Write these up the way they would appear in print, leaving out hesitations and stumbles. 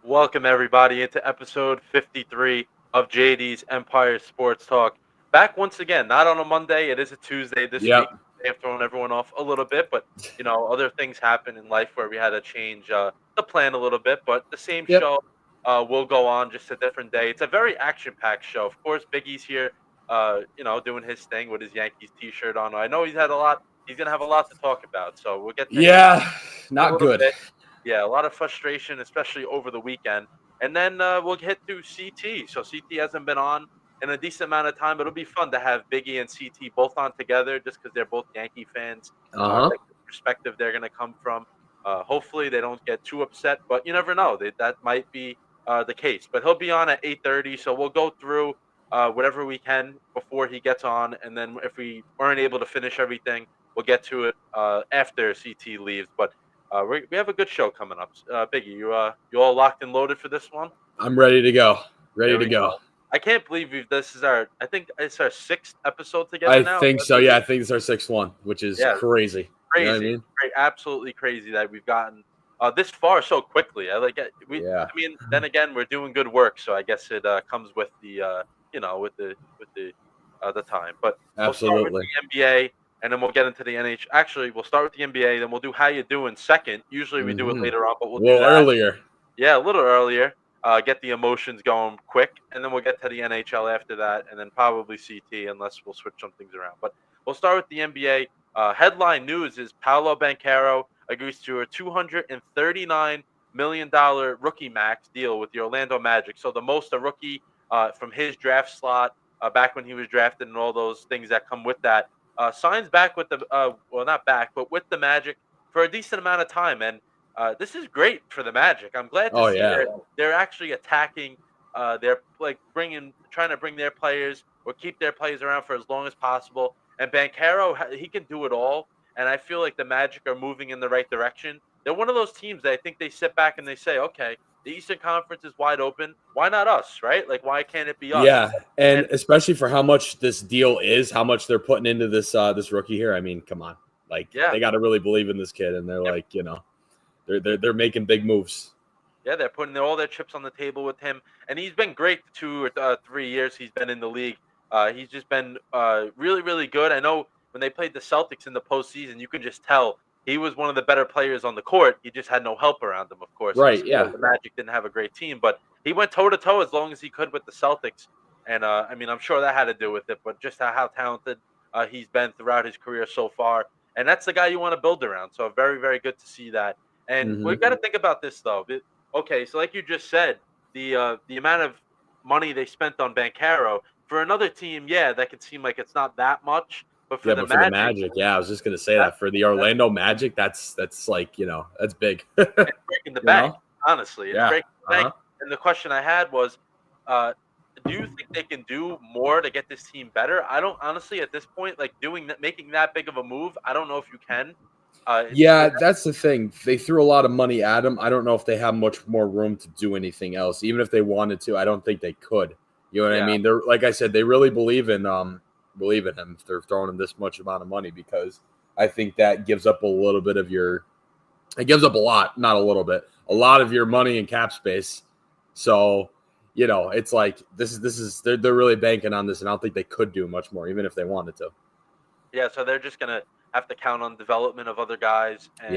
Welcome, everybody, into episode 53 of JD's Empire Sports Talk. Back once again, not on a Monday. It is a Tuesday this week. They have thrown everyone off a little bit, but, other things happen in life where we had to change the plan a little bit. But the same show will go on, just a different day. It's a very action-packed show. Of course, Biggie's here, doing his thing with his Yankees T-shirt on. I know he's going to have a lot to talk about, so we'll get to him not good. Bit. Yeah, a lot of frustration, especially over the weekend. And then we'll hit through CT. So CT hasn't been on in a decent amount of time. It'll be fun to have Biggie and CT both on together just because they're both Yankee fans. The perspective they're going to come from. Hopefully they don't get too upset, but you never know. That might be the case. But he'll be on at 8:30, so we'll go through whatever we can before he gets on. And then if we weren't able to finish everything, we'll get to it after CT leaves. But we have a good show coming up. Biggie, you all locked and loaded for this one? I'm ready to go. Ready to go. I can't believe I think it's our 6th episode together now. I think so. Yeah, I think it's our 6th one, which is crazy. Crazy. You know what I mean? Absolutely crazy that we've gotten this far so quickly. I mean, then again, we're doing good work, so I guess it comes with the with the time. But absolutely. We'll start with the NBA. And then we'll get into the NH. Actually, we'll start with the NBA. Then we'll do how you doing second. Usually we do it later on, but we'll do that earlier. Yeah, a little earlier. Get the emotions going quick, and then we'll get to the NHL after that, and then probably CT, unless we'll switch some things around. But we'll start with the NBA. Headline news is Paolo Banchero agrees to a $239 million rookie max deal with the Orlando Magic. So the most a rookie from his draft slot back when he was drafted and all those things that come with that. Signs back with the not back, but with the Magic for a decent amount of time, and this is great for the Magic. I'm glad to see they're actually attacking. They're trying to bring their players or keep their players around for as long as possible. And Banchero, he can do it all, and I feel like the Magic are moving in the right direction. They're one of those teams that I think they sit back and they say, okay, the Eastern Conference is wide open. Why not us, right? Like, why can't it be us? Yeah, and especially for how much this deal is, how much they're putting into this this rookie here. I mean, come on, they got to really believe in this kid, and they're they're making big moves. Yeah, they're putting all their chips on the table with him, and he's been great 2 or 3 years he's been in the league. He's just been really, really good. I know when they played the Celtics in the postseason, you can just tell he was one of the better players on the court. He just had no help around him, of course. Right, yeah. The Magic didn't have a great team, but he went toe-to-toe as long as he could with the Celtics. And, I mean, I'm sure that had to do with it, but just how talented he's been throughout his career so far. And that's the guy you want to build around. So very, very good to see that. And we've got to think about this, though. Okay, so like you just said, the amount of money they spent on Banchero, for another team, that could seem like it's not that much. But for the Magic, I was just gonna say that for the Orlando Magic, that's like that's big. It's breaking the bank, honestly. It's breaking the bank. And the question I had was, do you think they can do more to get this team better? I don't honestly at this point making that big of a move. I don't know if you can. That's the thing. They threw a lot of money at him. I don't know if they have much more room to do anything else. Even if they wanted to, I don't think they could. You know what I mean? They're like I said, they really believe in him if they're throwing him this much amount of money, because I think that gives up a little bit of it gives up a lot, not a little bit, a lot of your money and cap space. So, it's like they're really banking on this, and I don't think they could do much more, even if they wanted to. Yeah, so they're just gonna have to count on development of other guys and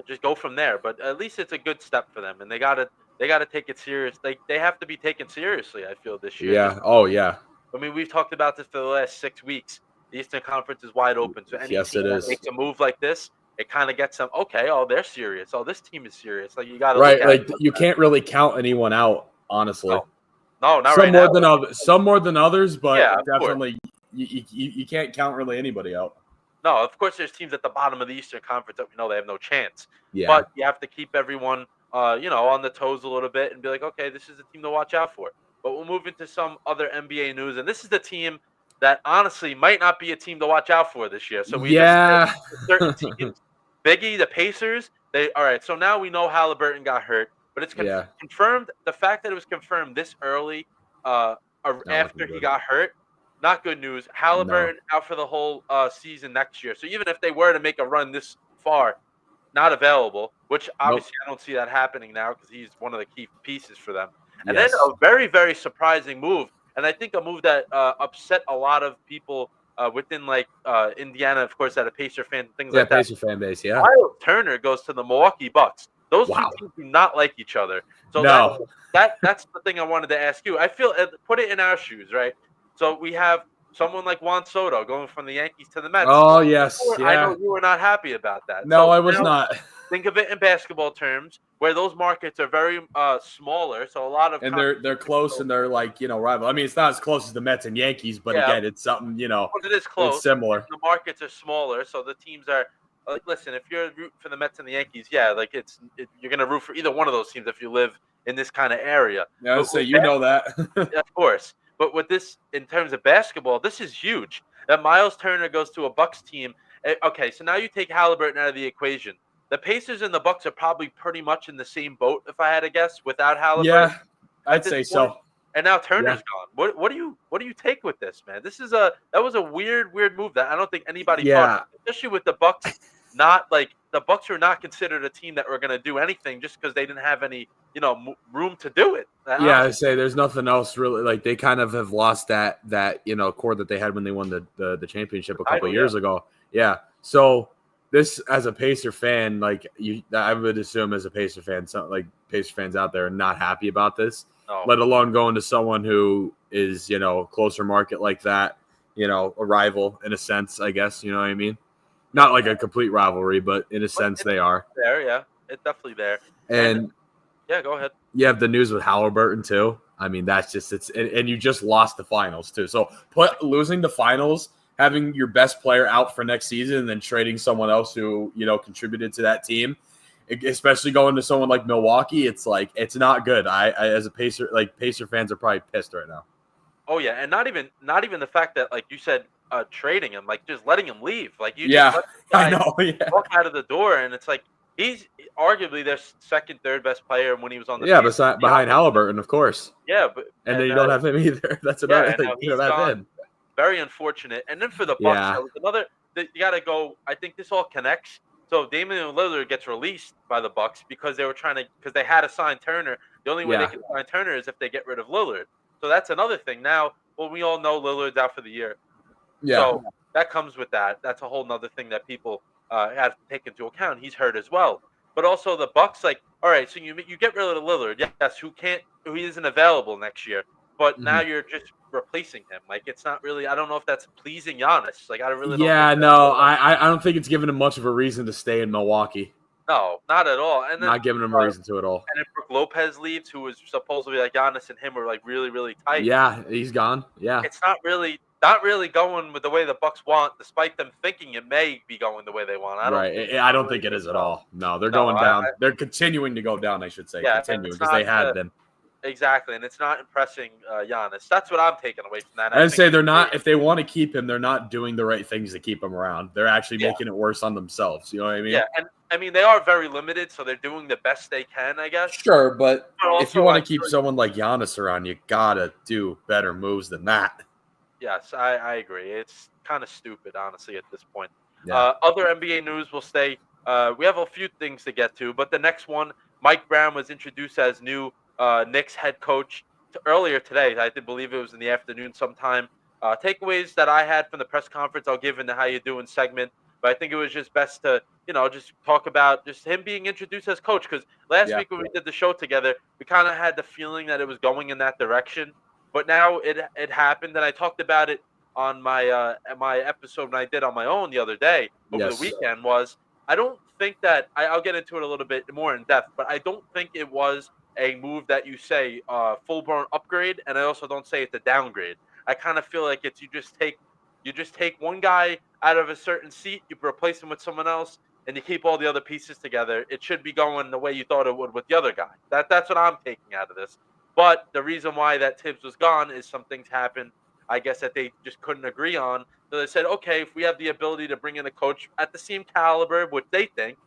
just go from there. But at least it's a good step for them, and they gotta take it serious. They have to be taken seriously, I feel, this year. Yeah. Oh yeah. I mean, we've talked about this for the last 6 weeks. The Eastern Conference is wide open. So any team that makes a move like this, it kind of gets them, okay, oh, they're serious. Oh, this team is serious. Like, you got to look at you can't really count anyone out, honestly. No, not right now. Some more than others, but definitely you can't count really anybody out. No, of course, there's teams at the bottom of the Eastern Conference that we know they have no chance. Yeah. But you have to keep everyone, on the toes a little bit and be like, okay, this is a team to watch out for. But we'll move into some other NBA news, and this is the team that honestly might not be a team to watch out for this year. So we just certain teams. Biggie, the Pacers. All right. So now we know Halliburton got hurt, but it's confirmed. The fact that it was confirmed this early after he got hurt, not good news. Halliburton out for the whole season next year. So even if they were to make a run this far, not available, which obviously I don't see that happening now because he's one of the key pieces for them. And then a very, very surprising move, and I think a move that upset a lot of people within like Indiana, of course, that are Pacer fans and things like that. Pacer fan base, yeah. Miles Turner goes to the Milwaukee Bucks. Those two teams do not like each other. So that's the thing I wanted to ask you. I feel put it in our shoes, right? So we have someone like Juan Soto going from the Yankees to the Mets. Oh, yes. I know you were not happy about that. No, I was not. Think of it in basketball terms, where those markets are very smaller. So a lot of they're close and they're like rival. I mean, it's not as close as the Mets and Yankees, but again, it's something But it is close. It's similar. The markets are smaller, so the teams are like. Listen, if you're rooting for the Mets and the Yankees, like you're gonna root for either one of those teams if you live in this kind of area. Yeah, I would say know that. Of course. But with this, in terms of basketball, this is huge. That Miles Turner goes to a Bucks team. Okay, so now you take Halliburton out of the equation. The Pacers and the Bucks are probably pretty much in the same boat, if I had to guess, without Halliburton. Yeah, I'd say so. And now Turner's gone. What do you take with this, man? That was a weird move that I don't think anybody thought, especially with the Bucks. The Bucks were not considered a team that were going to do anything just because they didn't have any room to do it. I say there's nothing else really. Like they kind of have lost that core that they had when they won the championship a couple of years ago. Yeah, so. This, as a Pacer fan, I would assume as a Pacer fan, Pacer fans out there are not happy about this, let alone going to someone who is, closer market like that, a rival in a sense, I guess, you know what I mean? Not like a complete rivalry, but in a sense they are. There, yeah. It's definitely there. And yeah, go ahead. You have the news with Halliburton too. I mean, that's just, and you just lost the finals too. So losing the finals, having your best player out for next season and then trading someone else who, contributed to that team, especially going to someone like Milwaukee, it's not good. I as a Pacer, Pacer fans are probably pissed right now. Oh yeah. And not even the fact that, like you said, trading him, just letting him leave. I know. Yeah. Walk out of the door. And it's he's arguably their second, third best player when he was on the team. Behind Halliburton, of course. Yeah. And then you don't have him either. That's another thing. You don't have him. Very unfortunate. And then for the Bucks, that was another. You got to go. I think this all connects. So Damian Lillard gets released by the Bucks because they had to sign Turner. The only way they can sign Turner is if they get rid of Lillard. So that's another thing. Now, we all know Lillard's out for the year. Yeah. So that comes with that. That's a whole nother thing that people have to take into account. He's hurt as well. But also the Bucks, all right, so you get rid of Lillard, yes, who isn't available next year. But now you're just replacing him. It's not really. I don't know if that's pleasing Giannis. I really don't. Yeah, no, I don't think it's giving him much of a reason to stay in Milwaukee. No, not at all. And then, not giving him a reason to at all. And then Brook Lopez leaves, who was supposedly Giannis and him were really, really tight. Yeah, he's gone. Yeah, it's not really going with the way the Bucks want, despite them thinking it may be going the way they want. I don't think it is at all. No, they're going down. They're continuing to go down. I should say, continuing because they had been. Exactly, and it's not impressing Giannis. That's what I'm taking away from that. I'd say they're not. If they want to keep him, they're not doing the right things to keep him around. They're actually making it worse on themselves. You know what I mean? Yeah, and I mean they are very limited, so they're doing the best they can, I guess. Sure, but if you want to keep someone like Giannis around, you gotta do better moves than that. Yes, I agree. It's kind of stupid, honestly, at this point. Yeah. Other NBA news will stay. We have a few things to get to, but the next one, Mike Brown was introduced as new Knicks head coach earlier today. I believe it was in the afternoon sometime. Takeaways that I had from the press conference I'll give in the How You Doing segment, but I think it was just best to, just talk about just him being introduced as coach, because last week when we did the show together, we kind of had the feeling that it was going in that direction, but now it happened, and I talked about it on my my episode when I did on my own the other day over the weekend. I don't think that I'll get into it a little bit more in depth, but I don't think it was a move that you say full-blown upgrade, and I also don't say it's a downgrade. I kind of feel like it's you just take one guy out of a certain seat, you replace him with someone else, and you keep all the other pieces together. It should be going the way you thought it would with the other guy. That's what I'm taking out of this. But the reason why that Tibbs was gone is some things happened, I guess, that they just couldn't agree on. So they said, okay, if we have the ability to bring in a coach at the same caliber, which they think,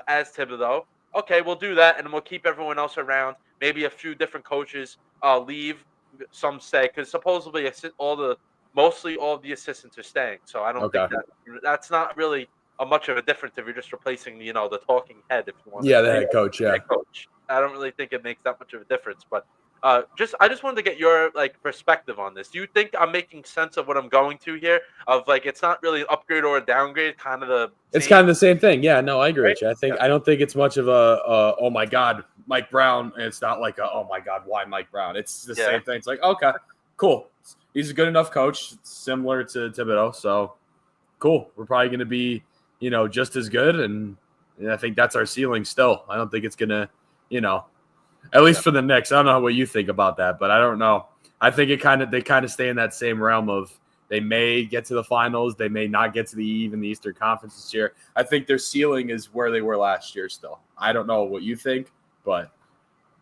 as Thibodeau, okay, we'll do that, and then we'll keep everyone else around. Maybe a few different coaches leave, some say, because supposedly all the mostly all of the assistants are staying. So I don't think Okay. that's not really a much of a difference if you're just replacing, the talking head, if you want to Yeah, the say head coach. Yeah. head coach. I don't really think it makes that much of a difference. But I just wanted to get your perspective on this. Do you think I'm making sense of what I'm going to here? Of it's not really an upgrade or a downgrade, kind of the It's same, kind of the same thing. Yeah, no, I agree right? with you. Yeah. I don't think it's much of a oh my God, Mike Brown. And it's not like a oh my God, why Mike Brown? It's the Yeah. same thing. It's like, okay, cool. He's a good enough coach, similar to Thibodeau. So cool. We're probably going to be, just as good. And I think that's our ceiling still. I don't think it's going to, at least for the Knicks. I don't know what you think about that, but I don't know. I think they kind of stay in that same realm of they may get to the finals. They may not get to the Eastern Conference this year. I think their ceiling is where they were last year still. I don't know what you think, but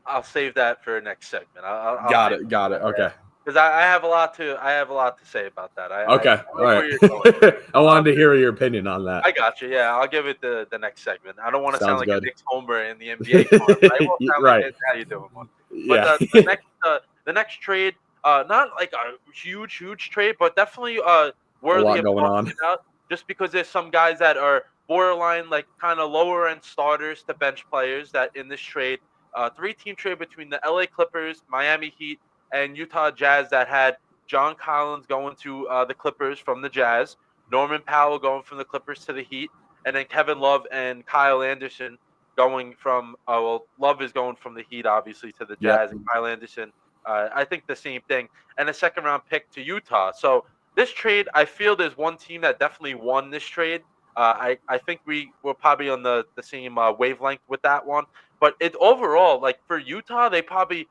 I'll save that for next segment. I'll got save it. Got it. Okay. because I have a lot to say about that. I Okay. like All right. where you're going. I wanted to hear your opinion on that. I got you. Yeah, I'll give it the next segment. I don't want to sound Sounds like good. a Knicks homer in the NBA part, but I will sound Right. like how you doing one. But Yeah. the next trade, not like a huge trade, but definitely A worthy lot of going talking on. about. Just because there's some guys that are borderline like kind of lower end starters to bench players that in this trade, 3-team trade between the LA Clippers, Miami Heat, and Utah Jazz that had John Collins going to the Clippers from the Jazz, Norman Powell going from the Clippers to the Heat, and then Kevin Love and Kyle Anderson going from Love is going from the Heat obviously to the Jazz, and Kyle Anderson, I think the same thing, and a second round pick to Utah. So this trade, I feel there's one team that definitely won this trade. I think we were probably on the same wavelength with that one, but it overall, like for Utah, they probably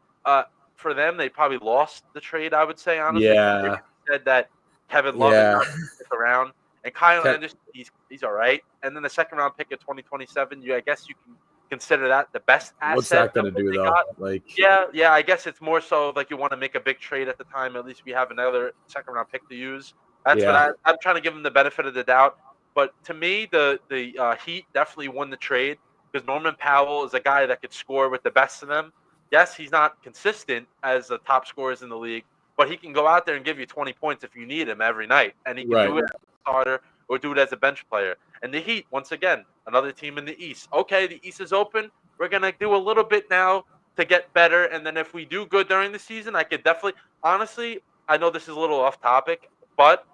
for them they probably lost the trade. I would say honestly, Yeah. said that Kevin Love is not going to stick around. And Kyle Anderson, he's all right. And then the second round pick of 2027, I guess you can consider that the best asset. What's that going to do though? Got. Yeah. I guess it's more so like you want to make a big trade at the time. At least we have another second round pick to use. That's what I'm trying to give them the benefit of the doubt. But to me, the Heat definitely won the trade because Norman Powell is a guy that could score with the best of them. Yes, he's not consistent as the top scorers in the league, but he can go out there and give you 20 points if you need him every night. And he can do it as a starter or do it as a bench player. And the Heat, once again, another team in the East. Okay, the East is open. We're going to do a little bit now to get better. And then if we do good during the season, I could definitely – honestly, I know this is a little off topic, but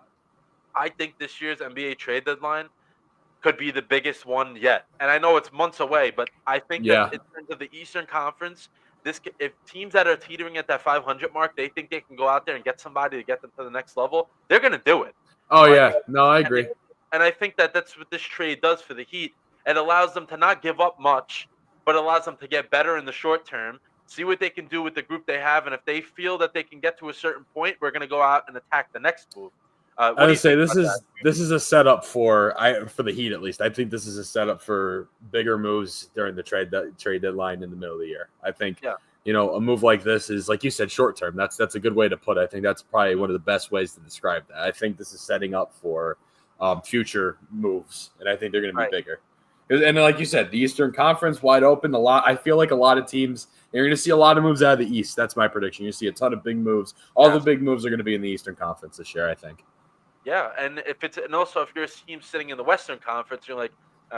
I think this year's NBA trade deadline could be the biggest one yet. And I know it's months away, but I think that in terms of the Eastern Conference – if teams that are teetering at that 500 mark, they think they can go out there and get somebody to get them to the next level, they're going to do it. Oh, yeah. No, I agree. And I think that that's what this trade does for the Heat. It allows them to not give up much, but allows them to get better in the short term, see what they can do with the group they have, and if they feel that they can get to a certain point, we're going to go out and attack the next move. I would say this is a setup for the Heat at least. I think this is a setup for bigger moves during the trade deadline in the middle of the year. I think a move like this is, like you said, short term. That's a good way to put it. I think that's probably one of the best ways to describe that. I think this is setting up for future moves, and I think they're going to be bigger. And like you said, the Eastern Conference wide open. I feel like a lot of teams. You're going to see a lot of moves out of the East. That's my prediction. You see a ton of big moves. All the big moves are going to be in the Eastern Conference this year, I think. Yeah, and also if you're a team sitting in the Western Conference, you're like,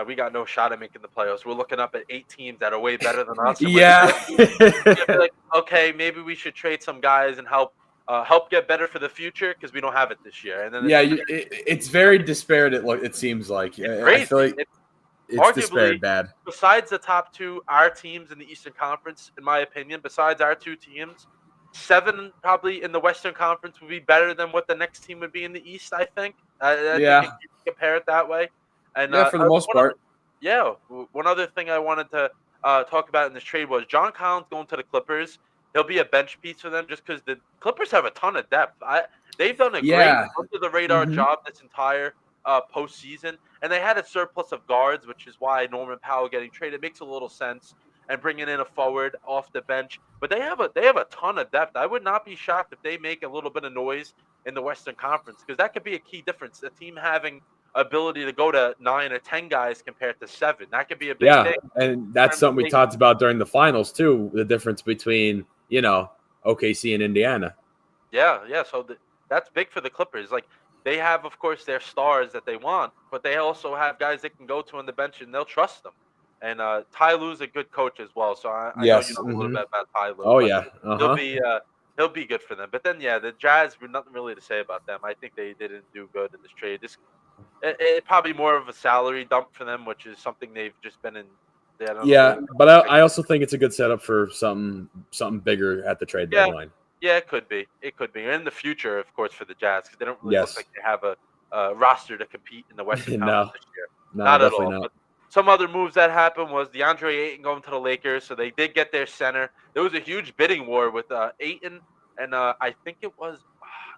we got no shot at making the playoffs. We're looking up at 8 teams that are way better than us. Yeah. You're like, okay, maybe we should trade some guys and help get better for the future because we don't have it this year. And then it's very disparate. It seems like I feel like it's disparate bad. Besides the top 2, our teams in the Eastern Conference, in my opinion, besides our 2 teams, 7 probably in the Western Conference would be better than what the next team would be in the East, I think. I think you can compare it that way. And for the most part. One other thing I wanted to talk about in this trade was John Collins going to the Clippers. He'll be a bench piece for them just because the Clippers have a ton of depth. They've done a great under-the-radar job this entire postseason, and they had a surplus of guards, which is why Norman Powell getting traded makes a little sense. And bringing in a forward off the bench, but they have a ton of depth. I would not be shocked if they make a little bit of noise in the Western Conference because that could be a key difference. A team having ability to go to 9 or 10 guys compared to 7, that could be a big thing. And that's something we talked about during the finals too. The difference between OKC and Indiana. Yeah. So that's big for the Clippers. Like they have, of course, their stars that they want, but they also have guys they can go to on the bench and they'll trust them. And Ty Lue's a good coach as well, so I know you Yes. know a little bit about Ty Lue, Oh but yeah. he'll be he'll be good for them. But then yeah, the Jazz, nothing really to say about them. I think they didn't do good in this trade. It probably more of a salary dump for them, which is something they've just been in. They don't Yeah, really. but I also think it's a good setup for something bigger at the trade Yeah, deadline. yeah, it could be. It could be in the future, of course, for the Jazz because they don't really look Yes. like they have a roster to compete in the Western Conference No, this year. no, Not at definitely all. not. But some other moves that happened was DeAndre Ayton going to the Lakers, so they did get their center. There was a huge bidding war with Ayton, and I think it was.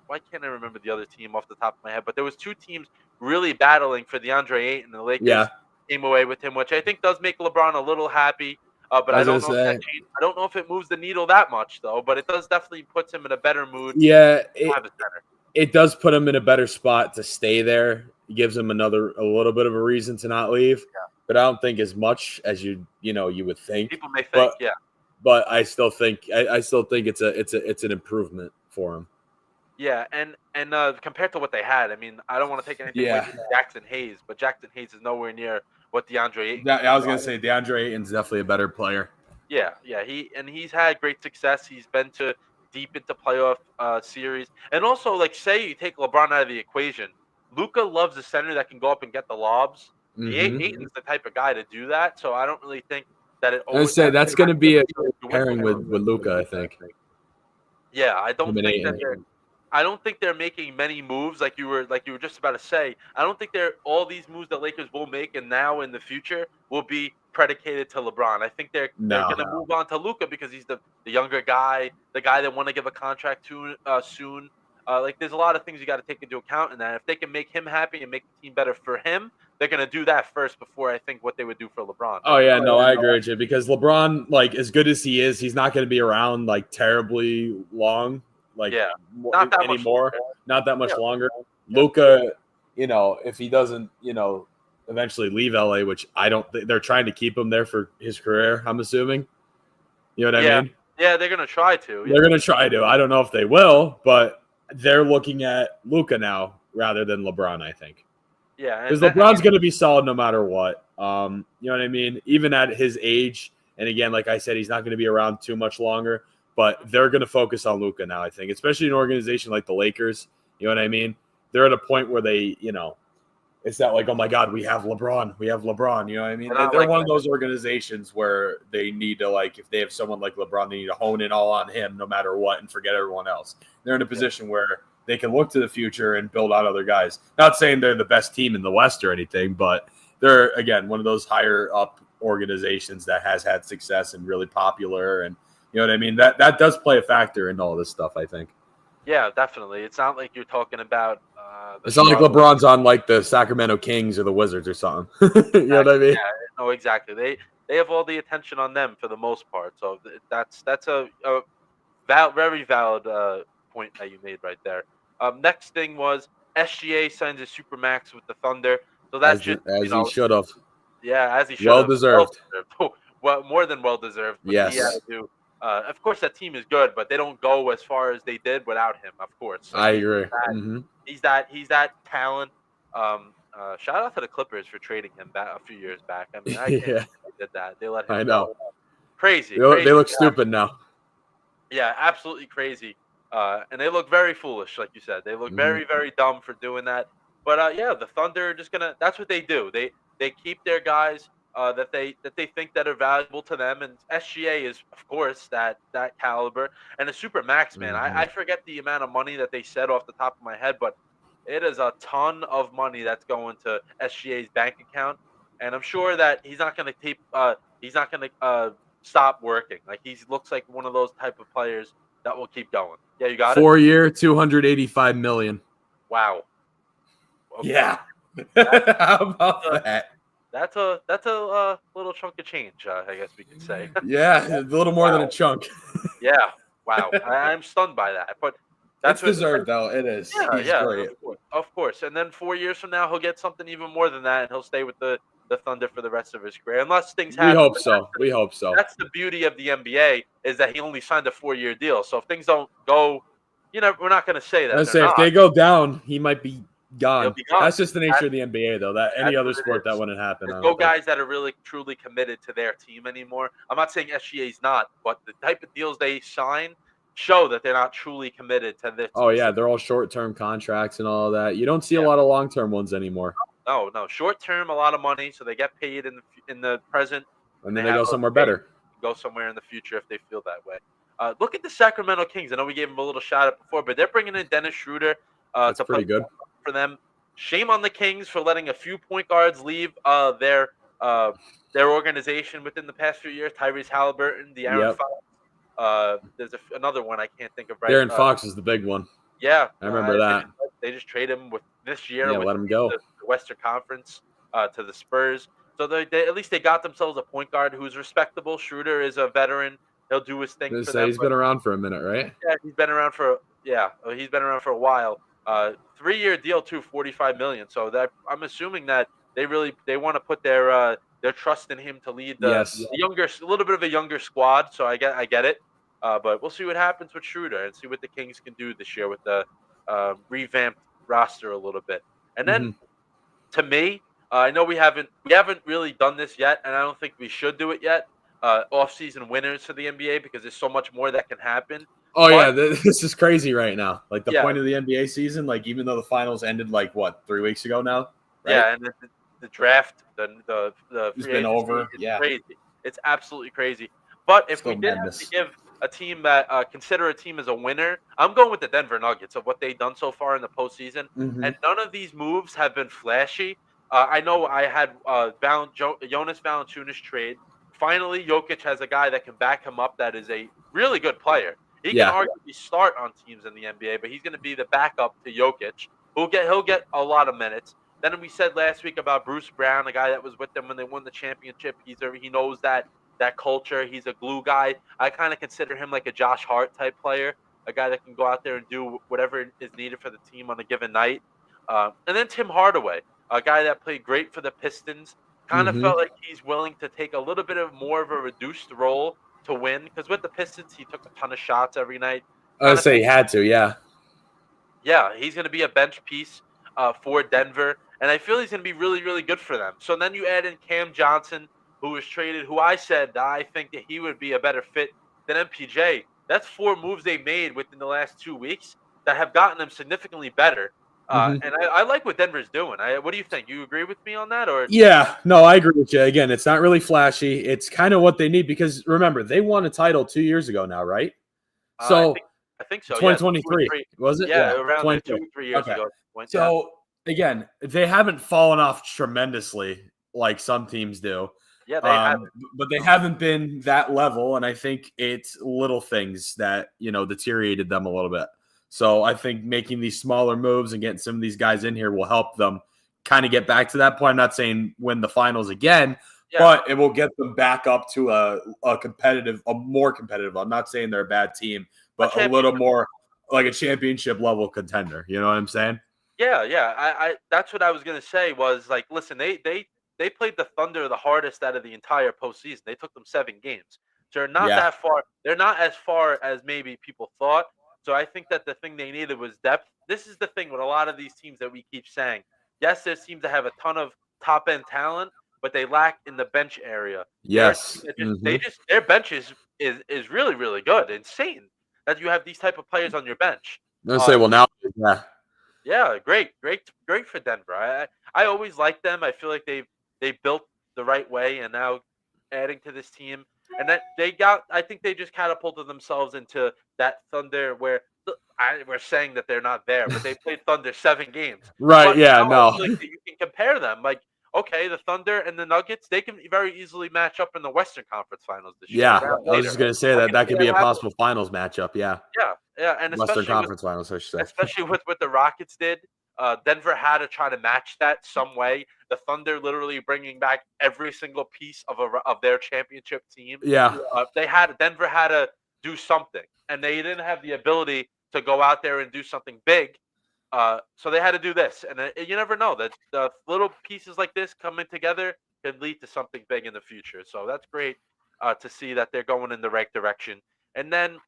Why can't I remember the other team off the top of my head? But there was two teams really battling for DeAndre Ayton, and the Lakers Yeah, came away with him, which I think does make LeBron a little happy. But I I was gonna don't know if that say. I don't know if it moves the needle that much though. But it does definitely puts him in a better mood Yeah, to have a center. it does put him in a better spot to stay there. It gives him a little bit of a reason to not leave. Yeah. But I don't think as much as you would think. People may think, But yeah. but I still think it's an improvement for him. Yeah, and compared to what they had, I mean, I don't want to take anything away Yeah. from Jackson Hayes, but Jackson Hayes is nowhere near what DeAndre Ayton. I was gonna say DeAndre Ayton's definitely a better player. Yeah, he's had great success. He's been to deep into playoff series, and also like say you take LeBron out of the equation, Luca loves a center that can go up and get the lobs. Mm-hmm. Ayton's the type of guy to do that, so I don't really think that it I would always. say that's going to be a to win pairing for with Luca, I think. Yeah, I don't Him and think that Ayton. I don't think they're making many moves like you were just about to say. I don't think they're all these moves that Lakers will make and now in the future will be predicated to LeBron. I think they're No. going to move on to Luka because he's the younger guy, the guy they want to give a contract to soon. Like there's a lot of things you got to take into account in that. If they can make him happy and make the team better for him, they're going to do that first before I think what they would do for LeBron. Oh yeah, no, I agree with you because LeBron, like as good as he is, he's not going to be around like terribly long, like not that anymore. Much not that much longer. Yeah. Luka, if he doesn't, eventually leave LA, which I don't think they're trying to keep him there for his career. I'm assuming. You know what I mean? Yeah, they're going to try to. They're going to try to. I don't know if they will, but they're looking at Luka now rather than LeBron, I think. Yeah, because LeBron's going to be solid no matter what. You know what I mean? Even at his age, and again, like I said, he's not going to be around too much longer. But they're going to focus on Luka now, I think, especially an organization like the Lakers. You know what I mean? They're at a point where they, it's not like, oh my God, we have LeBron. You know what I mean? They're one of those organizations where they need to, like, if they have someone like LeBron, they need to hone in all on him no matter what and forget everyone else. They're in a position where they can look to the future and build out other guys. Not saying they're the best team in the West or anything, but they're, again, one of those higher up organizations that has had success and really popular. And you know what I mean? That does play a factor in all this stuff, I think. Yeah, definitely. It's not like you're talking about. It's not like LeBron's on like the Sacramento Kings or the Wizards or something. You know what I mean? Yeah, no, exactly. They have all the attention on them for the most part. So that's a very valid point that you made right there. Next thing was SGA signs a supermax with the Thunder. So that's he should have. Yeah, as he should. Well deserved. Well, more than well deserved. Yes. He had to do. Of course, that team is good, but they don't go as far as they did without him. Of course, I agree. He's that talent. Shout out to the Clippers for trading him back a few years back. I mean, I can't believe they did that. They let him. I know. Go. Crazy. They look stupid now. Yeah, absolutely crazy. And they look very foolish, like you said. They look very, very dumb for doing that. But yeah, the Thunder are just gonna. That's what they do. They keep their guys. That they think that are valuable to them, and SGA is of course that caliber, and a super max, man. I forget the amount of money that they said off the top of my head, but it is a ton of money that's going to SGA's bank account, and I'm sure that he's not going to stop working. Like he looks like one of those type of players that will keep going. Yeah, you got it. 4-year, $285 million. Wow. Okay. Yeah. How about that? That's a little chunk of change, I guess we could say. Yeah, a little more than a chunk. Yeah, wow. I'm stunned by that, but that's deserved, though. It is. Yeah, He's great. Of course. And then 4 years from now, he'll get something even more than that, and he'll stay with the Thunder for the rest of his career, unless things happen. We hope so. That's the beauty of the NBA is that he only signed a 4-year deal. So if things don't go, we're not going to say that. I say if they go down, he might be gone. He'll be gone. That's just the nature of the NBA, though. That any other sport that wouldn't happen. There's no guys that are really truly committed to their team anymore. I'm not saying SGA's not, but the type of deals they sign show that they're not truly committed to this. Oh yeah, they're all short-term contracts and all that. You don't see a lot of long-term ones anymore. No, short-term, a lot of money, so they get paid in the present, and then they go somewhere better. Go somewhere in the future if they feel that way. Look at the Sacramento Kings. I know we gave them a little shout out before, but they're bringing in Dennis Schroeder. That's pretty good for them. Shame on the Kings for letting a few point guards leave their organization within the past few years. Tyrese Halliburton, De'Aaron Fox. There's another one I can't think of right now. De'Aaron Fox is the big one. Yeah. I remember that. They just traded him with this year. Yeah, let him go. The Western Conference to the Spurs. So they at least they got themselves a point guard who's respectable. Schroeder is a veteran. He'll do his thing for them. He's been around for a minute, right? Yeah, he's been around for a while. 3-year deal too, $45 million. So that I'm assuming that they want to put their trust in him to lead the a little bit of a younger squad. So I get it. But we'll see what happens with Schroeder and see what the Kings can do this year with the revamped roster a little bit. And then to me, I know we haven't really done this yet, and I don't think we should do it yet. Off-season winners for the NBA because there's so much more that can happen. Oh, yeah, this is crazy right now. Like, the point of the NBA season, like, even though the finals ended, 3 weeks ago now? Right? Yeah, and the draft, the it's been over. It's crazy. It's absolutely crazy. But if we did have to give a team that consider a team as a winner, I'm going with the Denver Nuggets of what they've done so far in the postseason. And none of these moves have been flashy. I know I had Jonas Valanciunas trade. Finally, Jokic has a guy that can back him up that is a really good player. He can arguably start on teams in the NBA, but he's going to be the backup to Jokic. He'll get a lot of minutes. Then we said last week about Bruce Brown, a guy that was with them when they won the championship. He knows that culture. He's a glue guy. I kind of consider him like a Josh Hart type player, a guy that can go out there and do whatever is needed for the team on a given night. And then Tim Hardaway, a guy that played great for the Pistons. Kind of felt like he's willing to take a little bit of more of a reduced role to win, because with the Pistons, he took a ton of shots every night. I would say he had to, yeah. Yeah, he's going to be a bench piece for Denver, and I feel he's going to be really, really good for them. So then you add in Cam Johnson, who was traded, who I said that I think that he would be a better fit than MPJ. That's 4 moves they made within the last 2 weeks that have gotten them significantly better. And I like what Denver's doing. What do you think? You agree with me on that? Or yeah, no, I agree with you. Again, it's not really flashy. It's kind of what they need because remember, they won a title 2 years ago now, right? So I think so. 2023 was it? Yeah, around 2 3 years ago. So again, they haven't fallen off tremendously like some teams do. Yeah, they haven't. But they haven't been that level, and I think it's little things that deteriorated them a little bit. So I think making these smaller moves and getting some of these guys in here will help them kind of get back to that point. I'm not saying win the finals again, but it will get them back up to a more competitive. I'm not saying they're a bad team, but a little more like a championship level contender. You know what I'm saying? Yeah. I that's what I was gonna say was like, listen, they played the Thunder the hardest out of the entire postseason. They took them 7 games. So they're not that far. They're not as far as maybe people thought. So I think that the thing they needed was depth. This is the thing with a lot of these teams that we keep saying. Yes, they seem to have a ton of top-end talent, but they lack in the bench area. Yes. Their bench is really, really good. Insane that you have these type of players on your bench. I'll say, well, now, Yeah, great for Denver. I always liked them. I feel like they built the right way, and now adding to this team. And that I think they just catapulted themselves into that Thunder where we're saying that they're not there, but they played Thunder 7 games. Right, but no. Like, you can compare them. Like, okay, the Thunder and the Nuggets, they can very easily match up in the Western Conference Finals this year. Yeah, I was just going to say that could be a possible finals matchup, yeah. Yeah, and Western Conference Finals, I should say. Especially with what the Rockets did. Denver had to try to match that some way. The Thunder literally bringing back every single piece of their championship team. Yeah, Denver had to do something, and they didn't have the ability to go out there and do something big. So they had to do this, and you never know that the little pieces like this coming together can lead to something big in the future. So that's great to see that they're going in the right direction. And then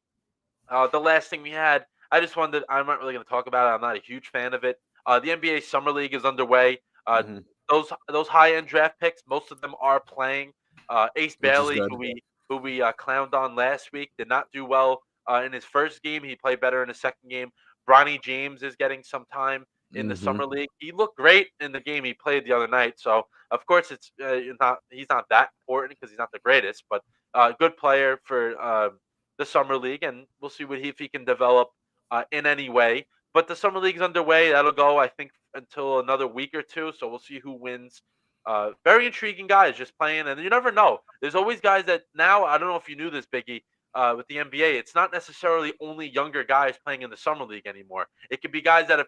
the last thing we had, I just wanted. I'm not really going to talk about it. I'm not a huge fan of it. The NBA Summer League is underway. Mhm. Those high end draft picks, most of them are playing. Ace Which is Bailey, good. who we clowned on last week, did not do well in his first game. He played better in his second game. Bronny James is getting some time in the Mhm. summer league. He looked great in the game he played the other night. So of course it's not he's not that important because he's not the greatest, but good player for the summer league, and we'll see if he can develop in any way. But the summer league's underway. That'll go, I think, until another week or two. So we'll see who wins. Very intriguing guys just playing, and you never know. There's always guys that now. I don't know if you knew this, Biggie. With the NBA, it's not necessarily only younger guys playing in the summer league anymore. It could be guys that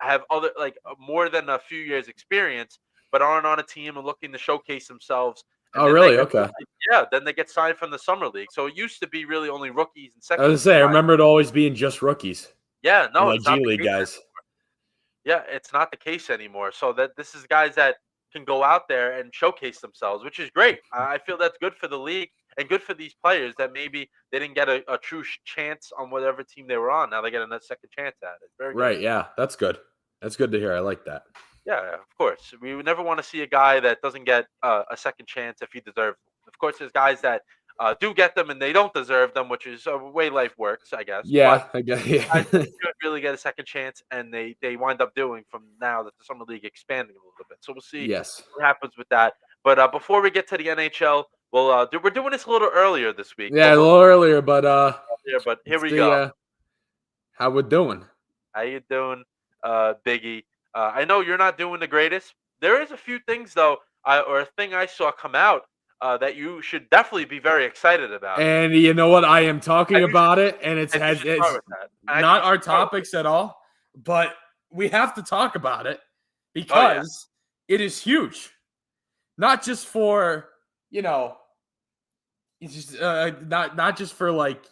have other more than a few years experience, but aren't on a team and looking to showcase themselves. And Oh, then they really? get, Okay. yeah, then they get signed from the summer league. So it used to be really only rookies and I second was gonna year say, I guys. remember it always being just rookies Yeah, and no, like it's not G the League case. guys. Yeah, it's not the case anymore. So that this is guys that can go out there and showcase themselves, which is great. I feel that's good for the league and good for these players that maybe they didn't get a true chance on whatever team they were on. Now they get a second chance at it. Very good. Right. Yeah. That's good. That's good to hear. I like that. Yeah, of course. We would never want to see a guy that doesn't get a second chance if he deserves them. Of course, there's guys that do get them and they don't deserve them, which is the way life works, I guess. But Yeah. I guess. guys Yeah. should really get a second chance, and they wind up doing from now that the summer league expanding a little bit. So we'll see Yes. what happens with that. But before we get to the NHL, we're doing this a little earlier this week. Yeah. A Almost little earlier, but earlier, but here let's we see go. how we're doing. How you doing, Biggie? I know you're not doing the greatest. There is a few things though, or a thing I saw come out that you should definitely be very excited about. And you know what? I am talking And you should, about it, and and you should start it's with that. And I think not you our should start with topics at all, but we have to talk about it it. Oh yeah, because it is huge. Not just for, you know, it's just not just for like,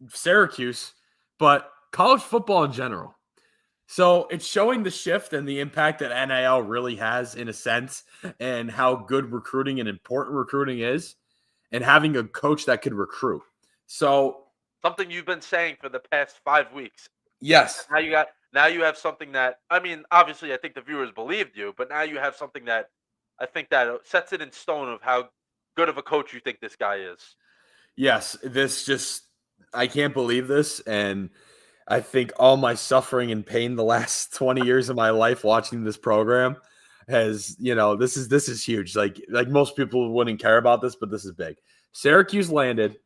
Syracuse, but college football in general. So it's showing the shift and the impact that NIL really has in a sense, and how good recruiting and important recruiting is, and having a coach that could recruit. So something you've been saying for the past 5 weeks. yes, Now you have something that, I mean, obviously I think the viewers believed you, but now you have something that I think that sets it in stone of how good of a coach you think this guy is. yes, I can't believe this. And I think all my suffering and pain the last 20 years of my life watching this program has, this is huge. Like most people wouldn't care about this, but this is big. Syracuse landed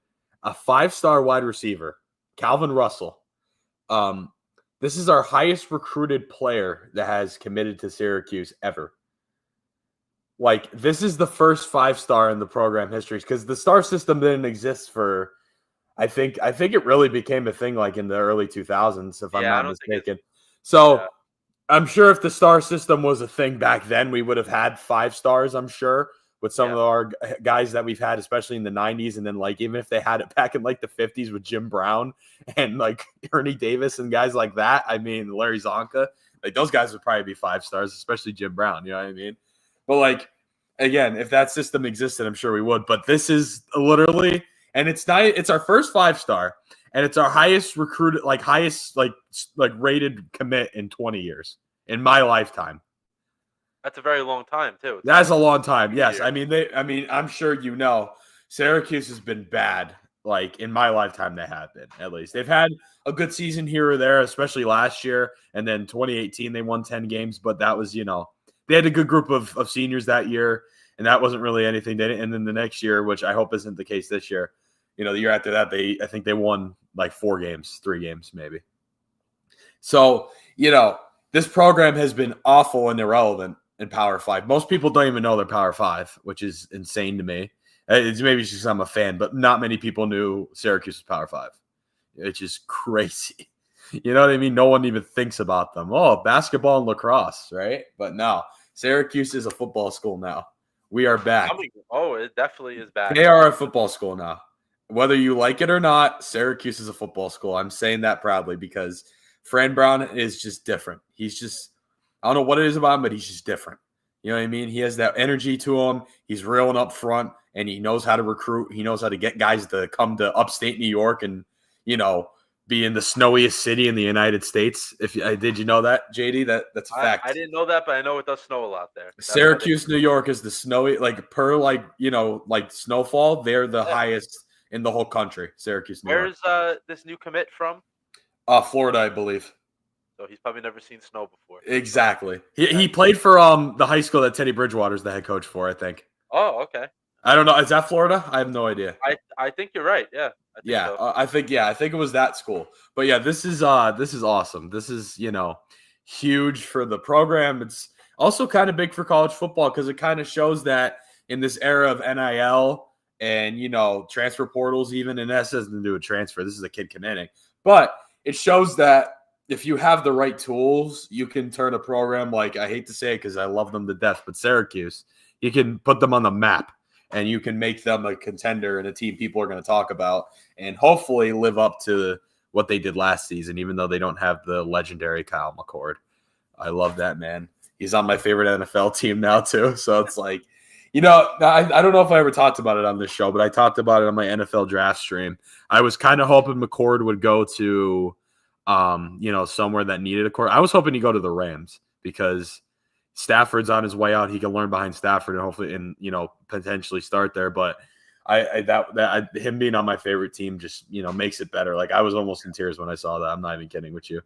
a 5-star wide receiver, Calvin Russell. This is our highest recruited player that has committed to Syracuse ever. Like, this is the first 5-star in the program history, because the star system didn't exist for, I think it really became a thing like in the early 2000s, if I'm Yeah, I not don't think mistaken. it's So yeah. I'm sure if the star system was a thing back then, we would have had 5 stars, I'm sure, with some Yeah. of our guys that we've had, especially in the 90s. And then, like, even if they had it back in like the 50s with Jim Brown and like Ernie Davis and guys like that, I mean, Larry Zonka, like those guys would probably be 5 stars, especially Jim Brown. You know what I mean? But like, again, if that system existed, I'm sure we would. But this is literally, and it's our first 5-star, and it's our highest recruited, highest rated commit in 20 years in my lifetime. That's a very long time too. That's a long time. Yes. Years. I'm sure Syracuse has been bad. Like, in my lifetime, they have been, at least. They've had a good season here or there, especially last year. And then 2018, they won 10 games, but that was, they had a good group of seniors that year, and that wasn't really anything. And then the next year, which I hope isn't the case this year, the year after that, I think they won like 3 games maybe. So, this program has been awful and irrelevant in Power 5. Most people don't even know they're Power 5, which is insane to me. It's maybe just because I'm a fan, but not many people knew Syracuse was Power 5. It's just crazy. You know what I mean? No one even thinks about them. Oh, basketball and lacrosse, right? But no, Syracuse is a football school now. We are back. Oh, it definitely is back. They are a football school now. Whether you like it or not, Syracuse is a football school. I'm saying that proudly because Fran Brown is just different. He's just, I don't know what it is about him, but he's just different. You know what I mean? He has that energy to him. He's real and up front, and he knows how to recruit. He knows how to get guys to come to upstate New York and, being the snowiest city in the United States. Did you know that, JD? That's a fact. I didn't know that, but I know it does snow a lot there. Syracuse, New York is the snowy, like per snowfall. They're the highest in the whole country. Syracuse, New York. Where's this new commit from? Florida, I believe. So he's probably never seen snow before. Exactly. He played for the high school that Teddy Bridgewater's the head coach for, I think. Oh, okay. I don't know. Is that Florida? I have no idea. I think you're right. Yeah. I think it was that school. But yeah, this is awesome. This is, huge for the program. It's also kind of big for college football because it kind of shows that in this era of NIL and, transfer portals even, and that has nothing to do with transfer. This is a kid committing. But it shows that if you have the right tools, you can turn a program like, I hate to say it because I love them to death, but Syracuse, you can put them on the map and you can make them a contender and a team people are going to talk about and hopefully live up to what they did last season, even though they don't have the legendary Kyle McCord. I love that man. He's on my favorite NFL team now too. So it's like, I don't know if I ever talked about it on this show, but I talked about it on my NFL draft stream. I was kind of hoping McCord would go to, somewhere that needed a core. I was hoping he'd go to the Rams because Stafford's on his way out. He can learn behind Stafford and hopefully, potentially start there. But him being on my favorite team just, makes it better. Like I was almost in tears when I saw that. I'm not even kidding with you.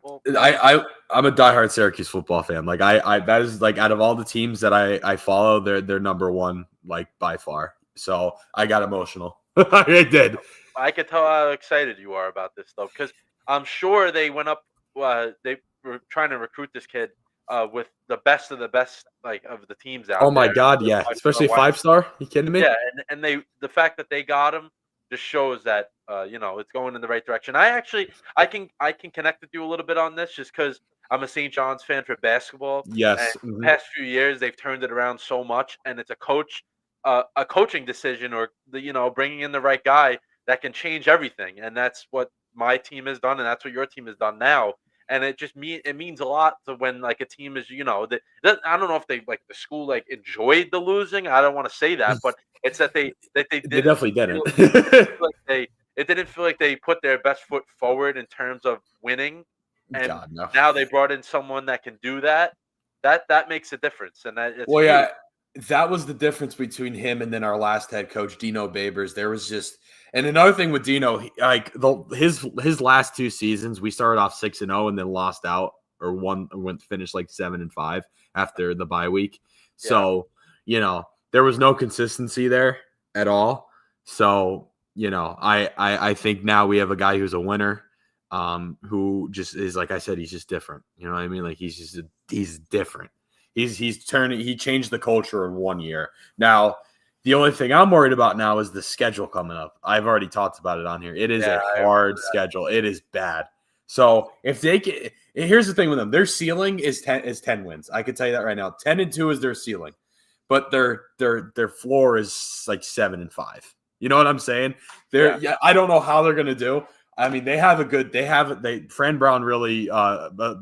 Well, I'm a diehard Syracuse football fan. Like that is like out of all the teams that I follow, they're number one, like by far. So I got emotional. I did. I could tell how excited you are about this, though, because I'm sure they went up. They were trying to recruit this kid with the best of the best, like of the teams out. Oh my God, yeah, especially 5-star. You kidding me? Yeah, and the fact that they got him just shows that it's going in the right direction. I can connect with you a little bit on this just because I'm a St. John's fan for basketball. Yes. And the past few years they've turned it around so much, and it's a coaching decision or bringing in the right guy that can change everything, and that's what my team has done, and that's what your team has done now. And it means a lot to when like a team is I don't know if they like the school like enjoyed the losing. I don't want to say that, but it's that they definitely didn't. It didn't feel like they put their best foot forward in terms of winning, and God, no. Now they brought in someone that can do that. That makes a difference, and yeah. That was the difference between him and then our last head coach, Dino Babers. There was just, and another thing with Dino, his last two seasons, we started off 6-0 and then lost out or finished like 7-5 after the bye week. Yeah. So, there was no consistency there at all. So, I think now we have a guy who's a winner, who just is, like I said, he's just different. You know what I mean? Like he's different. He changed the culture in 1 year. Now, the only thing I'm worried about now is the schedule coming up. I've already talked about it on here. It is a hard schedule. It is bad. So if they get, here's the thing with them. Their ceiling is 10 wins. I can tell you that right now. 10-2 is their ceiling, but their floor is like 7-5. You know what I'm saying? I don't know how they're going to do. I mean, Fran Brown really,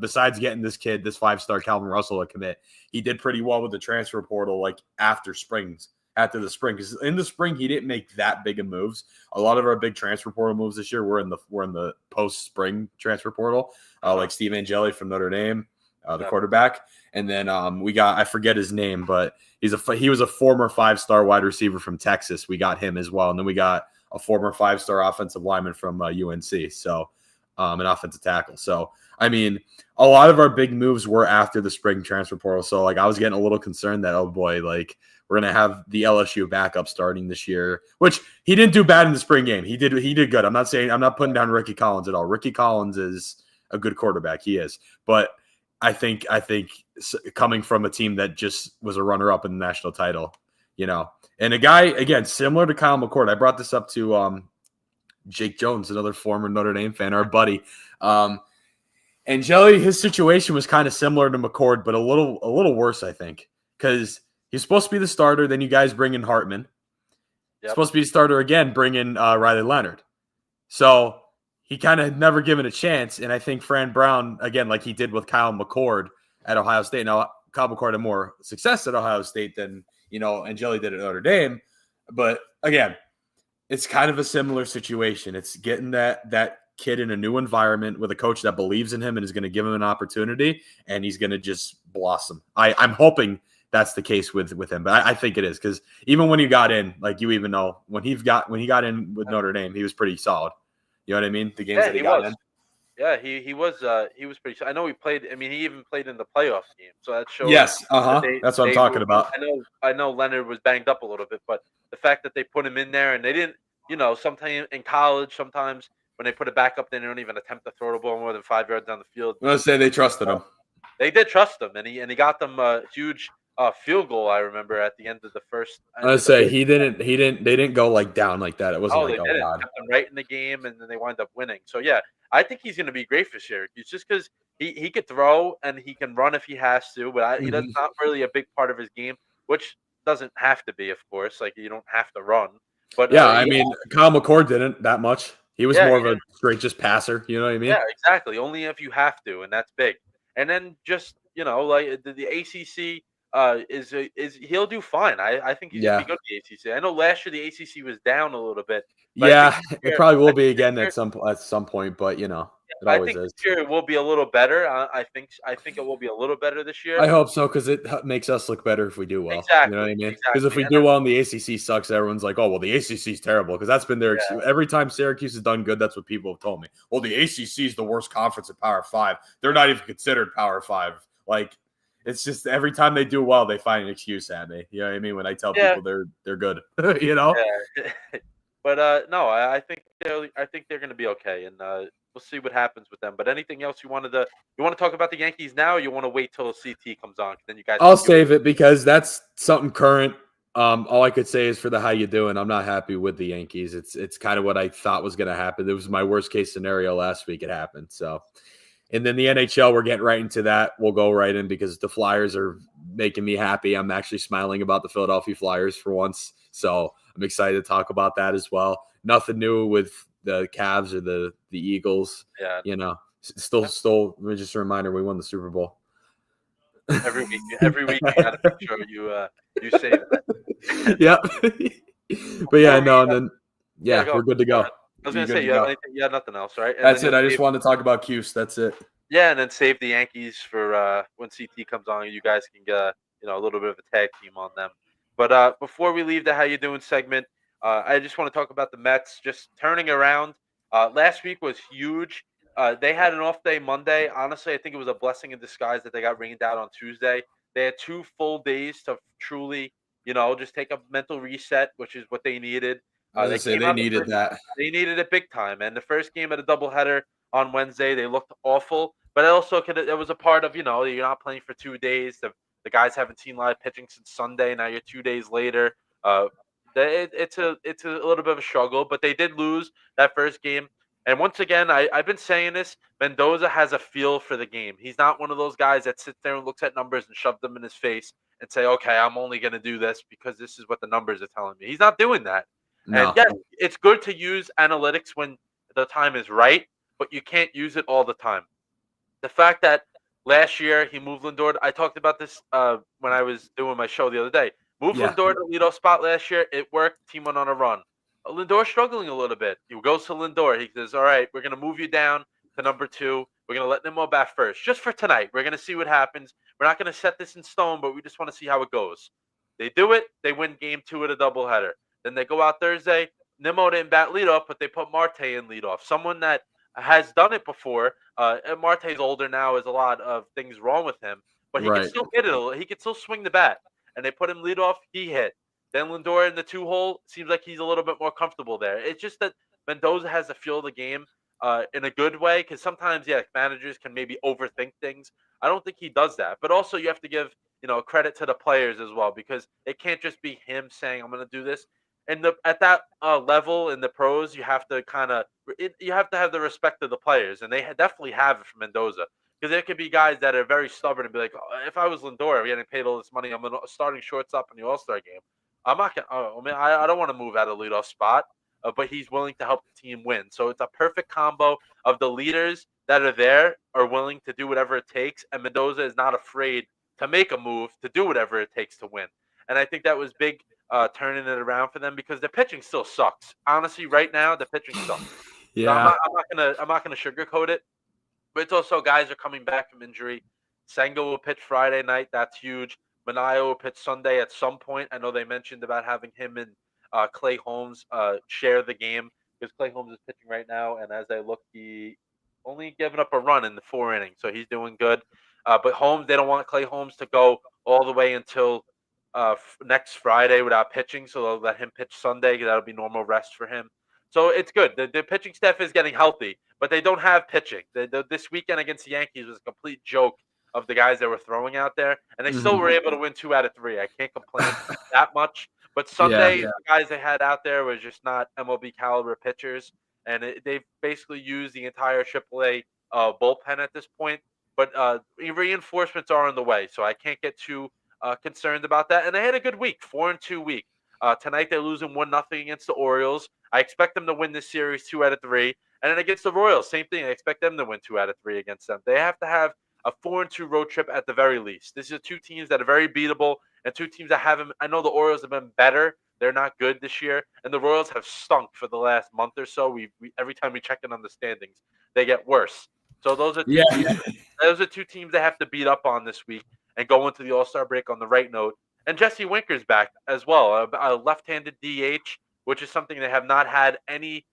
besides getting this 5-star Calvin Russell to commit, he did pretty well with the transfer portal, like after the spring. Because in the spring, he didn't make that big of moves. A lot of our big transfer portal moves this year were in the post-spring transfer portal, like Steve Angeli from Notre Dame, the quarterback. And then I forget his name, but he was a former 5-star wide receiver from Texas. We got him as well. And then we got a former 5-star offensive lineman from UNC, so an offensive tackle. So, I mean, a lot of our big moves were after the spring transfer portal. So, like, I was getting a little concerned that, oh boy, like we're gonna have the LSU backup starting this year, which he didn't do bad in the spring game. He did good. I'm not putting down Ricky Collins at all. Ricky Collins is a good quarterback. He is, but I think coming from a team that just was a runner-up in the national title, and a guy, again, similar to Kyle McCord. I brought this up to Jake Jones, another former Notre Dame fan, our buddy. And Jelly, his situation was kind of similar to McCord, but a little worse, I think, because he's supposed to be the starter. Then you guys bring in Hartman. Yep. Supposed to be the starter again, bring in Riley Leonard. So he kind of never given a chance. And I think Fran Brown, again, like he did with Kyle McCord at Ohio State. Now, Kyle McCord had more success at Ohio State than, Angeli did at Notre Dame. But again, It's kind of a similar situation. It's getting that kid in a new environment with a coach that believes in him and is going to give him an opportunity, and he's going to just blossom. I'm hoping that's the case with him, but I think it is, because even when he got in, like you even know, when he got in with Notre Dame, he was pretty solid. You know what I mean? The games Yeah, that he he got was. in. Yeah, he was pretty. I know he played. I mean, he even played in the playoff game, so that shows Yes, that that's what I'm they talking moved. about. I know Leonard was banged up a little bit, but the fact that they put him in there and they didn't, sometimes in college, sometimes when they put it back up, they don't even attempt to throw the ball more than 5 yards down the field. I'm gonna say they trusted him. They did trust him, and he got them a huge field goal. I remember at the end of the first. I'm gonna say they didn't go like down like that. It wasn't Oh, like, they oh didn't. god. Kept them right in the game, and then they wind up winning. So yeah, I think he's going to be great for Syracuse, just because he could throw and he can run if he has to, but that's not really a big part of his game, which doesn't have to be, of course. Like, you don't have to run, but Yeah, I mean, Kyle McCord didn't that much. He was yeah, more of a straight just passer. You know what I mean? yeah, exactly. Only if you have to, and that's big. And then just like the ACC is he'll do fine. I think he's gonna be Yeah. good at the ACC. I know last year the ACC was down a little bit, but Yeah, it probably will I think be this again year, at some point, but it I always think is. this year it will be a little better. I think it will be a little better this year. I hope so, because it makes us look better if we do well. You know what Exactly, I mean? Because if exactly. we And do then, well and the ACC sucks, everyone's like, "Oh, well, the ACC is terrible." Because that's been their yeah, excuse. Every time Syracuse has done good, that's what people have told me. Well, the ACC is the worst conference in Power Five. They're not even considered Power Five. Like, it's just every time they do well, they find an excuse at me. You know what I mean? When I tell yeah, people they're good, you know. yeah. But no, I think they're going to be okay, and we'll see what happens with them. But anything else you want to talk about the Yankees now, or you want to wait till CT comes on, then you guys I'll can do it. save it because that's something current. All I could say is for the how you doing. I'm not happy with the Yankees. It's kind of what I thought was going to happen. It was my worst case scenario last week. It happened. So, and then the NHL, we're getting right into that. We'll go right in because the Flyers are making me happy. I'm actually smiling about the Philadelphia Flyers for once. So I'm excited to talk about that as well. Nothing new with the Cavs or the Eagles. Yeah, Still. Just a reminder, we won the Super Bowl. every week you got to make sure you say that. Yep. But yeah, Before we, no, and then go we're good to go go. ahead. I was You gonna good say to you have go? anything. You have nothing else, right? And That's then it. you'll I just save, wanted to talk about Cuse. That's it. yeah, and then save the Yankees for when CT comes on. You guys can get a little bit of a tag team on them. But before we leave the how you doing segment, I just want to talk about the Mets just turning around. Last week was huge. They had an off day Monday. Honestly, I think it was a blessing in disguise that they got rained out on Tuesday. They had 2 full days to truly, just take a mental reset, which is what they needed. I was They gonna say came they out the needed first. that. They needed it big time, and the first game at a doubleheader on Wednesday, they looked awful. But it also it was a part of you're not playing for 2 days. The guys haven't seen live pitching since Sunday. Now you're 2 days later. Uh, it's a little bit of a struggle, but they did lose that first game. And once again, I've been saying this. Mendoza has a feel for the game. He's not one of those guys that sits there and looks at numbers and shoves them in his face and say, "Okay, I'm only going to do this because this is what the numbers are telling me." He's not doing that. And No. yes, it's good to use analytics when the time is right, but you can't use it all the time. The fact that last year he moved Lindor, I talked about this when I was doing my show the other day. Moved Yeah. Lindor to leadoff spot last year. It worked. Team went on a run. Lindor struggling a little bit. He goes to Lindor. He says, "All right, we're going to move you down to number 2. We're going to let Nimmo bat first, just for tonight. We're going to see what happens. We're not going to set this in stone, but we just want to see how it goes." They do it. They win game 2 at a doubleheader. Then they go out Thursday. Nimmo didn't bat leadoff, but they put Marte in leadoff. Someone that has done it before. And Marte's older now. There's a lot of things wrong with him, but he can Right. still hit it. He can still swing the bat. And they put him leadoff. He hit. Then Lindor in the 2 hole seems like he's a little bit more comfortable there. It's just that Mendoza has to feel the game in a good way, because sometimes, yeah, managers can maybe overthink things. I don't think he does that. But also, you have to give credit to the players as well, because it can't just be him saying, "I'm going to do this." And at that level in the pros, you have to you have to have the respect of the players, and they definitely have it for Mendoza. Because there could be guys that are very stubborn and be like, "Oh, if I was Lindor, getting paid all this money, I'm a starting shortstop in the All Star game. I'm not gonna. I mean, I don't want to move out of leadoff spot." But he's willing to help the team win. So it's a perfect combo of the leaders that are there are willing to do whatever it takes, and Mendoza is not afraid to make a move to do whatever it takes to win. And I think that was big turning it around for them because the pitching still sucks. Honestly, right now the pitching sucks. So Yeah. I'm not gonna sugarcoat it. But it's also guys are coming back from injury. Senga will pitch Friday night. That's huge. Manaea will pitch Sunday at some point. I know they mentioned about having him and Clay Holmes share the game because Clay Holmes is pitching right now. And as I look, he only given up a run in the 4 innings, so he's doing good. But Holmes, they don't want Clay Holmes to go all the way until next Friday without pitching, so they'll let him pitch Sunday because that'll be normal rest for him. So it's good. The pitching staff is getting healthy, but they don't have pitching. This weekend against the Yankees was a complete joke of the guys that were throwing out there, and they still were able to win 2 out of 3. I can't complain that much. But Sunday, the guys they had out there was just not MLB caliber pitchers, and they've basically used the entire AAA bullpen at this point. But reinforcements are on the way, so I can't get too concerned about that. And they had a good week, 4-2 week. Tonight they're losing 1-0 against the Orioles. I expect them to win this series 2 out of 3. And then against the Royals, same thing. I expect them to win 2 out of 3 against them. They have to have a 4-2 road trip at the very least. This is 2 teams that are very beatable and 2 teams that haven't. I know the Orioles have been better. They're not good this year, and the Royals have stunk for the last month or so. We every time we check in on the standings, they get worse. So those are those are 2 teams that have to beat up on this week and go into the All-Star break on the right note. And Jesse Winker's back as well, a left-handed DH, which is something they have not had any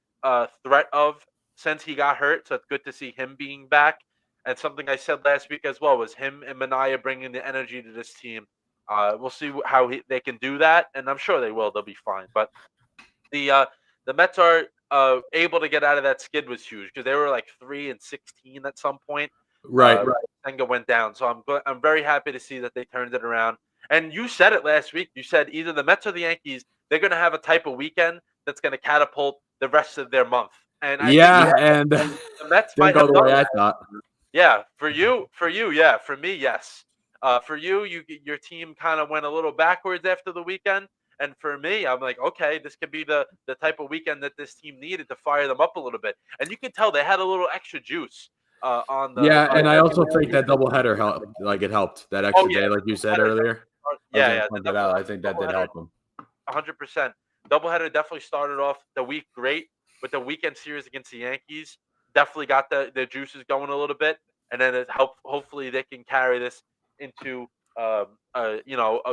threat of since he got hurt. So it's good to see him being back. And something I said last week as well was him and Manaea bringing the energy to this team. We'll see how they can do that, and I'm sure they will. They'll be fine. But the Mets are able to get out of that skid was huge because they were like 3-16 at some point. Right. Senga went down, so I'm very happy to see that they turned it around. And you said it last week. You said either the Mets or the Yankees, they're going to have a type of weekend that's going to catapult the rest of their month. And and the Mets didn't might go have the done way that. I thought. Yeah, for you, yeah. For me, yes. For you, your team kind of went a little backwards after the weekend. And for me, I'm like, okay, this could be the type of weekend that this team needed to fire them up a little bit. And you can tell they had a little extra juice on the. And I also think that doubleheader helped. Like it helped that extra day, like you said earlier. I think that did help them. 100%. Doubleheader definitely started off the week great, with the weekend series against the Yankees definitely got the juices going a little bit, and then it hopefully they can carry this into a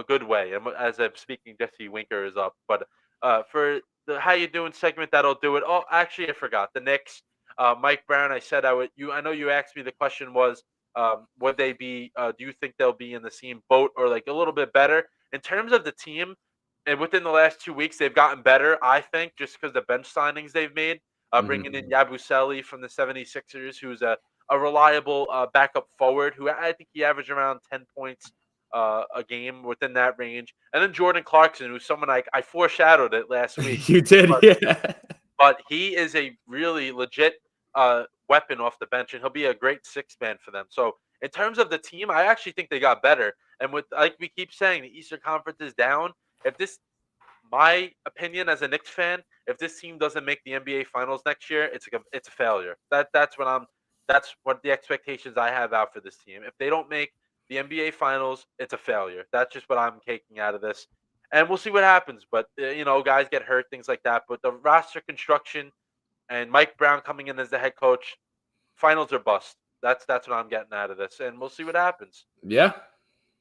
good way. And as I'm speaking, Jesse Winker is up, but for the how you doing segment, that'll do it. Oh, actually, I forgot the Knicks. Mike Brown. I said I would. I know you asked me. The question was, would they be? Do you think they'll be in the same boat or like a little bit better in terms of the team? And within the last 2 weeks, they've gotten better. I think just because the bench signings they've made, bringing in Yabusele from the 76ers, who's a reliable backup forward, who I think he averaged around 10 points a game within that range. And then Jordan Clarkson, who's someone I foreshadowed it last week. You did, yeah. But he is a really legit weapon off the bench, and he'll be a great 6-man for them. So in terms of the team, I actually think they got better. And with like we keep saying, the Eastern Conference is down. If this, my opinion as a Knicks fan, if this team doesn't make the NBA Finals next year, it's a failure. That's what the expectations I have out for this team. If they don't make the NBA Finals, it's a failure. That's just what I'm taking out of this. And we'll see what happens. But guys get hurt, things like that. But the roster construction and Mike Brown coming in as the head coach, finals or bust. That's what I'm getting out of this, and we'll see what happens. Yeah,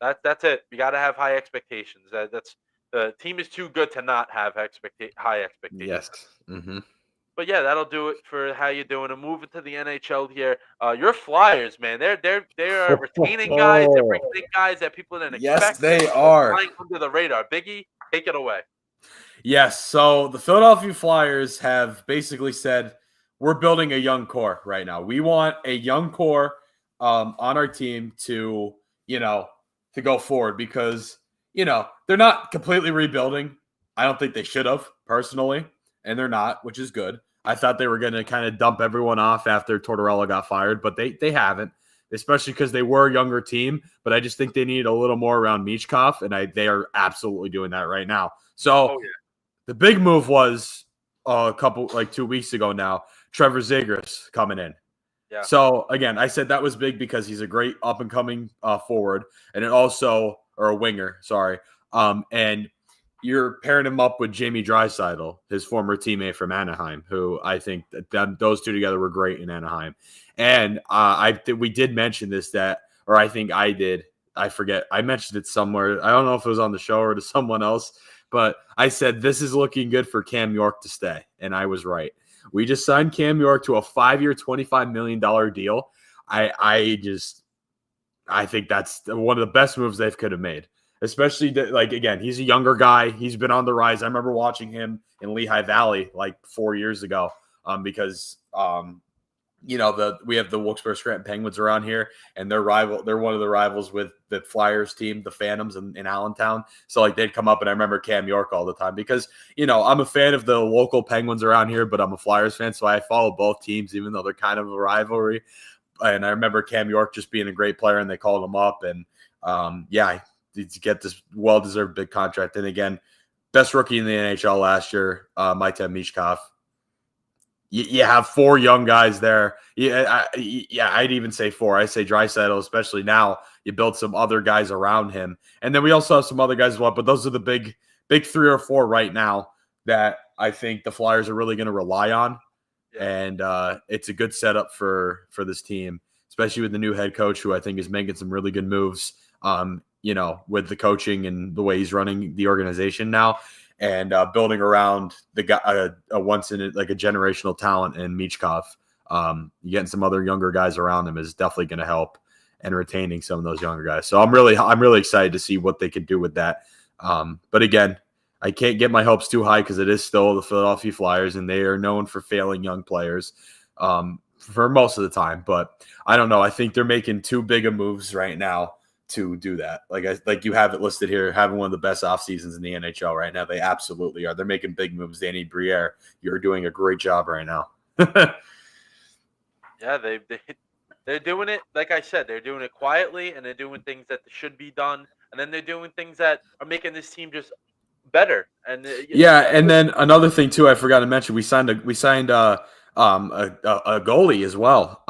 that's it. You got to have high expectations. That's the team is too good to not have high expectations. Yes. Mm-hmm. But yeah, that'll do it for how you doing. And moving to the NHL here, your Flyers, man, they're retaining guys, they're bringing in guys that people didn't expect. Yes, they are flying under the radar. Biggie, take it away. Yes, so the Philadelphia Flyers have basically said we're building a young core right now. We want a young core on our team to go forward because they're not completely rebuilding. I don't think they should have personally, and they're not, which is good. I thought they were going to kind of dump everyone off after Tortorella got fired, but they haven't, especially because they were a younger team. But I just think they need a little more around Michkov, and they are absolutely doing that right now. So the big move was a couple 2 weeks ago now, Trevor Zegras coming in. Yeah. So again, I said that was big because he's a great up and coming forward, and it also or a winger, sorry. And you're pairing him up with Jamie Draisaitl, his former teammate from Anaheim, who I think that those two together were great in Anaheim. And we did mention this or I think I did. I forget. I mentioned it somewhere. I don't know if it was on the show or to someone else, but I said this is looking good for Cam York to stay, and I was right. We just signed Cam York to a 5-year, $25 million deal. I think that's one of the best moves they could have made. Especially, again, he's a younger guy. He's been on the rise. I remember watching him in Lehigh Valley like 4 years ago because we have the Wilkes-Barre Scranton Penguins around here, and they're one of the rivals with the Flyers team, the Phantoms in Allentown. So like they'd come up, and I remember Cam York all the time because I'm a fan of the local Penguins around here, but I'm a Flyers fan, so I follow both teams even though they're kind of a rivalry. And I remember Cam York just being a great player, and they called him up, and to get this well-deserved big contract. And again, best rookie in the NHL last year, Maitem Mishkov. You have 4 young guys there. I'd even say 4. I say Draisaitl, especially now. You build some other guys around him. And then we also have some other guys as well, but those are the big 3 or 4 right now that I think the Flyers are really going to rely on. Yeah. And it's a good setup for this team, especially with the new head coach, who I think is making some really good moves, with the coaching and the way he's running the organization now. And building around the guy, once in a generational talent in Michkov, getting some other younger guys around him is definitely going to help, and retaining some of those younger guys. So I'm really excited to see what they could do with that. But again, I can't get my hopes too high because it is still the Philadelphia Flyers, and they are known for failing young players for most of the time. But I don't know. I think they're making too big of moves right now to do that. Like you have it listed here, having one of the best off seasons in the NHL right now. They absolutely are. They're making big moves. Danny Briere, you're doing a great job right now. Yeah, they're doing it. Like I said, they're doing it quietly, and they're doing things that should be done, and then they're doing things that are making this team just better. And and then another thing too, I forgot to mention, we signed a goalie as well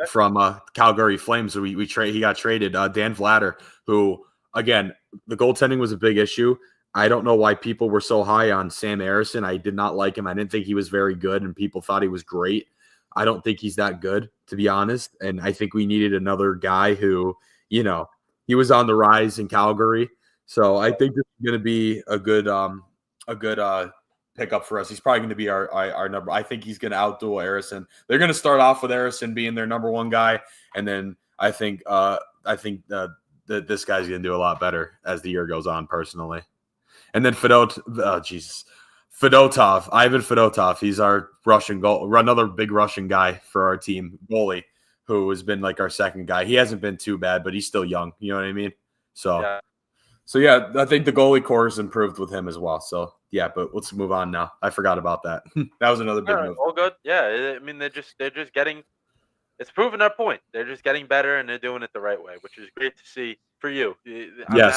from Calgary Flames. So he got traded, Dan Vladar, who, again, the goaltending was a big issue. I don't know why people were so high on Sam Harrison. I did not like him. I didn't think he was very good, and people thought he was great. I don't think he's that good, to be honest. And I think we needed another guy who, he was on the rise in Calgary. So I think this is going to be a good pickup for us. He's probably going to be our number. I think he's going to outduel Harrison. They're going to start off with Harrison being their number 1 guy, and then I think this guy's going to do a lot better as the year goes on, personally. And then Ivan Fedotov. He's our Russian another big Russian guy for our team, goalie, who has been like our second guy. He hasn't been too bad, but he's still young. You know what I mean? So. So, yeah, I think the goalie core has improved with him as well. So, yeah, but let's move on now. I forgot about that. That was another big move. All good. Yeah, I mean, they're just getting – it's proving our point. They're just getting better, and they're doing it the right way, which is great to see for you. I'm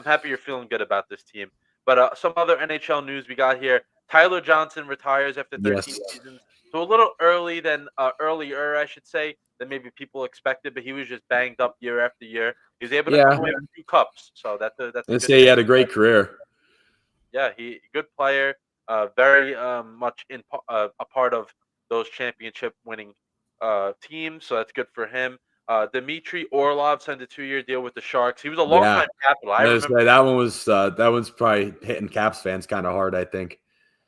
happy you're feeling good about this team. But some other NHL news we got here. Tyler Johnson retires after 13 seasons. So a little earlier, I should say, than maybe people expected, but he was just banged up year after year. He was able to win 2 cups, so that's Let's say he had a great career. Yeah, good player, very much a part of those championship-winning teams, so that's good for him. Dmitry Orlov signed a 2-year deal with the Sharks. He was a long-time Capital. I remember that was probably hitting Caps fans kind of hard, I think.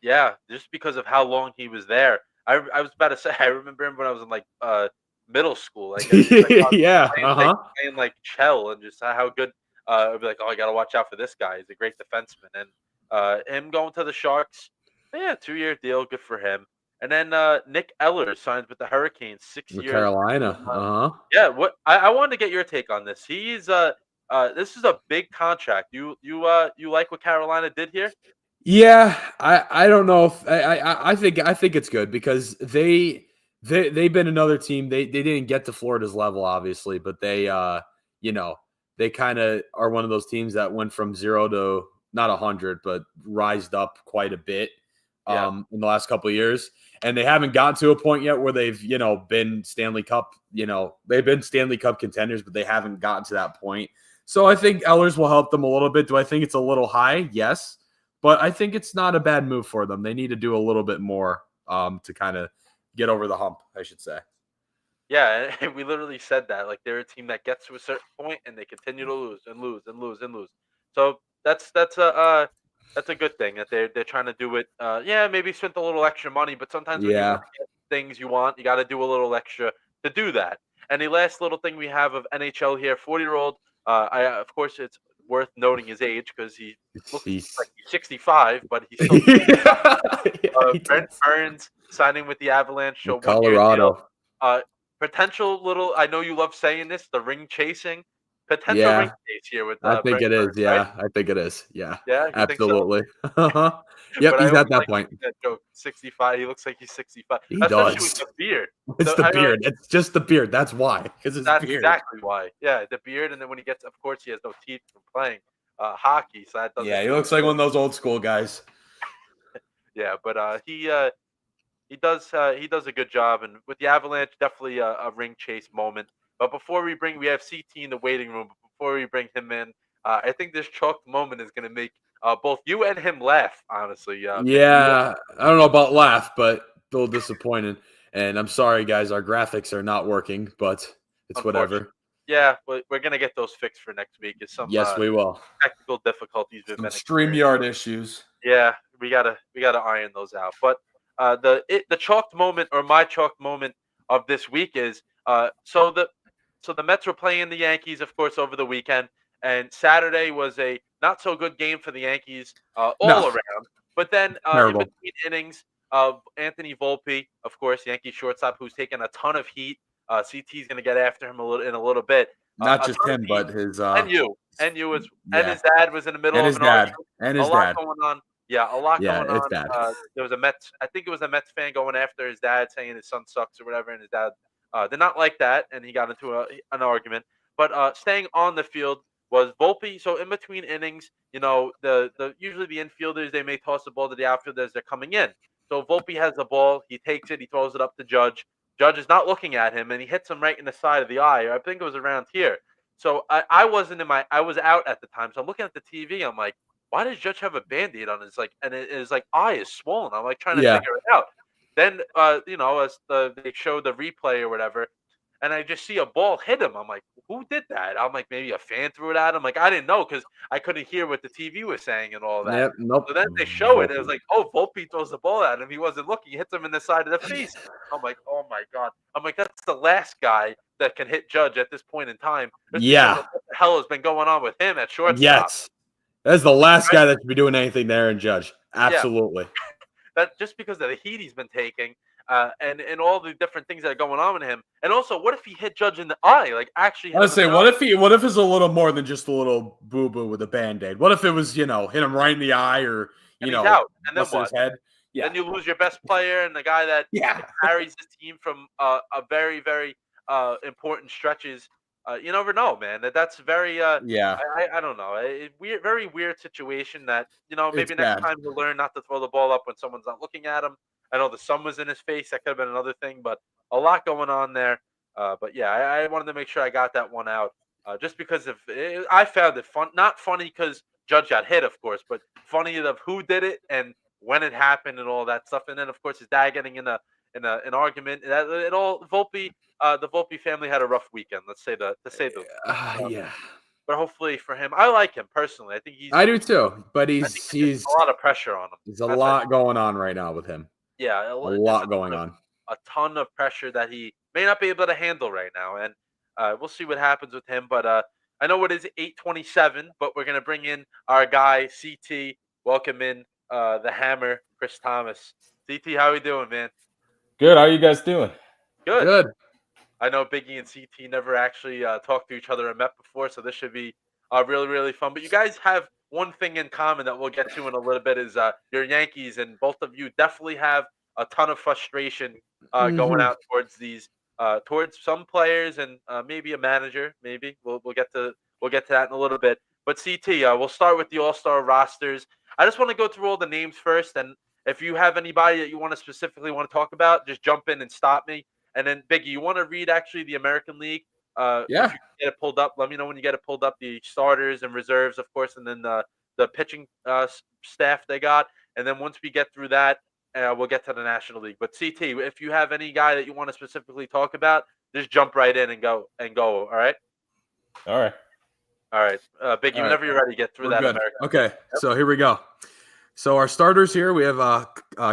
Yeah, just because of how long he was there. I was about to say, I remember him when I was in middle school. Playing like Chell, and just how good. I'd be like, I gotta watch out for this guy. He's a great defenseman, and him going to the Sharks. Yeah, 2-year deal, good for him. And then Nick Ehlers signed with the Hurricanes, 6 years. Carolina. Yeah, what I wanted to get your take on this. He's this is a big contract. You like what Carolina did here? Yeah, I don't know if I think it's good because they've been another team. They didn't get to Florida's level, obviously, but they they kind of are one of those teams that went from 0 to not 100, but rised up quite a bit in the last couple of years. And they haven't gotten to a point yet where they've been Stanley Cup. They've been Stanley Cup contenders, but they haven't gotten to that point. So I think Ellers will help them a little bit. Do I think it's a little high? Yes. But I think it's not a bad move for them. They need to do a little bit more to kind of get over the hump, I should say. Yeah, and we literally said that. Like they're a team that gets to a certain point and they continue to lose and lose and lose and lose. So that's a good thing that they're trying to do it. Yeah, maybe spent a little extra money, but sometimes when you Yeah. want to get things you want, you got to do a little extra to do that. And the last little thing we have of NHL here, 40-year-old. Of course it's worth noting his age because he looks like he's 65, but he's still Brent Burns signing with the Avalanche. So 1 year deal. Colorado. Potential little. I know you love saying this. The ring chasing. Potential ring Yeah. chase here with I think Brent it is. Burns, Yeah. right? I think it is. Yeah. Yeah, you think so? Absolutely. Yep. But I He's always at that like point. that joke. 65. He looks like he's 65, He especially with does. the beard. It's So the I know beard. It's just the beard. That's why. Because it's that's beard. exactly why. Yeah, the beard, and then when he gets, of course, he has no teeth from playing hockey, so that doesn't. Yeah, he looks like one of those old school guys. Yeah, but he does a good job, and with the Avalanche, definitely a ring chase moment. But before we have CT in the waiting room. But before we bring him in, I think this chalk moment is going to make both you and him laugh. Honestly, Yeah, I don't know about laugh, but a little disappointed. And I'm sorry, guys, our graphics are not working, but it's whatever. Yeah, we're going to get those fixed for next week. It's some Yes, we will. technical difficulties we've Some been StreamYard issues. Yeah, we gotta iron those out. But the chalked moment or my chalked moment of this week is so the Mets were playing the Yankees, of course, over the weekend, and Saturday was a not so good game for the Yankees all around. But then in between innings, Anthony Volpe, of course, Yankee shortstop, who's taken a ton of heat. CT is going to get after him in a little bit. Not just him, but his and you as and his dad was in the middle of an argument. And his a lot dad. going on. Yeah, a lot going it's on. bad. There was a Mets. I think it was a Mets fan going after his dad, saying his son sucks or whatever, and his dad did not like that, and he got into an argument. But staying on the field was Volpe. So in between innings, the usually the infielders, they may toss the ball to the outfielders as they're coming in. So Volpe has the ball, he takes it, he throws it up to Judge. Judge is not looking at him, and he hits him right in the side of the eye. I think it was around here. So I was out at the time, so I'm looking at the TV. I'm like, why does Judge have a Band-Aid on his his eye is swollen? I'm like trying to figure it out. Then as they show the replay or whatever, and I just see a ball hit him. I'm like, who did that? I'm like, maybe a fan threw it at him. Like I didn't know because I couldn't hear what the TV was saying and all that. Yep, nope. So then they show it. And it was like, oh, Volpe throws the ball at him. He wasn't looking. He hits him in the side of the face. I'm like, oh my god. I'm like, that's the last guy that can hit Judge at this point in time. What the hell has been going on with him at shortstop? Yes. That's the last guy that should be doing anything there and Judge. Absolutely. Yeah. That just because of the heat he's been taking, and all the different things that are going on with him. And also, what if he hit Judge in the eye? Like actually, I was saying, what if it's a little more than just a little boo boo with a Band-Aid? What if it was, hit him right in the eye or he's out, and then what? His head? Yeah. Then you lose your best player and the guy that carries the team from a very, very important stretches. You never know, man. That's very I don't know. Very weird situation that maybe next time he'll learn not to throw the ball up when someone's not looking at him. I know the sun was in his face. That could have been another thing, but a lot going on there. But yeah, I wanted to make sure I got that one out just because I found it fun. Not funny because Judge got hit, of course, but funny of who did it and when it happened and all that stuff. And then, of course, his dad getting in an argument. It all Volpe. The Volpe family had a rough weekend. Let's say the yeah. But hopefully for him, I like him personally. I think I do too. But he's a lot of pressure on him. There's a lot going on right now with him. Yeah, a lot going on. A ton of pressure that he may not be able to handle right now, and we'll see what happens with him. But I know it is 8:27, but we're gonna bring in our guy CT. Welcome in the Hammer, Chris Thomas. CT, how are we doing, man? Good. How are you guys doing? Good. I know Biggie and CT never actually talked to each other and met before, so this should be really, really fun. But you guys have one thing in common that we'll get to in a little bit is you're Yankees, and both of you definitely have a ton of frustration going out towards some players and maybe a manager. Maybe we'll get to that in a little bit. But CT, we'll start with the All-Star rosters. I just want to go through all the names first, and if you have anybody that you want to talk about, just jump in and stop me. And then Biggie, you want to read actually the American League Yeah. If you can get it pulled up, let me know when you get it pulled up. The starters and reserves, of course, and then the pitching staff they got. And then once we get through that, we'll get to the National League. But CT, if you have any guy that you want to specifically talk about, just jump right in and go. All right. All right. All right. Biggie, whenever you're ready, get through that. Good. American. Okay. Yep. So here we go. So our starters here, we have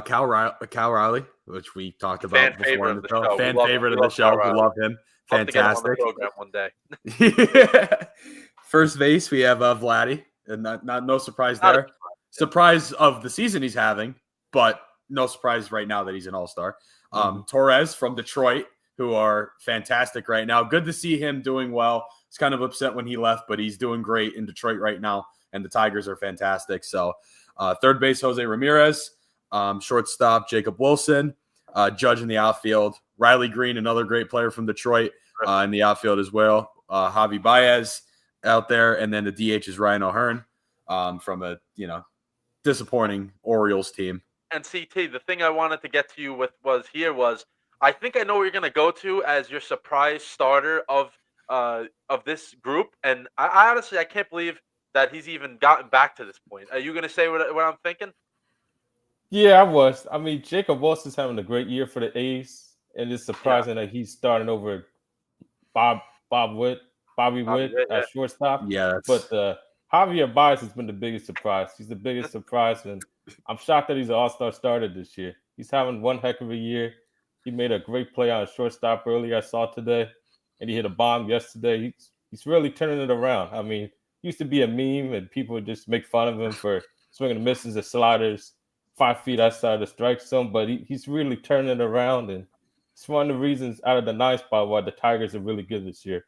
Cal Riley, which we talked about before in the show. Fan favorite of the show. We love him. Fantastic. Hope to get him on the program one day. First base, we have Vladdy, and no surprise there. Surprise of the season he's having, but no surprise right now that he's an all-star. Torres from Detroit, who are fantastic right now. Good to see him doing well. It's kind of upset when he left, but he's doing great in Detroit right now, and the Tigers are fantastic. So third base, Jose Ramirez. Shortstop, Jacob Wilson. Judge in the outfield. Riley Green, another great player from Detroit in the outfield as well. Javi Baez out there. And then the DH is Ryan O'Hearn from a, disappointing Orioles team. And CT, the thing I wanted to get to you with was I think I know what you're going to go to as your surprise starter of this group. And I honestly, I can't believe that he's even gotten back to this point. Are you going to say what I'm thinking? Yeah, I was. I mean, Jacob Wilson's having a great year for the A's, and it's surprising that he's starting over Bobby Witt at shortstop. Yeah, but Javier Baez has been the biggest surprise. He's the biggest surprise, and I'm shocked that he's an all-star starter this year. He's having one heck of a year. He made a great play on a shortstop earlier, I saw today, and he hit a bomb yesterday. He's really turning it around. I mean, he used to be a meme, and people would just make fun of him for swinging and misses and sliders 5 feet outside the strike zone, but he's really turning it around, and it's one of the reasons out of the 9th spot why the Tigers are really good this year.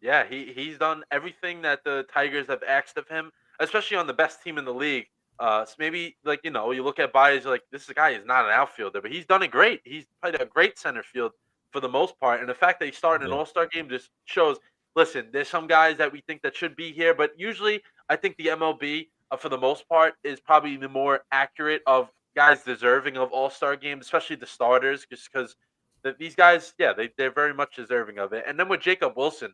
Yeah, he's done everything that the Tigers have asked of him, especially on the best team in the league. So maybe, you look at Baez, you're like, this guy is not an outfielder, but he's done it great. He's played a great center field for the most part, and the fact that he started an all-star game just shows, listen, there's some guys that we think that should be here, but usually I think the MLB, for the most part, is probably the more accurate of guys deserving of all-star games, especially the starters, just because these guys, they're very much deserving of it. And then with Jacob Wilson,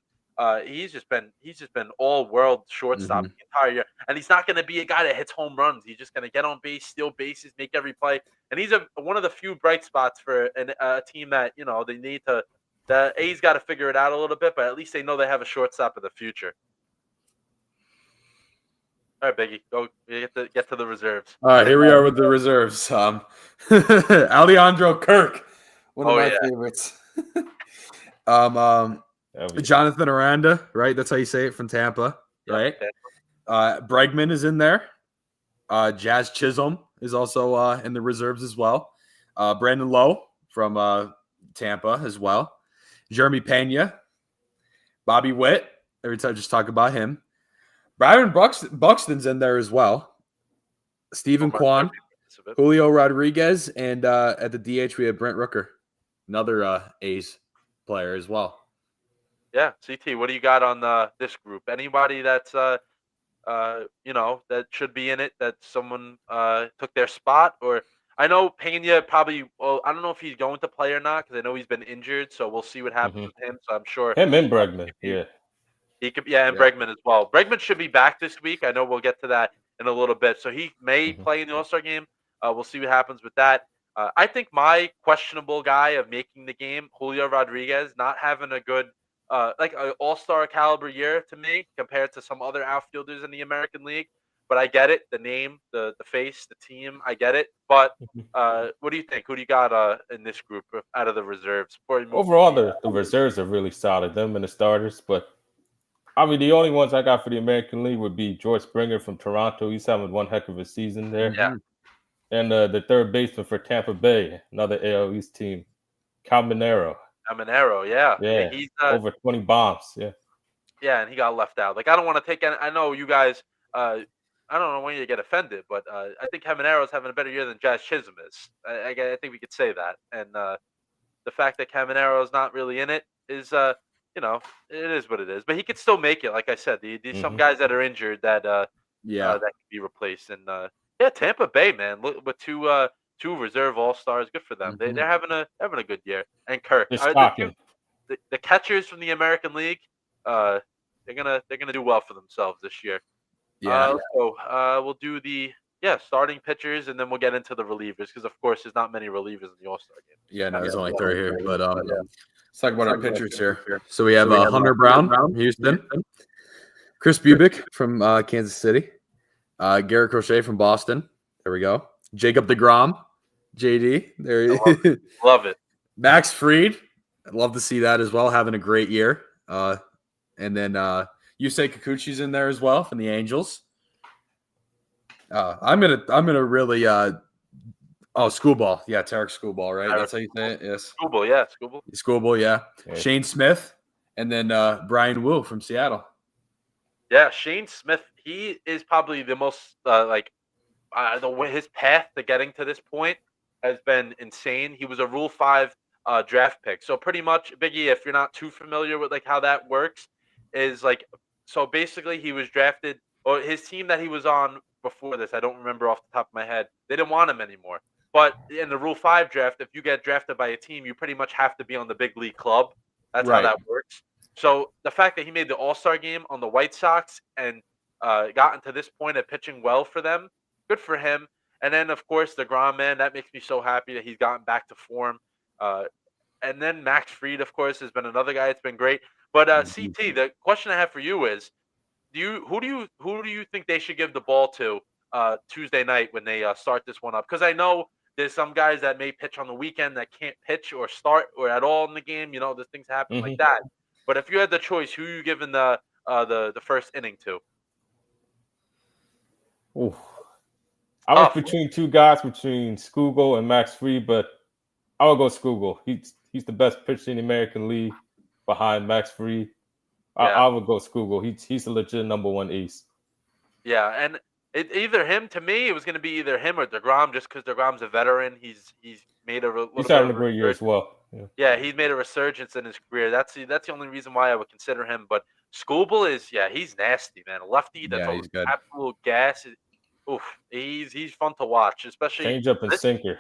he's just been all-world shortstop the entire year, and he's not going to be a guy that hits home runs. He's just going to get on base, steal bases, make every play, and he's one of the few bright spots for a team that they need to. The A's got to figure it out a little bit, but at least they know they have a shortstop of the future. All right, Biggie, go get to the reserves. All right, here we are with the reserves. Alejandro Kirk, one of my favorites. Jonathan Aranda, right? That's how you say it, from Tampa, right? Bregman is in there. Jazz Chisholm is also in the reserves as well. Brandon Lowe from Tampa as well. Jeremy Pena, Bobby Witt. Every time I just talk about him. Byron Buxton's in there as well. Stephen Kwan, Julio Rodriguez, and at the DH we have Brent Rooker, another A's player as well. Yeah, CT, what do you got on this group? Anybody that's that should be in it, that someone took their spot? Or I know Pena probably. Well, I don't know if he's going to play or not, because I know he's been injured. So we'll see what happens with him. So I'm sure him and Bregman, he could, and Bregman as well. Bregman should be back this week. I know we'll get to that in a little bit. So he may play in the All-Star game. We'll see what happens with that. I think my questionable guy of making the game, Julio Rodriguez, not having a good, like an all-star caliber year to me compared to some other outfielders in the American League. But I get it. The name, the face, the team, I get it. But what do you think? Who do you got in this group out of the reserves? Overall, the reserves are really solid, them and the starters. But I mean, the only ones I got for the American League would be George Springer from Toronto. He's having one heck of a season there. Yeah. And the third baseman for Tampa Bay, another AL East team, Cal Minero. Yeah. He's over 20 bombs. Yeah, and he got left out. Like, I don't want to take any. I know you guys. I don't know when you get offended, but I think Caminero's having a better year than Jazz Chisholm is. I think we could say that. And the fact that Caminero's not really in it is, it is what it is. But he could still make it. Like I said, there's some guys that are injured that that can be replaced. And Tampa Bay, man, with two reserve all-stars, good for them. They're having a good year. And Kirk, It's shocking. the catchers from the American League, they're gonna do well for themselves this year. Yeah. We'll do the starting pitchers, and then we'll get into the relievers because of course there's not many relievers in the All-Star game. Yeah, no, there's only 3 here. But let's talk about our pitchers here. So we have Hunter Brown from Houston, Chris Bubic from Kansas City, Garrett Crochet from Boston. There we go. Jacob deGrom, JD. There he is. Love it. Max Fried. I'd love to see that as well, having a great year. And then Yusei Kikuchi's in there as well from the Angels. I'm gonna really Schoolball. Yeah, Tarek Schoolball, right? That's how you say it. Yes. Schoolball, yeah, Schoolball. Schoolball, yeah. Shane Smith, and then Brian Wu from Seattle. Yeah, Shane Smith. He is probably the most the way his path to getting to this point has been insane. He was a Rule 5 draft pick. So pretty much, Biggie, if you're not too familiar with how that works, is so basically he was drafted, or his team that he was on before this, I don't remember off the top of my head, they didn't want him anymore. But in the Rule 5 draft, if you get drafted by a team, you pretty much have to be on the big league club. That's how that works. So the fact that he made the All-Star game on the White Sox and gotten to this point of pitching well for them, good for him. And then, of course, deGrom, man, that makes me so happy that he's gotten back to form. And then Max Fried, of course, has been another guy that's been great. But CT, the question I have for you is, who do you think they should give the ball to Tuesday night when they start this one up? Because I know there's some guys that may pitch on the weekend that can't pitch or start or at all in the game. You know, there's things happen like that. But if you had the choice, who are you giving the first inning to? Ooh. I was between 2 guys, between Skugel and Max Fried, but I would go Skugel. He's the best pitcher in the American League behind Max Fried. I would go Skugel. He's the legit number 1 ace. Yeah, and either him, to me, it was going to be either him or deGrom, just because deGrom's a veteran. He's made he's having a great year as well. Yeah, he's made a resurgence in his career. That's the only reason why I would consider him. But Skubal is, he's nasty, man. A lefty that's absolute gas. Oof, he's fun to watch, especially change up and sinker.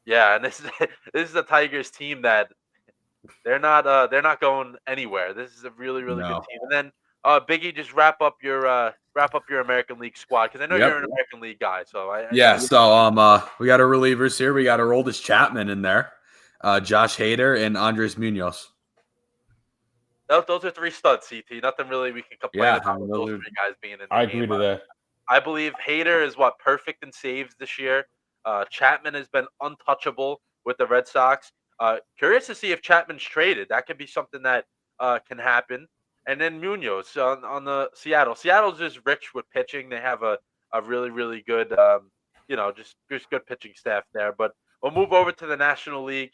Yeah, and this is the Tigers team that they're not going anywhere. This is a really good team. And then Biggie, just wrap up your American League squad, because I know you're an American League guy. So So we got our relievers here. We got our oldest Chapman in there, Josh Hader and Andres Munoz. Those are 3 studs, CT. Nothing really we can complain about with those 3 guys being in the game. I agree to that. I believe Hader is perfect in saves this year. Chapman has been untouchable with the Red Sox. Curious to see if Chapman's traded. That could be something that can happen. And then Munoz on the Seattle. Seattle's just rich with pitching. They have a really good, just good pitching staff there. But we'll move over to the National League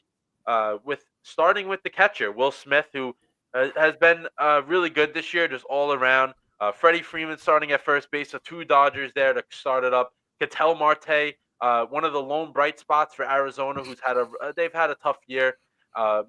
starting with the catcher, Will Smith, who has been really good this year, just all around. Freddie Freeman starting at first base, so 2 Dodgers there to start it up. Ketel Marte, one of the lone bright spots for Arizona, who's they've had a tough year.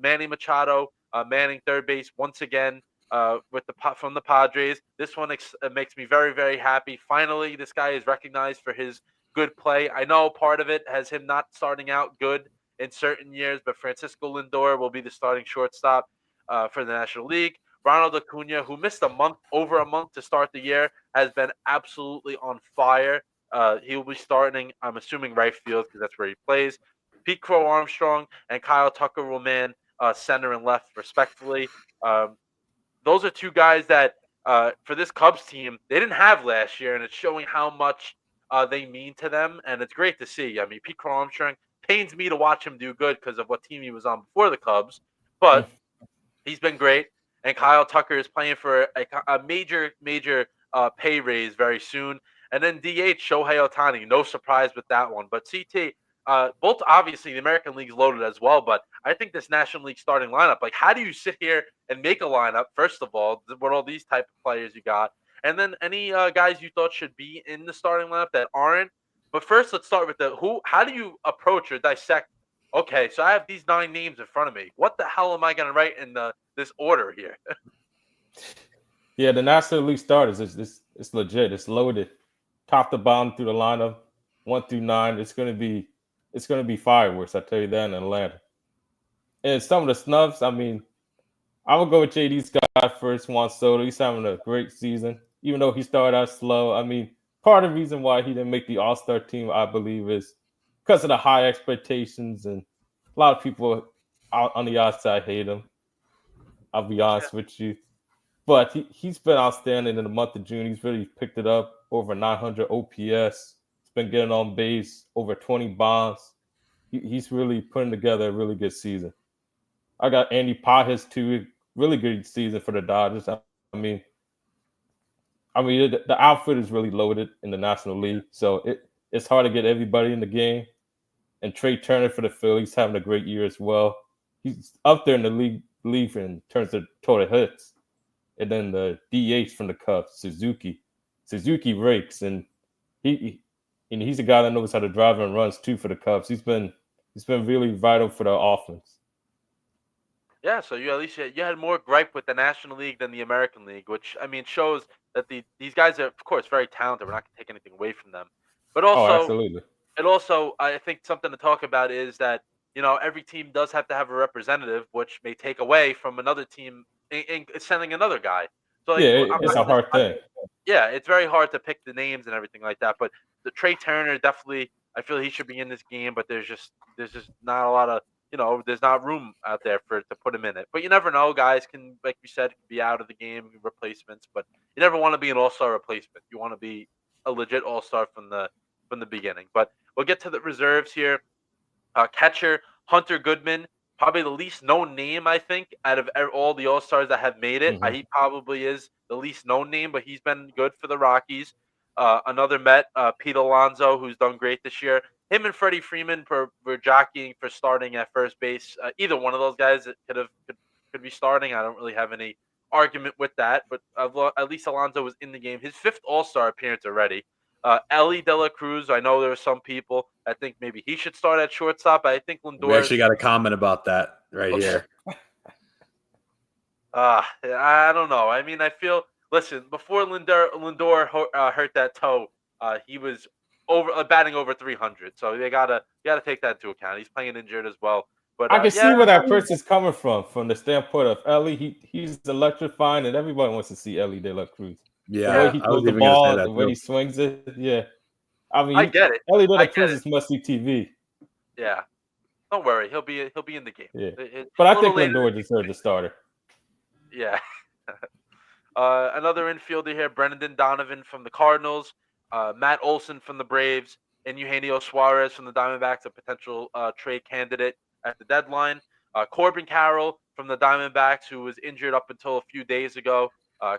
Manny Machado manning third base once again from the Padres. This one makes me very, very happy. Finally, this guy is recognized for his good play. I know part of it has him not starting out good in certain years, but Francisco Lindor will be the starting shortstop for the National League. Ronald Acuna, who missed over a month to start the year, has been absolutely on fire. He will be starting, I'm assuming, right field, because that's where he plays. Pete Crow Armstrong and Kyle Tucker will man center and left, respectively. Those are 2 guys that, for this Cubs team, they didn't have last year, and it's showing how much they mean to them, and it's great to see. I mean, Pete Crow Armstrong pains me to watch him do good because of what team he was on before the Cubs, but he's been great. And Kyle Tucker is playing for a major pay raise very soon. And then DH, Shohei Ohtani, no surprise with that one. But CT, both obviously the American League's loaded as well, but I think this National League starting lineup, how do you sit here and make a lineup, first of all, with all these type of players you got? And then any guys you thought should be in the starting lineup that aren't? But first, let's start with how do you approach or dissect? Okay, so I have these 9 names in front of me. What the hell am I going to write in this order here? Yeah, the National League starters, it's legit. It's loaded, top to bottom through the lineup, 1 through 9. It's gonna be fireworks. I tell you that in Atlanta. And some of the snubs, I mean, I would go with JD's guy first, Juan Soto. He's having a great season, even though he started out slow. I mean, part of the reason why he didn't make the All-Star team, I believe, is because of the high expectations, and a lot of people out on the outside hate him. I'll be honest with you. But he's been outstanding in the month of June. He's really picked it up, over 900 OPS. He's been getting on base, over 20 bombs. He's really putting together a really good season. I got Andy Pages too. Really good season for the Dodgers. I mean, the outfit is really loaded in the National League, so it's hard to get everybody in the game. And Trey Turner for the Phillies having a great year as well. He's up there in the league in terms of total hits. And then the DH from the Cubs, Suzuki rakes, and he's a guy that knows how to drive and runs too for the Cubs. He's been really vital for the offense. Yeah, so you at least you had more gripe with the National League than the American League, which I mean shows that these guys are of course very talented. We're not going to take anything away from them, but Oh, also absolutely. it also I think something to talk about is that every team does have to have a representative, which may take away from another team in sending another guy. So like, Yeah, it's a hard thing. Yeah, it's very hard to pick the names and everything like that. But the Trey Turner definitely, I feel he should be in this game. But there's just not a lot of there's not room out there to put him in it. But you never know. Guys can, like you said, be out of the game, replacements. But you never want to be an all-star replacement. You want to be a legit all-star from the beginning. But we'll get to the reserves here. Catcher Hunter Goodman, probably the least known name, I think, out of all the All-Stars that have made it. Mhm. He probably is the least known name, but he's been good for the Rockies. Another Met, Pete Alonso, who's done great this year. Him and Freddie Freeman were jockeying for starting at first base. Either one of those guys could be starting. I don't really have any argument with that, but at least Alonso was in the game. His fifth All-Star appearance already. Ellie De La Cruz, I know there are some people that think maybe he should start at shortstop. I think Lindor. We actually got a comment about that right here. I don't know. I mean, I feel. Listen, before Lindor hurt that toe, he was batting over 300. So you gotta take that into account. He's playing injured as well. But I can see where that person's coming from the standpoint of Ellie. He's electrifying, and everybody wants to see Ellie De La Cruz. Yeah, the way he throws the ball, the way he swings it. Yeah, I mean, I get it. Ellie De La Cruz is must-see TV. Yeah, don't worry, he'll be in the game. Yeah, but I think Lindor deserves the starter. Yeah. Another infielder here, Brendan Donovan from the Cardinals, Matt Olson from the Braves, and Eugenio Suarez from the Diamondbacks, a potential trade candidate at the deadline. Corbin Carroll from the Diamondbacks, who was injured up until a few days ago.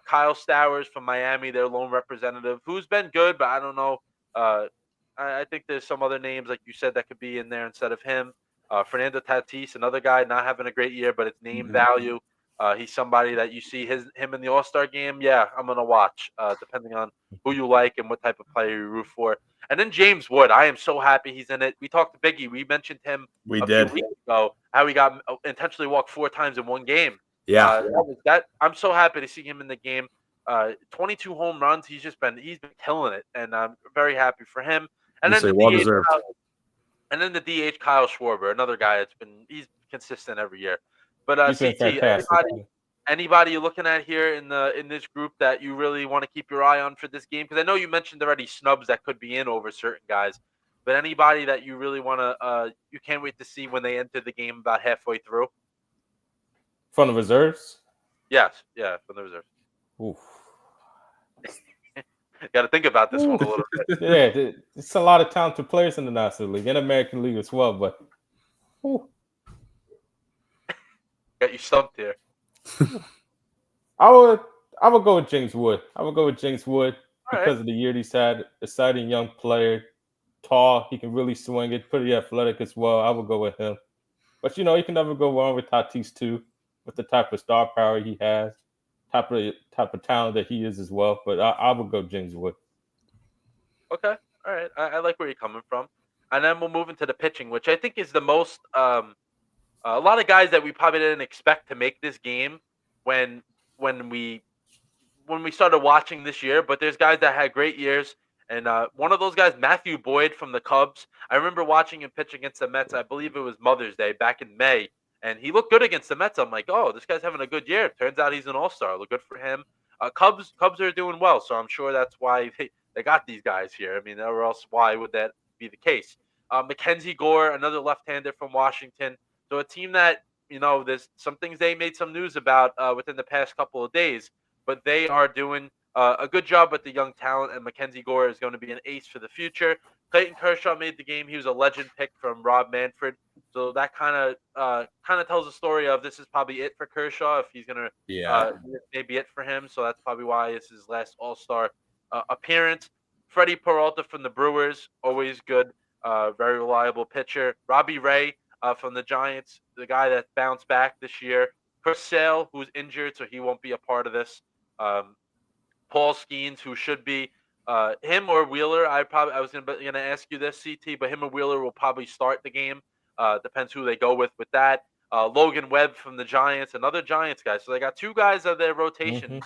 Kyle Stowers from Miami, their lone representative, who's been good, but I don't know. I think there's some other names, like you said, that could be in there instead of him. Fernando Tatis, another guy not having a great year, but it's name value. He's somebody that you see him in the All-Star game. Yeah, I'm going to watch, depending on who you like and what type of player you root for. And then James Wood. I am so happy he's in it. We talked to Biggie. We mentioned him few weeks ago, how he got intentionally walked 4 times in one game. Yeah. I'm so happy to see him in the game. 22 home runs. He's been killing it, and I'm very happy for him. And then the DH Kyle Schwarber, another guy he's consistent every year. But CT, anybody you're looking at here in this group that you really want to keep your eye on for this game? Because I know you mentioned already snubs that could be in over certain guys, but anybody that you really want to you can't wait to see when they enter the game about halfway through? From the reserves? Yes, yeah, from the reserves. Oof. Got to think about this one a little bit. Yeah, it's a lot of talented players in the National League and American League as well, but got you stumped here. I would go with James Wood. Because of the year he's had. Exciting young player, tall. He can really swing it. Pretty athletic as well. I would go with him. But you can never go wrong with Tatis too, with the type of star power he has, type of talent that he is as well. But I would go James Wood. Okay, all right. I like where you're coming from. And then we'll move into the pitching, which I think is the most. A lot of guys that we probably didn't expect to make this game when we started watching this year, but there's guys that had great years, and one of those guys, Matthew Boyd from the Cubs. I remember watching him pitch against the Mets. I believe it was Mother's Day back in May, and he looked good against the Mets. I'm like, oh, this guy's having a good year. Turns out he's an all-star. Look good for him. Cubs are doing well, so I'm sure that's why they got these guys here. I mean, or else why would that be the case? Mackenzie Gore, another left-hander from Washington. So a team that, there's some things they made some news about within the past couple of days, but they are doing a good job with the young talent, and Mackenzie Gore is going to be an ace for the future. Clayton Kershaw made the game. He was a legend pick from Rob Manfred. So that kind of tells a story of this is probably it for Kershaw if he's going to maybe it for him. So that's probably why it's his last All-Star appearance. Freddie Peralta from the Brewers, always good, very reliable pitcher. Robbie Ray from the Giants, the guy that bounced back this year. Chris Sale, who's injured, so he won't be a part of this. Paul Skeens, who should be him or Wheeler. I was gonna ask you this, CT, but him or Wheeler will probably start the game. Depends who they go with that. Logan Webb from the Giants, another Giants guy. So they got two guys of their rotation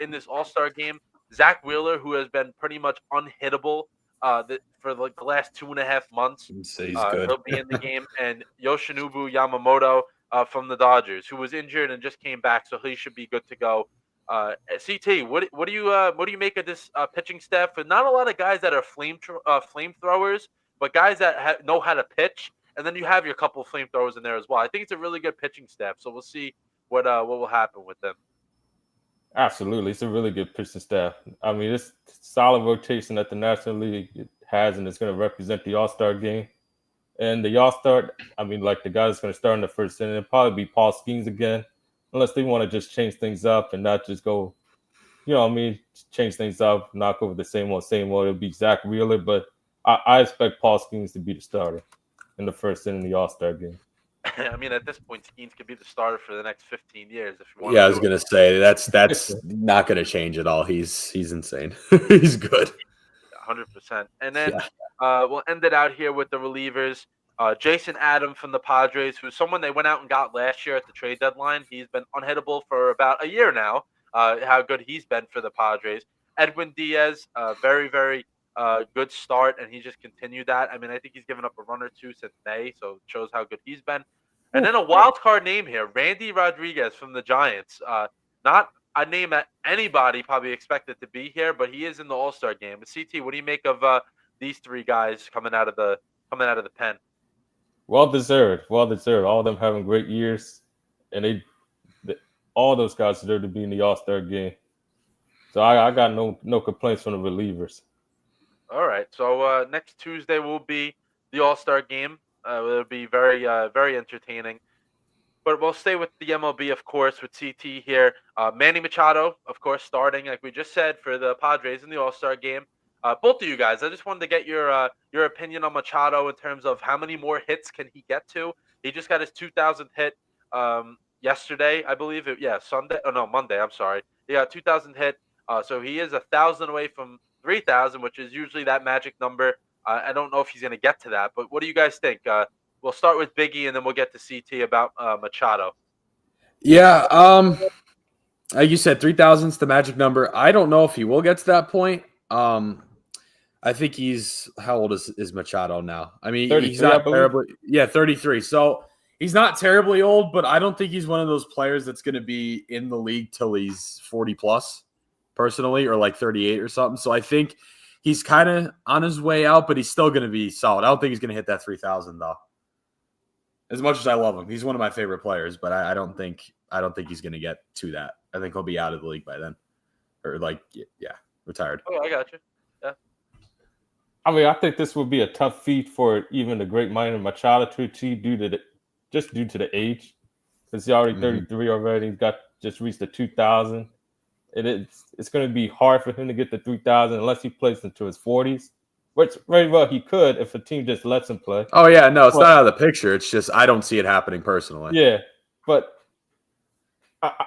in this All-Star game. Zach Wheeler, who has been pretty much unhittable for like the last 2.5 months. He's good. He'll be in the game. And Yoshinobu Yamamoto from the Dodgers, who was injured and just came back, so he should be good to go. CT, what do you make of this pitching staff? And not a lot of guys that are flamethrowers, but guys that know how to pitch. And then you have your couple of flamethrowers in there as well. I think it's a really good pitching staff. So we'll see what will happen with them. Absolutely, it's a really good pitching staff. I mean, it's solid rotation that the National League has, and it's going to represent the All-Star game. And the All-Star, I mean, like the guy that's going to start in the first inning, it'll probably be Paul Skeens again, unless they want to just change things up and not just go, change things up, knock over the same old. It'll be Zach Wheeler, but I expect Paul Skeens to be the starter in the first inning of the All-Star game. I mean, at this point, Skeens could be the starter for the next 15 years if you want. Yeah, I was gonna say that's not gonna change at all. He's insane. He's good. 100%. And then we'll end it out here with the relievers. Jason Adam from the Padres, who's someone they went out and got last year at the trade deadline. He's been unhittable for about a year now. How good he's been for the Padres. Edwin Diaz, very, very good start, and he just continued that. I mean, I think he's given up a run or two since May, so it shows how good he's been. And then a wild card name here, Randy Rodriguez from the Giants. Not a name that anybody probably expected to be here, but he is in the All-Star game. But CT, what do you make of these three guys coming out of the pen? Well deserved. All of them having great years, and all those guys deserve to be in the All-Star game. So I got no complaints from the relievers. All right. So next Tuesday will be the All-Star game. It'll be very, very entertaining. But we'll stay with the MLB, of course, with CT here. Manny Machado, of course, starting, like we just said, for the Padres in the All-Star game. Both of you guys, I just wanted to get your opinion on Machado in terms of how many more hits can he get to. He just got his 2,000th hit yesterday, I believe. Monday. I'm sorry. He got 2,000 hit. So he is 1,000 away from 3,000, which is usually that magic number. I don't know if he's going to get to that, but what do you guys think? We'll start with Biggie, and then we'll get to CT about Machado. Yeah, like you said, 3,000 is the magic number. I don't know if he will get to that point. I think how old is Machado now? I mean, he's not terribly. Yeah, 33. So he's not terribly old, but I don't think he's one of those players that's going to be in the league till he's 40 plus, personally, or like 38 or something. So I think he's kind of on his way out, but he's still going to be solid. I don't think he's going to hit that 3,000 though. As much as I love him, he's one of my favorite players, but I don't think he's going to get to that. I think he'll be out of the league by then, or retired. Oh, I got you. Yeah. I mean, I think this would be a tough feat for even the great Manny Machado to achieve due to the age. Because he's already 33 already. He's just reached the 2,000. It's going to be hard for him to get to 3,000 unless he plays into his 40s. Which very well he could if a team just lets him play. Oh, yeah. No, it's not out of the picture. It's just I don't see it happening personally. Yeah, but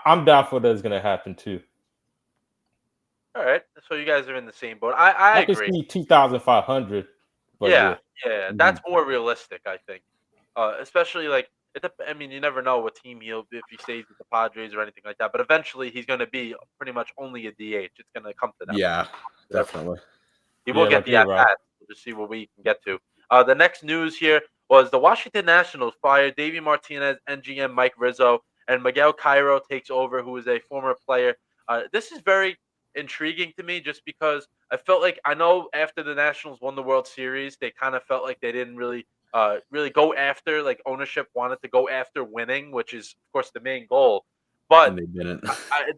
I'm doubtful that it's going to happen too. All right. So you guys are in the same boat. I agree. I can see 2,500. Yeah. That's more realistic, I think. Especially like, you never know what team if he stays with the Padres or anything like that. But eventually he's going to be pretty much only a DH. It's going to come to that. Yeah, definitely. He will get the at-bat. We'll just see what we can get to. The next news here, was the Washington Nationals fired Davey Martinez and GM Mike Rizzo, and Miguel Cairo takes over, who is a former player. This is very intriguing to me just because I felt like I know after the Nationals won the World Series, they kind of felt like they didn't really go after, like ownership wanted to go after winning, which is of course the main goal. But And they didn't.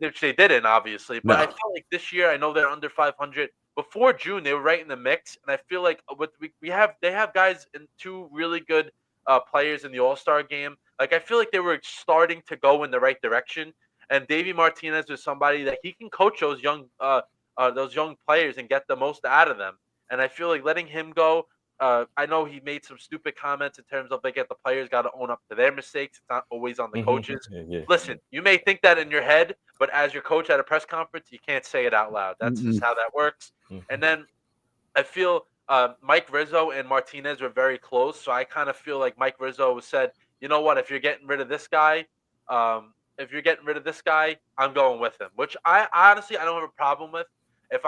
which they didn't, obviously. But No. I feel like this year, I know they're under 500. Before June, they were right in the mix, and I feel like what they have guys and two really good players in the All Star game. Like I feel like they were starting to go in the right direction. And Davey Martinez is somebody that he can coach those young players and get the most out of them. And I feel like letting him go. I know he made some stupid comments in terms of like the players got to own up to their mistakes. It's not always on the coaches. Yeah. Listen, you may think that in your head, but as your coach at a press conference, you can't say it out loud. That's just how that works. And then I feel Mike Rizzo and Martinez were very close, so I kind of feel like Mike Rizzo said, you know what, if you're getting rid of this guy, I'm going with him. Which I honestly I don't have a problem with. If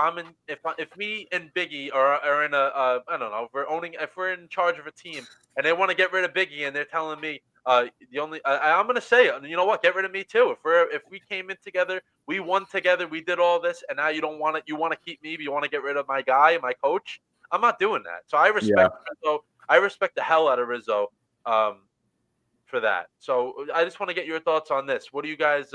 me and Biggie are in a I don't know, if we're in charge of a team and they want to get rid of Biggie and they're telling me I'm gonna say it. You know what? Get rid of me too. If we came in together, we won together, we did all this, and now you don't want it. You want to keep me, but you want to get rid of my guy, my coach. I'm not doing that. So I respect Rizzo. I respect the hell out of Rizzo for that. So I just want to get your thoughts on this. What do you guys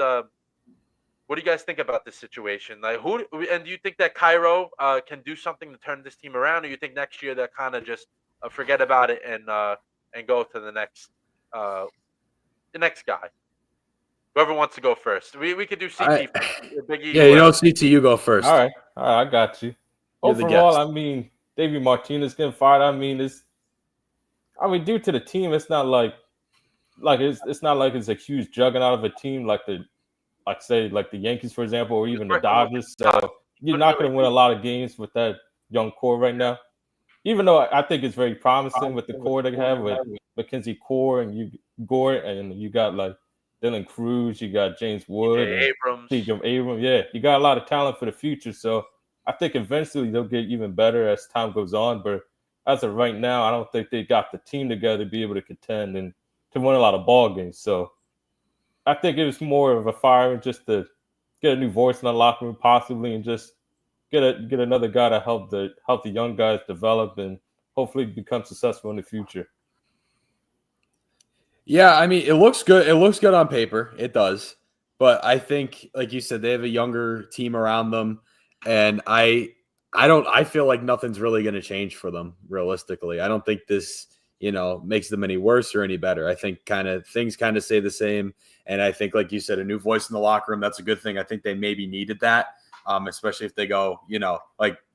think about this situation? Like, do you think that Cairo can do something to turn this team around, or you think next year they'll kind of just forget about it and go to the next guy? Whoever wants to go first. We could do CT Biggie. Yeah, CT, you go first. All right, I got you. You're the Overall, guest. I mean, Davey Martinez getting fired. I mean, due to the team, it's not like it's not like it's a huge juggernaut of a team like the Yankees, for example, or even the Dodgers. So you're not going to win a lot of games with that young core right now. Even though I think it's very promising with the core they have with Mackenzie Core and you got like Dylan Cruz, you got James Wood, Abrams. Yeah, you got a lot of talent for the future. So I think eventually they'll get even better as time goes on. But as of right now, I don't think they got the team together to be able to contend and to win a lot of ball games. So I think it was more of a fire just to get a new voice in the locker room, possibly, and just get another guy to help the young guys develop and hopefully become successful in the future. Yeah, I mean, it looks good. It looks good on paper. It does. But I think, like you said, they have a younger team around them. And I feel like nothing's really going to change for them, realistically. I don't think this, makes them any worse or any better. I think things kind of stay the same. And I think, like you said, a new voice in the locker room, that's a good thing. I think they maybe needed that, especially if they go, the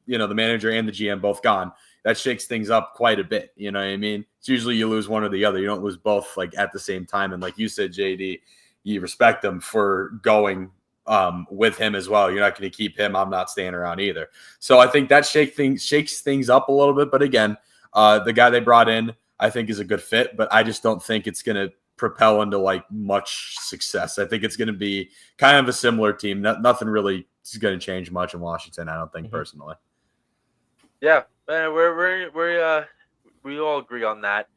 manager and the GM both gone. That shakes things up quite a bit. You know what I mean? It's usually you lose one or the other. You don't lose both like at the same time. And like you said, JD, you respect them for going with him as well. You're not going to keep him. I'm not staying around either. So I think that shakes things up a little bit. But again, the guy they brought in, I think is a good fit, but I just don't think it's going to propel into like much success. I think it's going to be kind of a similar team. Nothing really is going to change much in Washington, I don't think, personally. Yeah, we all agree on that.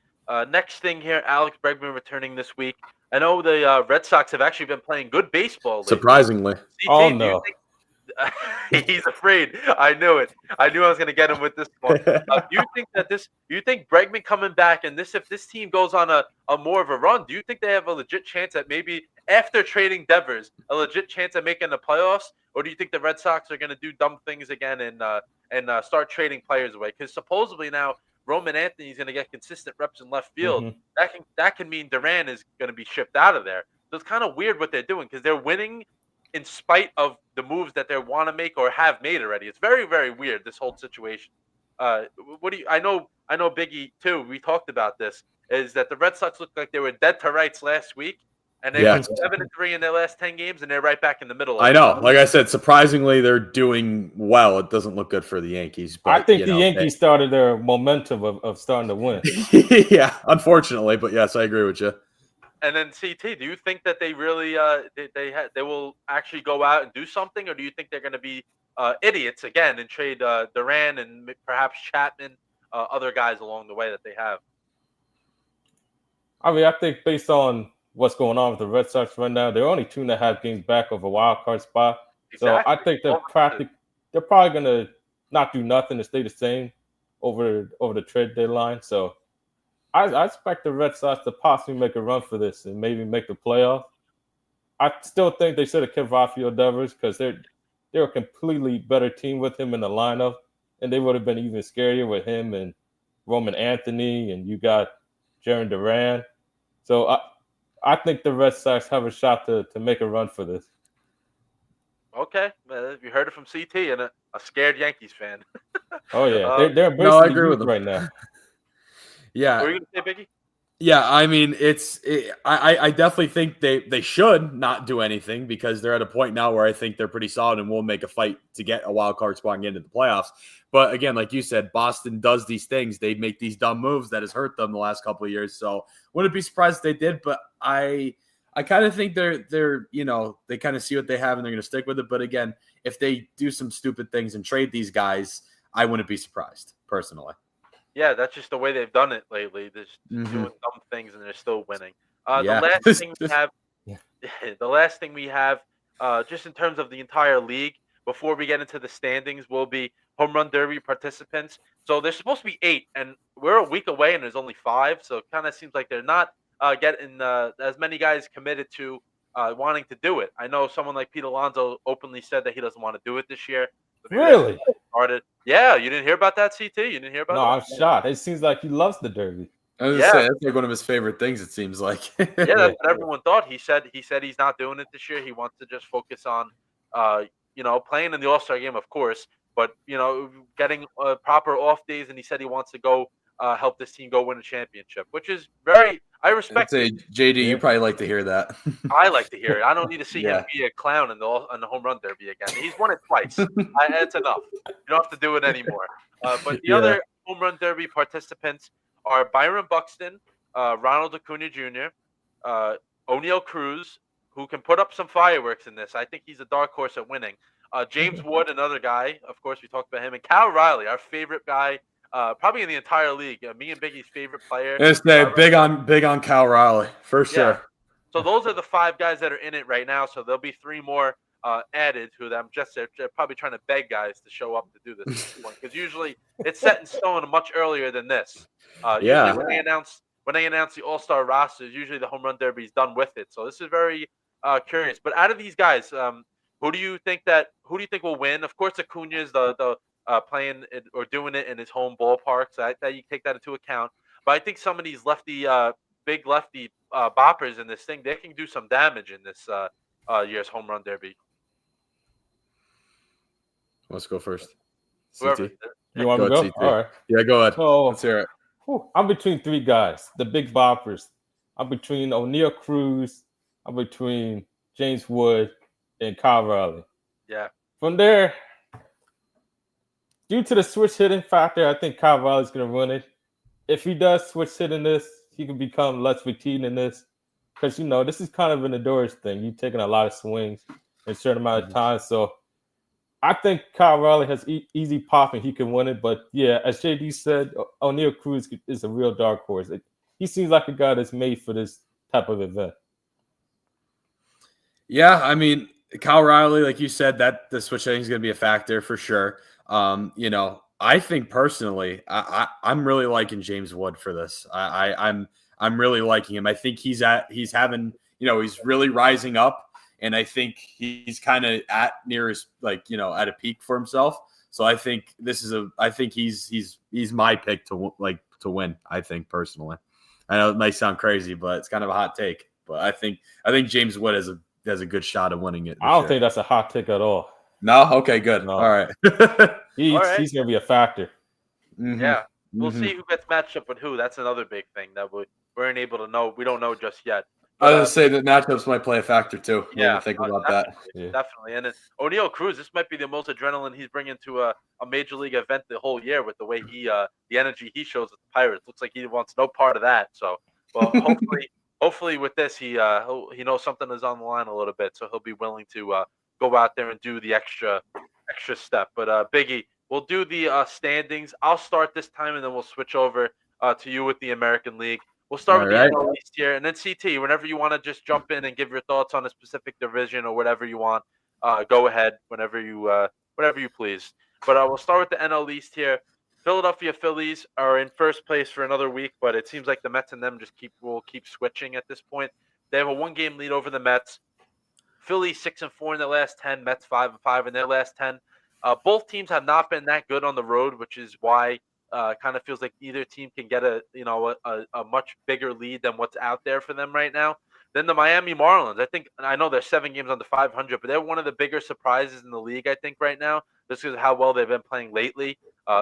Next thing here, Alex Bregman returning this week. I know the Red Sox have actually been playing good baseball lately. Surprisingly. CT, no. He's afraid. I knew it. I knew I was going to get him with this one. Do you think Bregman coming back and if this team goes on a more of a run, do you think they have a legit chance at maybe after trading Devers, a legit chance at making the playoffs? Or do you think the Red Sox are going to do dumb things again and start trading players away? Because supposedly now Roman Anthony is going to get consistent reps in left field. That can mean Duran is going to be shipped out of there. So it's kind of weird what they're doing because they're winning in spite of the moves that they want to make or have made already. It's very, very weird, this whole situation. I know Biggie too, we talked about this, is that the Red Sox looked like they were dead to rights last week, and they went 7-3 in their last 10 games, and they're right back in the middle of it. I know. Like I said, surprisingly, they're doing well. It doesn't look good for the Yankees. But, I think the Yankees started their momentum of starting to win. Yeah, unfortunately. But yes, I agree with you. And then CT, do you think that they really they will actually go out and do something, or do you think they're going to be idiots again and trade Duran and perhaps Chapman, other guys along the way that they have? I mean, I think based on what's going on with the Red Sox right now, they're only 2.5 games back of a wild card spot. So I Exactly. think they're probably gonna not do nothing to stay the same over the trade deadline. So I expect the Red Sox to possibly make a run for this and maybe make the playoffs. I still think they should have kept Rafael Devers because they're a completely better team with him in the lineup, and they would have been even scarier with him and Roman Anthony, and you got Jaron Duran. So I think the Red Sox have a shot to make a run for this. Okay, you heard it from CT and a scared Yankees fan. Oh yeah, they're embracing No, I agree with them right now. Yeah. What were you gonna say, Biggie? Yeah, I mean, I definitely think they should not do anything because they're at a point now where I think they're pretty solid and will make a fight to get a wild card spot and get into the playoffs. But again, like you said, Boston does these things. They make these dumb moves that has hurt them the last couple of years. So wouldn't be surprised if they did. But I kind of think they're they kind of see what they have and they're going to stick with it. But again, if they do some stupid things and trade these guys, I wouldn't be surprised personally. Yeah, that's just the way they've done it lately. They're just doing dumb things and they're still winning. Yeah. The last thing we have, the last thing we have, just in terms of the entire league, before we get into the standings, will be home run derby participants. So there's supposed to be 8, and we're a week away, and there's only 5. So it kind of seems like they're not getting as many guys committed to wanting to do it. I know someone like Pete Alonso openly said that he doesn't want to do it this year. Really? Started. Yeah, you didn't hear about that, CT? You didn't hear about that? No, I'm shocked. It seems like he loves the Derby. I was gonna say that's like one of his favorite things. It seems like. Yeah, that's what everyone thought. He said he's not doing it this year. He wants to just focus on, playing in the All-Star game, of course, but getting proper off days. And he said he wants to go help this team go win a championship, which is I respect. I'd say, JD, you probably like to hear that. I like to hear it. I don't need to see him be a clown in the home run derby again. He's won it twice. It's enough. You don't have to do it anymore. But the other home run derby participants are Byron Buxton, Ronald Acuna Jr., O'Neal Cruz, who can put up some fireworks in this. I think he's a dark horse at winning. James Wood, another guy. Of course, we talked about him. And Cal Riley, our favorite guy, probably in the entire league. Me and Biggie's favorite player. Big on Cal Riley for sure. So those are the 5 guys that are in it right now. So there'll be 3 more added to them. They're probably trying to beg guys to show up to do this one because usually it's set in stone much earlier than this. Usually when they announce the All-Star rosters, usually the home run derby is done with it. So this is very curious. But out of these guys, who do you think will win? Of course, Acuna is the playing it or doing it in his home ballpark, so that you take that into account. But I think some of these big lefty boppers in this thing, they can do some damage in this year's home run derby. Let's go first. Whoever. You want me to go? CT. All right. Yeah, go ahead. So, let's hear it. I'm between 3 guys, the big boppers. I'm between O'Neal Cruz. I'm between James Wood and Kyle Riley. Yeah. From there, due to the switch hitting factor, I think Kyle Riley's going to run it. If he does switch hitting this, he can become less fatigued in this. Because, this is kind of an endurance thing. You're taking a lot of swings in a certain amount of time. So I think Kyle Riley has easy pop and he can win it. But, yeah, as JD said, O'Neal Cruz is a real dark horse. He seems like a guy that's made for this type of event. Yeah, I mean, Kyle Riley, like you said, that the switch hitting is going to be a factor for sure. I think personally, I'm really liking James Wood for this. I'm really liking him. I think he's having, he's really rising up, and I think he's kind of at at a peak for himself. So I think he's my pick to win. I think personally, I know it might sound crazy, but it's kind of a hot take. But I think James Wood has a good shot of winning it. I don't think that's a hot take at all. No? Okay, good. No. All right. He's going to be a factor. Mm-hmm. Yeah. We'll see who gets matched up with who. That's another big thing that we weren't able to know. We don't know just yet. But, I was going to say that matchups might play a factor too. Yeah. Think about that. Definitely. And O'Neal Cruz, this might be the most adrenaline he's bringing to a major league event the whole year with the way the energy he shows with the Pirates. Looks like he wants no part of that. So, well, hopefully with this, he knows something is on the line a little bit, so he'll be willing to go out there and do the extra step. But Biggie, we'll do the standings. I'll start this time, and then we'll switch over to you with the American League. We'll start with the All right. NL East here, and then CT. Whenever you want to just jump in and give your thoughts on a specific division or whatever you want, go ahead whenever you please. But we'll start with the NL East here. Philadelphia Phillies are in first place for another week, but it seems like the Mets and them will keep switching at this point. They have a 1-game lead over the Mets. Phillies 6-4 in their last 10. Mets 5-5 in their last 10. Both teams have not been that good on the road, which is why kind of feels like either team can get a much bigger lead than what's out there for them right now. Then the Miami Marlins. I know they're 7 games under 500, but they're one of the bigger surprises in the league. I think right now, just because of how well they've been playing lately.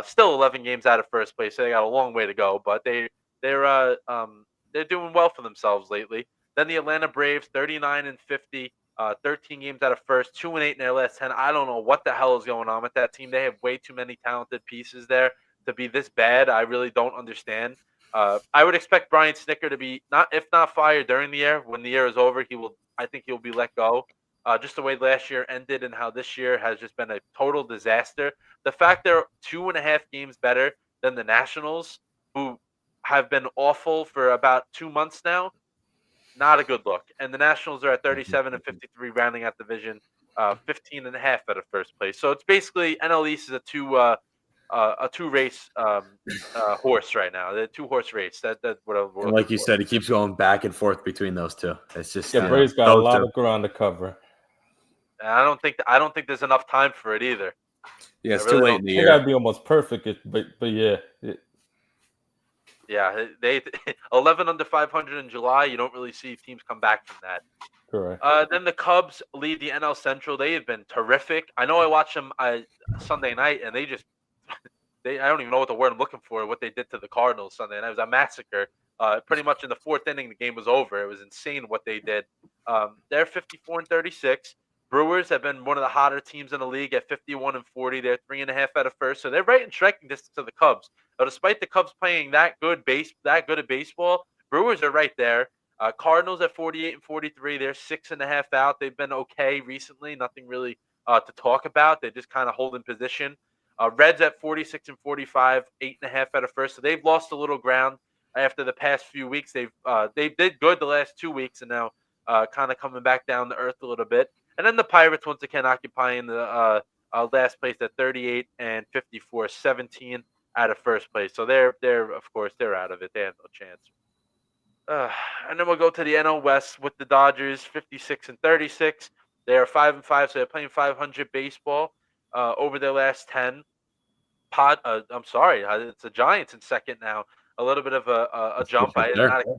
Still 11 games out of first place, so they got a long way to go. But they're doing well for themselves lately. Then the Atlanta Braves, 39-50. 13 games out of first, 2-8 in their last 10. I don't know what the hell is going on with that team. They have way too many talented pieces there to be this bad. I really don't understand. I would expect Brian Snitker to be if not fired during the year. When the year is over, I think he'll be let go. Just the way last year ended and how this year has just been a total disaster. The fact they're 2.5 games better than the Nationals, who have been awful for about 2 months now, not a good look. And the Nationals are at 37-53, rounding out division, 15.5 out of first place. So it's basically NL East is a two race horse right now. The 2-horse race. That's what we're And like you said, it keeps going back and forth between those two. It's just Braves got a lot of ground to cover. And I don't think there's enough time for it either. Yeah, it's too late in the year. They gotta be almost perfect, but yeah. Yeah, they 11 under 500 in July. You don't really see teams come back from that. Correct. Then the Cubs lead the NL Central. They have been terrific. I know I watched them Sunday night, and I don't even know what the word I'm looking for. What they did to the Cardinals Sunday night, it was a massacre. Pretty much in the 4th inning, the game was over. It was insane what they did. They're 54-36. Brewers have been one of the hotter teams in the league at 51-40. They're 3.5 out of first, so they're right in striking distance to the Cubs. But despite the Cubs playing that good at baseball, Brewers are right there. Cardinals at 48-43. They're 6.5 out. They've been okay recently. Nothing really to talk about. They're just kind of holding position. Reds at 46-45, 8.5 out of first. So they've lost a little ground after the past few weeks. They did good the last 2 weeks, and now kind of coming back down to earth a little bit. And then the Pirates once again occupying the last place at 38-54, 17 out of first place. So they're of course they're out of it. They have no chance. And then we'll go to the NL West with the Dodgers, 56-36. They are 5-5, so they're playing 500 baseball over their last 10. I'm sorry, it's the Giants in second now. A little bit of a jump. I did not expect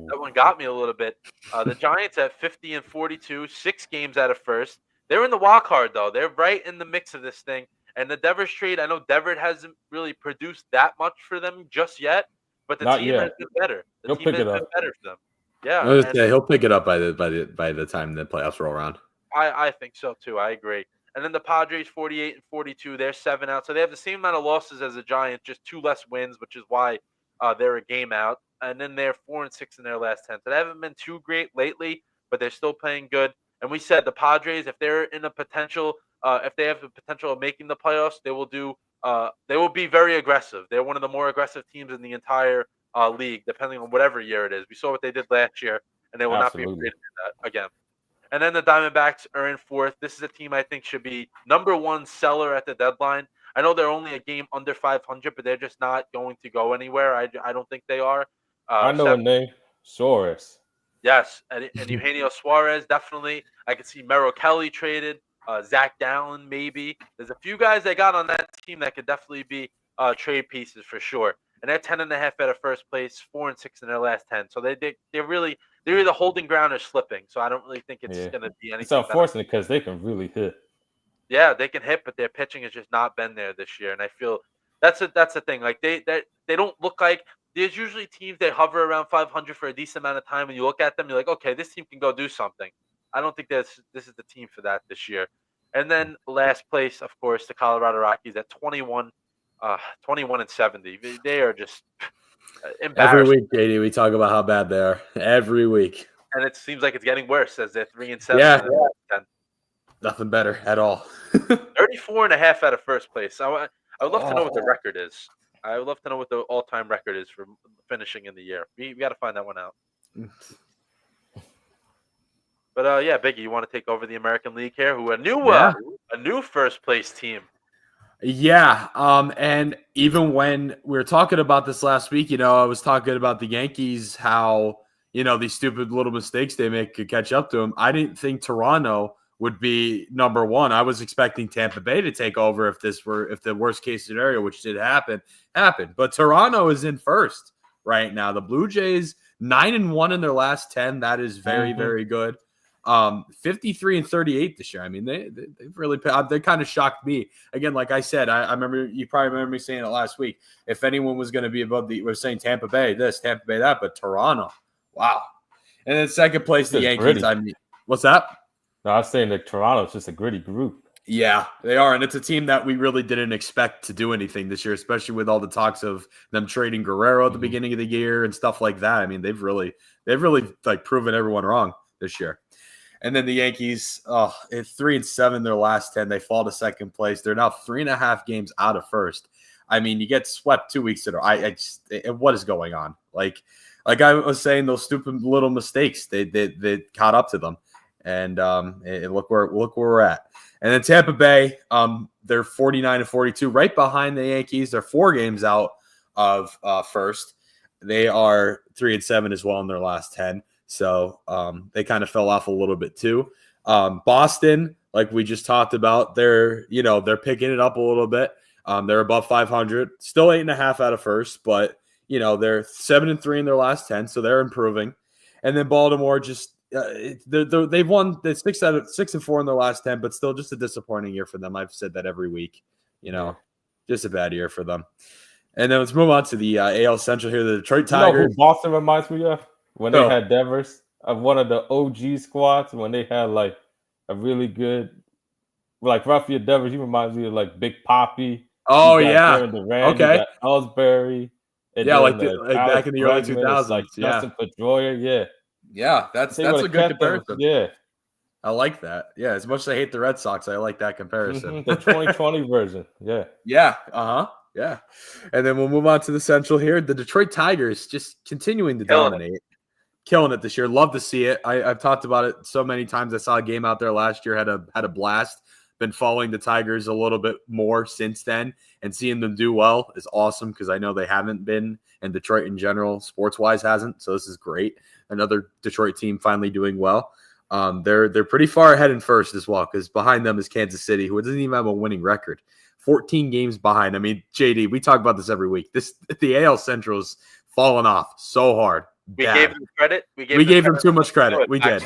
that one got me a little bit. The Giants at 50-42, 6 games out of first. They're in the wild card though. They're right in the mix of this thing. And the Devers trade, I know Devers hasn't really produced that much for them just yet, but the team has been better. The team has been better for them. Yeah, he'll pick it up by the time the playoffs roll around. I think so too. I agree. And then the Padres 48-42, they're 7 out. So they have the same amount of losses as the Giants, just 2 less wins, which is why they're a game out. And then they're 4-6 in their last 10. So they haven't been too great lately, but they're still playing good. And we said the Padres, if they're in a potential, if they have the potential of making the playoffs, they will be very aggressive. They're one of the more aggressive teams in the entire league, depending on whatever year it is. We saw what they did last year, and they will not be afraid to do that again. And then the Diamondbacks are in 4th. This is a team I think should be number 1 seller at the deadline. I know they're only a game under 500, but they're just not going to go anywhere. I don't think they are. I know a name, Suarez. Yes, and Eugenio Suarez, definitely. I could see Merrill Kelly traded. Zach Gallen, maybe. There's a few guys they got on that team that could definitely be trade pieces for sure. And they're 10.5 out of first place, 4-6 in their last 10. So they're either holding ground or slipping. So I don't really think it's going to be anything. It's unfortunate because they can really hit. Yeah, they can hit, but their pitching has just not been there this year. And I feel that's the thing. Like they don't look like there's usually teams that hover around 500 for a decent amount of time. And you look at them, you're like, okay, this team can go do something. I don't think this is the team for that this year. And then last place, of course, the Colorado Rockies at 21-70. They are just embarrassing. Every week, JD, we talk about how bad they are. Every week. And it seems like it's getting worse as they're 3-7. Yeah. Nothing better at all. 34.5 out of first place. I would love to know what the record is. I would love to know what the all-time record is for finishing in the year. We got to find that one out. But yeah, Biggie, you want to take over the American League here? Who a new first place team. Yeah. And even when we were talking about this last week, I was talking about the Yankees, how, these stupid little mistakes they make could catch up to them. I didn't think Toronto would be number one. I was expecting Tampa Bay to take over if the worst case scenario, which did happen, happened. But Toronto is in first right now. The Blue Jays 9-1 in their last 10. That is very, very good. 53-38 this year. I mean, they've really they kind of shocked me. Again, like I said, I remember, you probably remember me saying it last week. If anyone was going to be above we're saying Tampa Bay this, Tampa Bay that, but Toronto, wow. And then second place, the Yankees. Gritty. I mean, what's that? No, I was saying that Toronto's just a gritty group. Yeah, they are, and it's a team that we really didn't expect to do anything this year, especially with all the talks of them trading Guerrero at the beginning of the year and stuff like that. I mean, they've really like proven everyone wrong this year. And then the Yankees, it's 3-7 their last 10. They fall to second place. They're now 3.5 games out of first. I mean, you get swept 2 weeks in a row. What is going on? Like I was saying, those stupid little mistakes they caught up to them, and look where we're at. And then Tampa Bay, they're 49-42, right behind the Yankees. They're 4 games out of first. They are 3-7 as well in their last 10. So they kind of fell off a little bit too. Boston, like we just talked about, they're picking it up a little bit. They're above 500, still 8.5 out of first, but they're 7-3 in their last 10, so they're improving. And then Baltimore just they've won 6-4 in their last 10, but still just a disappointing year for them. I've said that every week. Just a bad year for them. And then let's move on to the AL Central here. The Detroit Tigers. You know who Boston reminds me of? When they had Devers, of one of the OG squads, when they had like a really good, like Rafael Devers, he reminds me of like Big Papi. Oh yeah, Durant, okay. Ellsbury, yeah, like back in the early 2000s, like Justin Pedroia, yeah, that's a good comparison. Yeah, I like that. Yeah, as much as I hate the Red Sox, I like that comparison. The 2020 version, yeah, yeah, yeah. And then we'll move on to the Central here. The Detroit Tigers just continuing to dominate. Killing it this year. Love to see it. I've talked about it so many times. I saw a game out there last year, had a blast. Been following the Tigers a little bit more since then, and seeing them do well is awesome because I know they haven't been, and Detroit in general, sports-wise, hasn't. So this is great. Another Detroit team finally doing well. They're pretty far ahead in first as well because behind them is Kansas City, who doesn't even have a winning record. 14 games behind. I mean, JD, we talk about this every week. The AL Central's fallen off so hard. We gave them credit. We gave them too much credit. We did.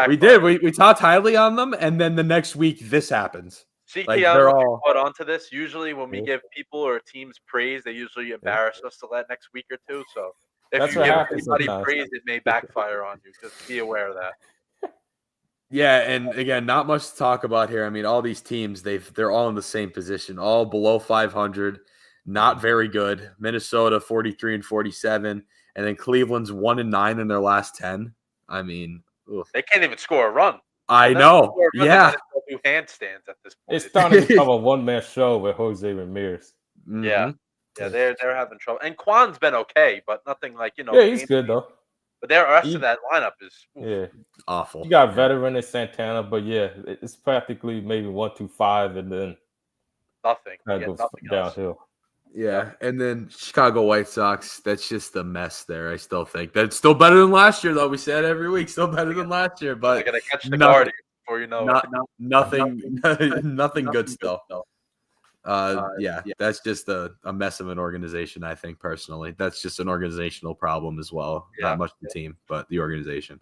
We did. We talked highly on them, and then the next week this happens. CT, they're all put onto this. Usually, when we give people or teams praise, they usually embarrass us to that next week or two. So if you give anybody praise, it may backfire on you. Just be aware of that. Yeah, and again, not much to talk about here. I mean, all these teams, they're all in the same position, all below 500, not very good. Minnesota 43-47. And then Cleveland's 1-9 in their last 10. I mean, they can't even score a run. I know. Yeah. Do handstands at this point. It's starting to become a one-man show with Jose Ramirez. Mm-hmm. Yeah, they're having trouble. And Kwan's been okay, but nothing like Yeah, he's good though. But the rest of that lineup is awful. You got veteran in Santana, but it's practically maybe 1-5, and then nothing. Goes downhill. Yeah, and then Chicago White Sox, that's just a mess there, I still think. That's still better than last year, though. We say it every week. Still better than last year, but I got to catch the Guardians before you know it. Nothing good still. That's just a mess of an organization, I think, personally. That's just an organizational problem as well. Not much the team, but the organization.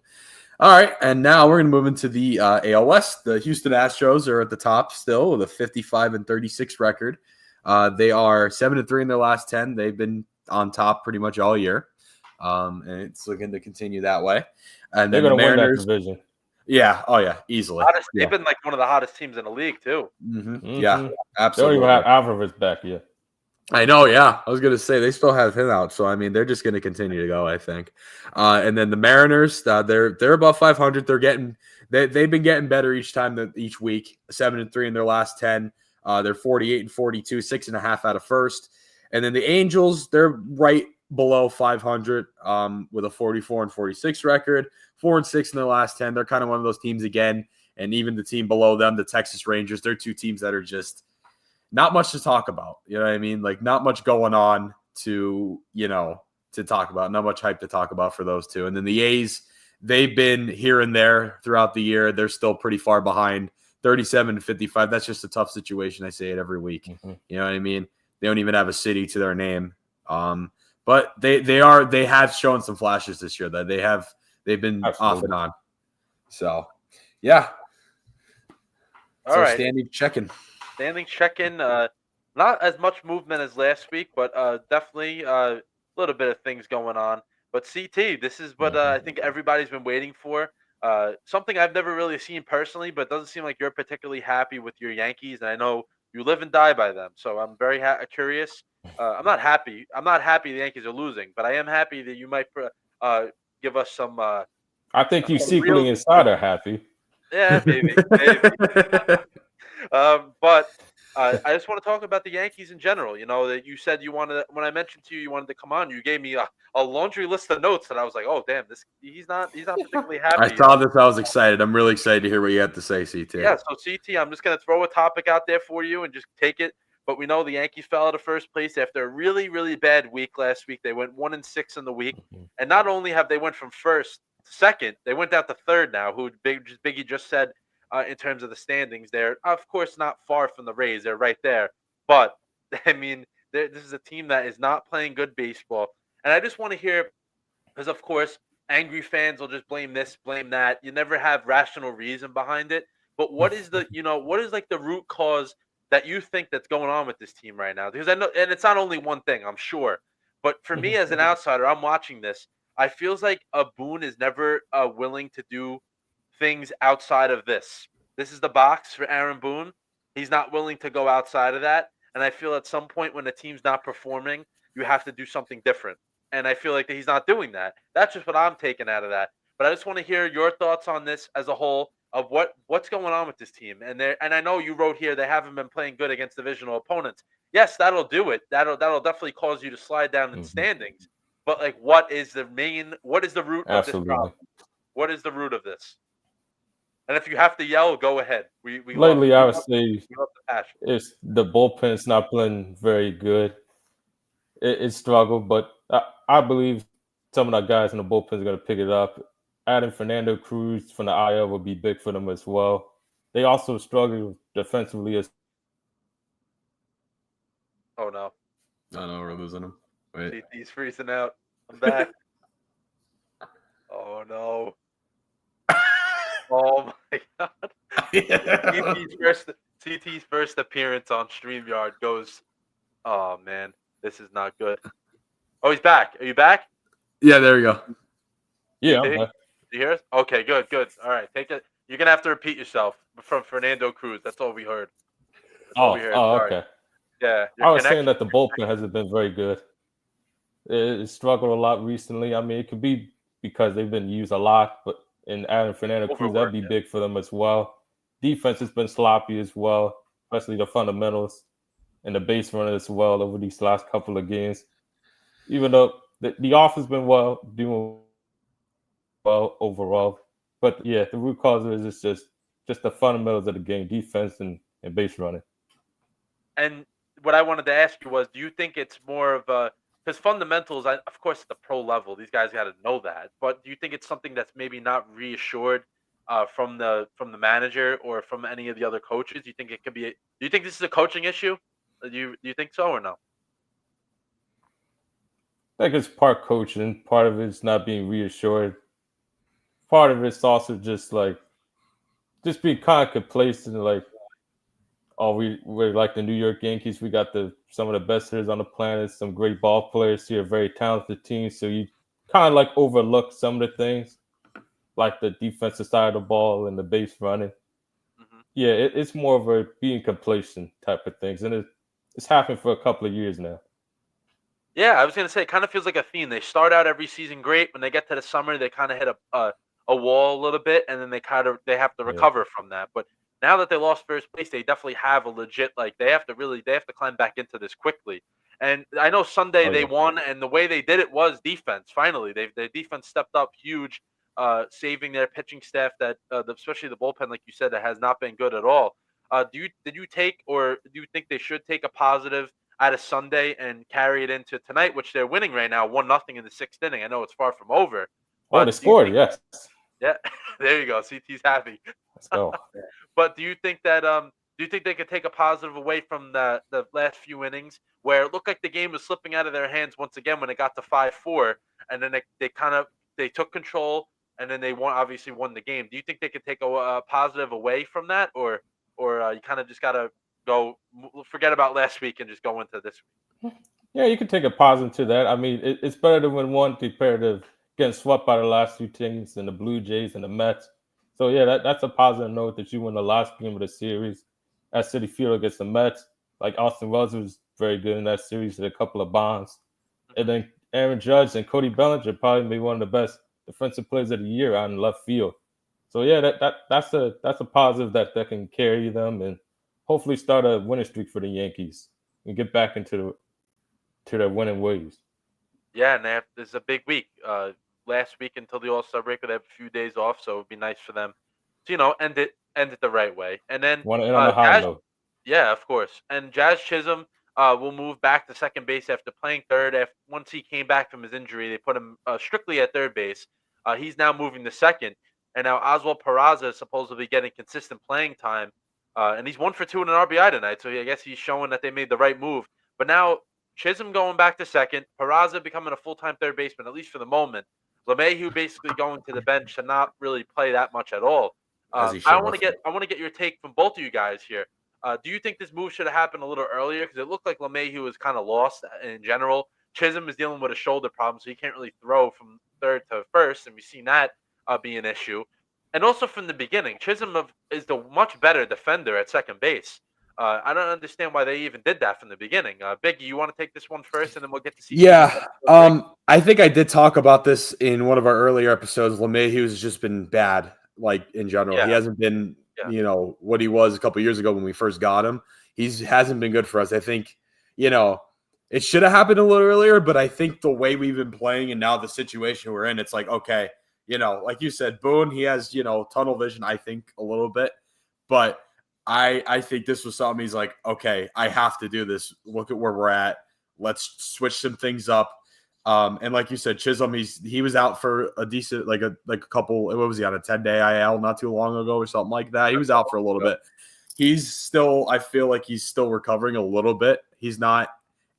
All right, and now we're going to move into the AL West. The Houston Astros are at the top still with a 55-36 record. They are 7-3 in their last 10. They've been on top pretty much all year, and it's looking to continue that way. And they're going to win that division. Yeah. Oh, yeah. Easily. They've been like one of the hottest teams in the league, too. Mm-hmm. Mm-hmm. Yeah, absolutely. They don't even have Alvarez back yet. I know, yeah. I was going to say they still have him out, so I mean they're just going to continue to go, I think. And then the Mariners, they're above 500. They've been getting better each week. 7-3 in their last 10. They're 48-42, 6.5 out of first. And then the Angels, they're right below 500 with a 44-46 record, 4-6 in their last 10. They're kind of one of those teams again. And even the team below them, the Texas Rangers, they're two teams that are just not much to talk about. You know what I mean? Like not much going on to talk about. Not much hype to talk about for those two. And then the A's, they've been here and there throughout the year. They're still pretty far behind, 37-55. That's just a tough situation. I say it every week. Mm-hmm. You know what I mean? They don't even have a city to their name. But they have shown some flashes this year that they've been Absolutely. off and on. So yeah. All right. Standing check-in. Not as much movement as last week, but definitely a little bit of things going on. But CT, this is what I think everybody's been waiting for. Something I've never really seen personally, but it doesn't seem like you're particularly happy with your Yankees. And I know you live and die by them. So I'm very curious. I'm not happy. I'm not happy the Yankees are losing, but I am happy that you might give us some. I think you secretly inside are happy. Yeah, maybe. But I just want to talk about the Yankees in general. You know, that you said you wanted, when I mentioned to you you wanted to come on, you gave me a laundry list of notes that I was like, oh damn, he's not particularly happy. I saw this, I was excited. I'm really excited to hear what you have to say, CT. Yeah, so CT, I'm just gonna throw a topic out there for you and just take it. But we know the Yankees fell out of first place after a really, really bad week last week. They went 1-6 in the week, and not only have they went from first to second, they went down to third now. Who Biggie just said. In terms of the standings, they're of course not far from the Rays. They're right there. But, I mean, this is a team that is not playing good baseball. And I just want to hear, because, of course, angry fans will just blame this, blame that. You never have rational reason behind it. But what is what is like the root cause that you think that's going on with this team right now? Because I know, and it's not only one thing, I'm sure. But for me as an outsider, I'm watching this. I feels like Boone is never willing to do things outside of this. This is the box for Aaron Boone. He's not willing to go outside of that. And I feel at some point when the team's not performing, you have to do something different. And I feel like that he's not doing that. That's just what I'm taking out of that. But I just want to hear your thoughts on this as a whole of what's going on with this team. And I know you wrote here they haven't been playing good against divisional opponents. Yes, that'll do it. That'll definitely cause you to slide down in standings. But like, what is the root of this problem? What is the root of this? And if you have to yell, go ahead. Lately, I would say it's the bullpen's not playing very good. It struggled, but I believe some of the guys in the bullpen are going to pick it up. Adding Fernando Cruz from the IL will be big for them as well. They also struggle defensively. Oh, no. I know we're losing him. Wait. CT's freezing out. I'm back. Oh, no. Oh my God! CT's first appearance on StreamYard goes. Oh man, this is not good. Oh, he's back. Are you back? Yeah, there you go. Yeah. Did you hear us? Okay, good. All right, take it. You're gonna have to repeat yourself from Fernando Cruz. That's all we heard. Okay. Yeah. I was saying that the bullpen hasn't been very good. It struggled a lot recently. I mean, it could be because they've been used a lot, but. And adding Fernando Cruz, that'd be big for them as well. Defense has been sloppy as well, especially the fundamentals and the base runner as well over these last couple of games. Even though the offense has been doing well overall. But yeah, the root cause is just the fundamentals of the game, defense and base running. And what I wanted to ask you was, do you think it's more of a because fundamentals, of course, at the pro level, these guys got to know that. But do you think it's something that's maybe not reassured from the manager or from any of the other coaches? Do you think it could be? Do you think this is a coaching issue? Do you think so or no? I think it's part coaching. Part of it's not being reassured. Part of it's also just being kind of complacent, like. Oh, we're like the New York Yankees. We got some of the best hitters on the planet, some great ball players here, very talented team. So you kind of overlook some of the things, like the defensive side of the ball and the base running. Mm-hmm. Yeah, it's more of a being complacent type of things, and it's happened for a couple of years now. Yeah, I was gonna say, it kind of feels like a theme. They start out every season great. When they get to the summer, they kind of hit a wall a little bit, and then they have to recover from that. But now that they lost first place, they definitely have a legit they have to climb back into this quickly. And I know Sunday they won, and the way they did it was defense. Finally, their defense stepped up huge, saving their pitching staff. Especially the bullpen, like you said, that has not been good at all. Did you take, or do you think they should take a positive out of Sunday and carry it into tonight, which they're winning right now, 1-0 in the 6th inning? I know it's far from over. Oh, they scored, yes. Yeah, there you go. CT's happy. Let's go. But do you think they could take a positive away from the last few innings where it looked like the game was slipping out of their hands once again when it got to 5-4, and then they took control, and then they obviously won the game? Do you think they could take a positive away from that, or you kind of just gotta forget about last week and just go into this week? Yeah, you can take a positive to that. I mean, it's better to win one compared to getting swept by the last two teams and the Blue Jays and the Mets. So yeah, that's a positive note that you win the last game of the series at Citi Field against the Mets. Like Austin Wells was very good in that series with a couple of bombs. And then Aaron Judge and Cody Bellinger probably made one of the best defensive players of the year out in left field. So yeah, that's a positive that can carry them and hopefully start a winning streak for the Yankees and get back into their winning ways. Yeah, and there's a big week. Last week until the All-Star break, they have a few days off, so it would be nice for them to, end it the right way. And then want to end on a high note. Yeah, of course. And Jazz Chisholm will move back to second base after playing third. Once he came back from his injury, they put him strictly at third base. He's now moving to second. And now Oswald Peraza is supposedly getting consistent playing time. And he's 1 for 2 in an RBI tonight, so I guess he's showing that they made the right move. But now Chisholm going back to second, Peraza becoming a full-time third baseman, at least for the moment. LeMahieu basically going to the bench to not really play that much at all. I want to get your take from both of you guys here. Do you think this move should have happened a little earlier? Because it looked like LeMahieu was kind of lost in general. Chisholm is dealing with a shoulder problem, so he can't really throw from third to first, and we've seen that be an issue. And also from the beginning, Chisholm is the much better defender at second base. I don't understand why they even did that from the beginning. Biggie, you want to take this one first, and then we'll get to see. Yeah, I think I did talk about this in one of our earlier episodes. LeMahieu has just been bad, like in general. Yeah. He hasn't been, what he was a couple of years ago when we first got him. He hasn't been good for us. I think, it should have happened a little earlier, but I think the way we've been playing and now the situation we're in, it's like, okay, like you said, Boone, he has, tunnel vision, I think, a little bit, but I think this was something he's like, okay, I have to do this. Look at where we're at. Let's switch some things up. And like you said, Chisholm, he was out for a decent, like a couple, what was he on, a 10-day IL not too long ago or something like that? He was out for a little bit. He's still, I feel like he's still recovering a little bit. He's not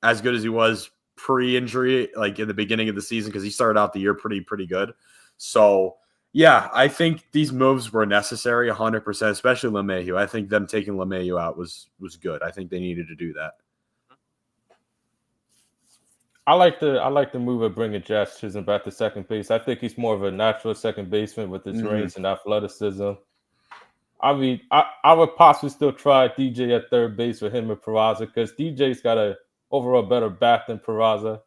as good as he was pre-injury, like in the beginning of the season, because he started out the year pretty good. So yeah, I think these moves were necessary 100%, especially LeMahieu. I think them taking LeMahieu out was good. I think they needed to do that. I like the move of bringing Jazz Chisholm back to second base. I think he's more of a natural second baseman with his range and athleticism. I mean, I would possibly still try DJ at third base with him and Peraza because DJ's got a overall better bat than Peraza.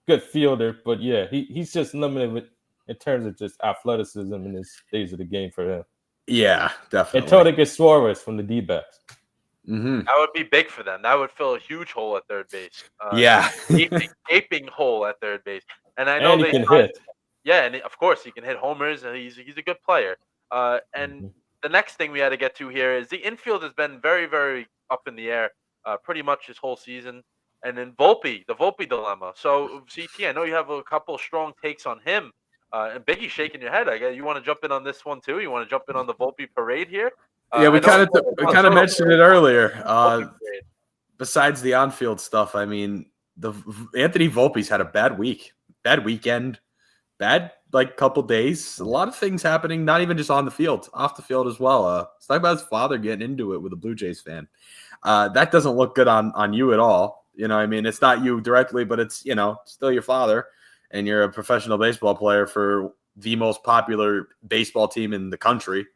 Good fielder, but yeah, he's just limited in terms of just athleticism in his stage of the game for him. Yeah, definitely. Until they get Suarez from the D-backs. That would be big for them. That would fill a huge hole at third base. Gaping hole at third base. And I know he can hit. Yeah, and of course he can hit homers, and he's a good player. And the next thing we had to get to here is the infield has been very, very up in the air pretty much this whole season. And then Volpe, the Volpe dilemma. So, CT, I know you have a couple of strong takes on him. And Biggie's shaking your head. I guess you want to jump in on this one too? You want to jump in on the Volpe parade here? Yeah, we kind of mentioned it earlier. Besides the on-field stuff, I mean, Anthony Volpe's had a bad week, bad weekend, bad couple days. A lot of things happening, not even just on the field, off the field as well. Let's talk about his father getting into it with a Blue Jays fan. That doesn't look good on you at all. I mean, it's not you directly, but it's still your father, and you're a professional baseball player for the most popular baseball team in the country.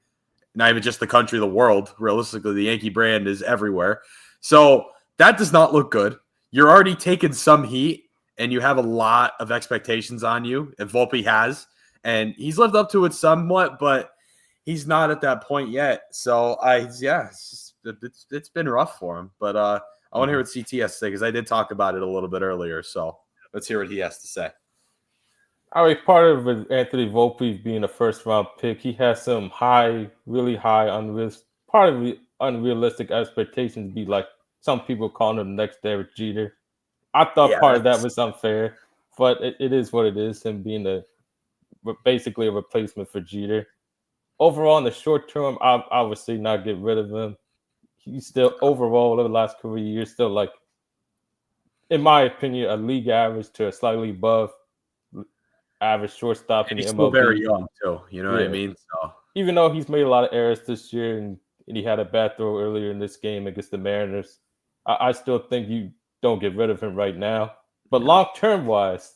Not even just the country, the world. Realistically, the Yankee brand is everywhere. So that does not look good. You're already taking some heat, and you have a lot of expectations on you, and Volpe has. And he's lived up to it somewhat, but he's not at that point yet. So, it's been rough for him. But I want to hear what CT has to say because I did talk about it a little bit earlier. So let's hear what he has to say. I mean, part of it, Anthony Volpe being a first-round pick, he has some really high, unrealistic expectations to be like some people calling him the next Derek Jeter. I thought part of that was unfair, but it is what it is, him being basically a replacement for Jeter. Overall, in the short term, I would say not get rid of him. He's still, overall, over the last couple of years, still like, in my opinion, a league average to a slightly above average shortstop in the He's MLB. still very young, too. You know what I mean? So even though he's made a lot of errors this year and he had a bad throw earlier in this game against the Mariners, I still think you don't get rid of him right now. But long-term wise,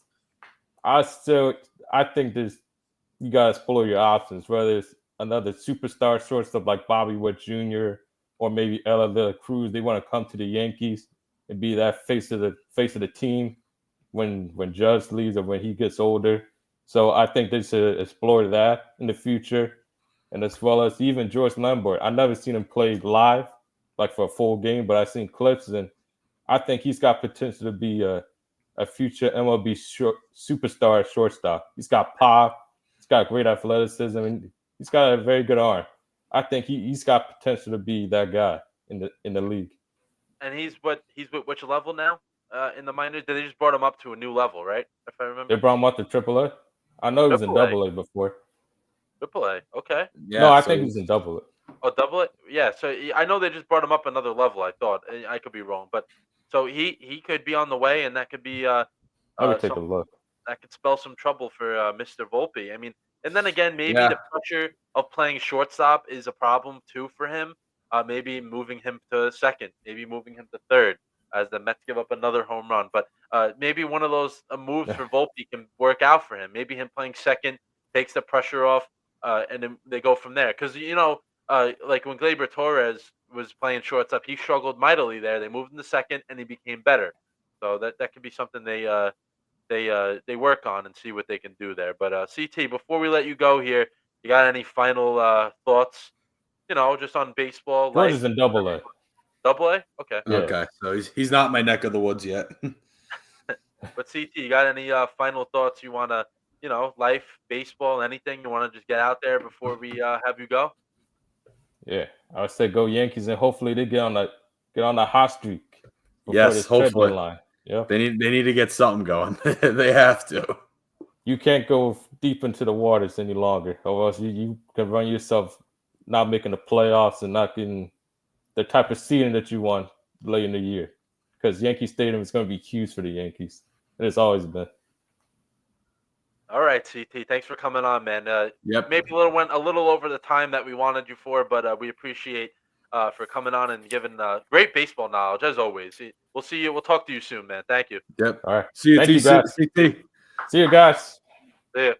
I think you got to explore your options, whether it's another superstar shortstop like Bobby Witt Jr. or maybe Ella Villa Cruz. They want to come to the Yankees and be that face of the team when Judge leaves or when he gets older. So I think they should explore that in the future. And as well as even George Lambert. I've never seen him play live, like for a full game, but I've seen clips, and I think he's got potential to be a future MLB superstar at shortstop. He's got pop. He's got great athleticism, and he's got a very good arm. I think he's got potential to be that guy in the league. And he's with which level now in the minors? They just brought him up to a new level, right? If I remember. They brought him up to AAA. I know he was in AA before. AAA, okay. Yeah, no, I think he's in AA. Oh, AA? Yeah. So I know they just brought him up another level. I thought I could be wrong, but so he could be on the way, and that could be. Let me take a look. That could spell some trouble for Mr. Volpe. I mean, and then again, maybe the pressure of playing shortstop is a problem too for him. Maybe moving him to second, maybe moving him to third, as the Mets give up another home run. But maybe one of those moves for Volpe can work out for him. Maybe him playing second takes the pressure off, and then they go from there. Because like when Gleyber Torres was playing shortstop, he struggled mightily there. They moved him to second, and he became better. So that could be something they work on and see what they can do there. But CT, before we let you go here, you got any final thoughts? Just on baseball. George is in AA. AA? Okay. Yeah. Okay. So he's not my neck of the woods yet. But CT, you got any final thoughts you want to, life, baseball, anything you want to just get out there before we have you go? Yeah, I would say go Yankees, and hopefully they get on the hot streak. Yes, hopefully. Line. Yeah, they need to get something going. They have to. You can't go deep into the waters any longer, or else you can run yourself not making the playoffs and not getting the type of seeding that you want late in the year. Because Yankee Stadium is going to be huge for the Yankees. It has always been. All right, CT. Thanks for coming on, man. Maybe went a little over the time that we wanted you for, but we appreciate for coming on and giving great baseball knowledge as always. We'll see you. We'll talk to you soon, man. Thank you. Yep. All right. See you, Thank you, guys. CT. See you guys. See ya.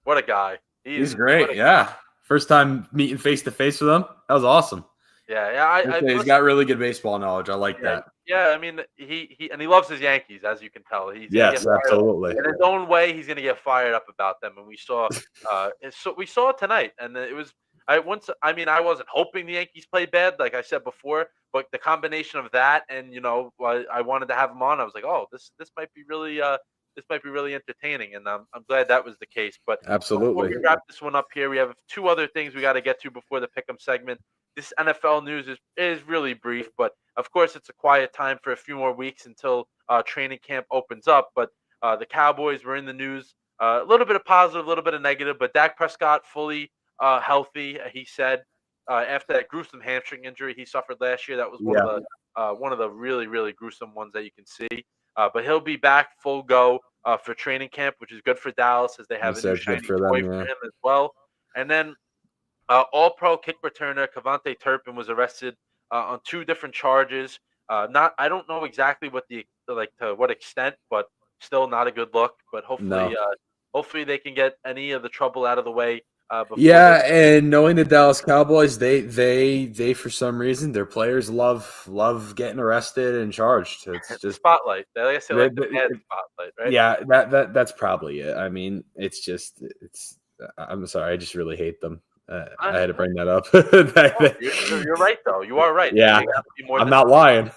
What a guy. He's great. Yeah. First time meeting face to face with him. That was awesome. Yeah. He's got really good baseball knowledge. I like that. Yeah, I mean, he loves his Yankees, as you can tell. Yes, absolutely. In his own way, he's going to get fired up about them, and we saw it tonight. And it was I wasn't hoping the Yankees played bad, like I said before, but the combination of that and I wanted to have him on. I was like, oh, this might be really entertaining, and I'm glad that was the case. But absolutely, before we wrap this one up here, we have two other things we got to get to before the pick'em segment. This NFL news is really brief, but of course it's a quiet time for a few more weeks until training camp opens up. But the Cowboys were in the news, a little bit of positive, a little bit of negative. But Dak Prescott fully healthy, he said, after that gruesome hamstring injury he suffered last year. That was one of the really, really gruesome ones that you can see. But he'll be back full go for training camp, which is good for Dallas as they have a new shiny toy for him as well. And then All-Pro kick returner Kevontae Turpin was arrested on two different charges. I don't know exactly what to what extent, but still not a good look. But hopefully they can get any of the trouble out of the way. And knowing the Dallas Cowboys, they for some reason their players love getting arrested and charged. It's just spotlight. Like I said, the bad spotlight, right? Yeah, that's probably it. I mean, I'm sorry, I just really hate them. I had to bring that up. You're right, though. You are right. Yeah, They have to be more I'm not lying.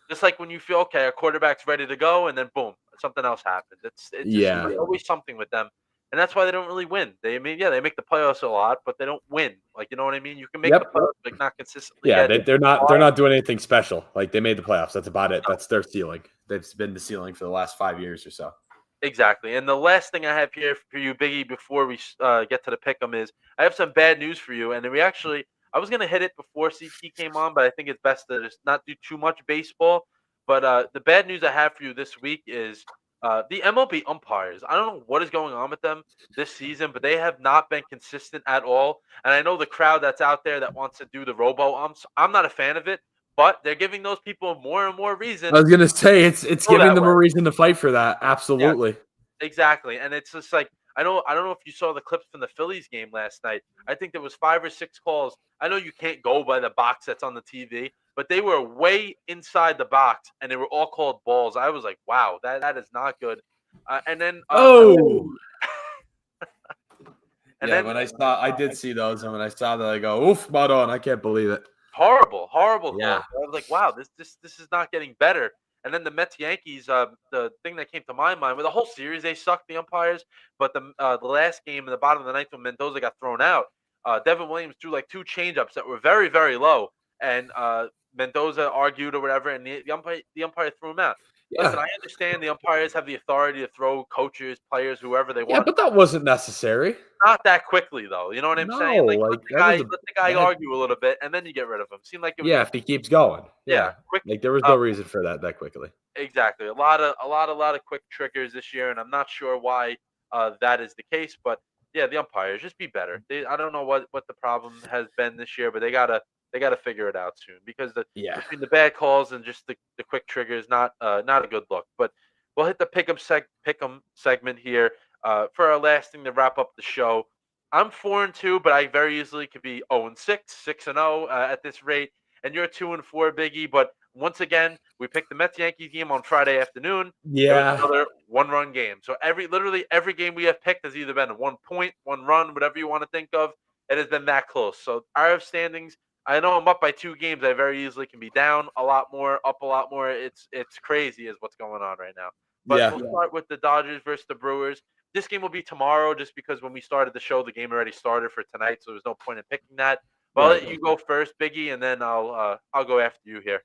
Just like when you feel, okay, our quarterback's ready to go, and then boom, something else happens. It's just there's always something with them. And that's why they don't really win. They make the playoffs a lot, but they don't win. Like, you know what I mean? You can make the playoffs, but not consistently. Yeah, they're not doing anything special. Like, they made the playoffs. That's about it. That's their ceiling. That's been the ceiling for the last 5 years or so. Exactly. And the last thing I have here for you, Biggie, before we get to the pick'em is I have some bad news for you. And I was gonna hit it before CT came on, but I think it's best to just not do too much baseball. But the bad news I have for you this week is the MLB umpires. I don't know what is going on with them this season, but they have not been consistent at all. And I know the crowd that's out there that wants to do the robo umps. I'm not a fan of it, but they're giving those people more and more reason. I was gonna say it's giving them a reason to fight for that. Absolutely. Yeah, exactly. And it's just like I don't know if you saw the clips from the Phillies game last night. I think there was 5 or 6 calls. I know you can't go by the box that's on the TV, but they were way inside the box and they were all called balls. I was like, wow, that is not good. And then and then when I did see those, and when I saw that, I go, oof, spot on. I can't believe it. Horrible. Yeah. Yeah. I was like, wow, this is not getting better. And then the Mets Yankees, the thing that came to my mind with the whole series, they sucked the umpires. But the last game in the bottom of the ninth when Mendoza got thrown out, Devin Williams threw like 2 changeups that were very, very low, and Mendoza argued or whatever, and the umpire threw him out. Yeah. Listen, I understand the umpires have the authority to throw coaches, players, whoever they want. Yeah, but that wasn't necessary. Not that quickly, though. You know what I'm saying? Like let the guy argue a little bit, and then you get rid of him. Seemed like it was if he keeps going. Yeah, quick. Like there was no reason for that quickly. Exactly. A lot of quick triggers this year, and I'm not sure why that is the case. But yeah, the umpires just be better. I don't know what the problem has been this year, but they gotta figure it out soon because between the bad calls and just the quick triggers, not a good look. But we'll hit the pick'em segment here for our last thing to wrap up the show. I'm 4-2, but I very easily could be 0-6, 6-0 at this rate, and you're 2-4, Biggie. But once again, we picked the Mets Yankees game on Friday afternoon. Yeah, another 1-run game. So literally every game we have picked has either been a 1 point, 1 run, whatever you want to think of. It has been that close. So our standings. I know I'm up by 2 games. I very easily can be down a lot more, up a lot more. It's crazy is what's going on right now. But we'll start with the Dodgers versus the Brewers. This game will be tomorrow just because when we started the show, the game already started for tonight, so there's no point in picking that. But I'll let you go first, Biggie, and then I'll go after you here.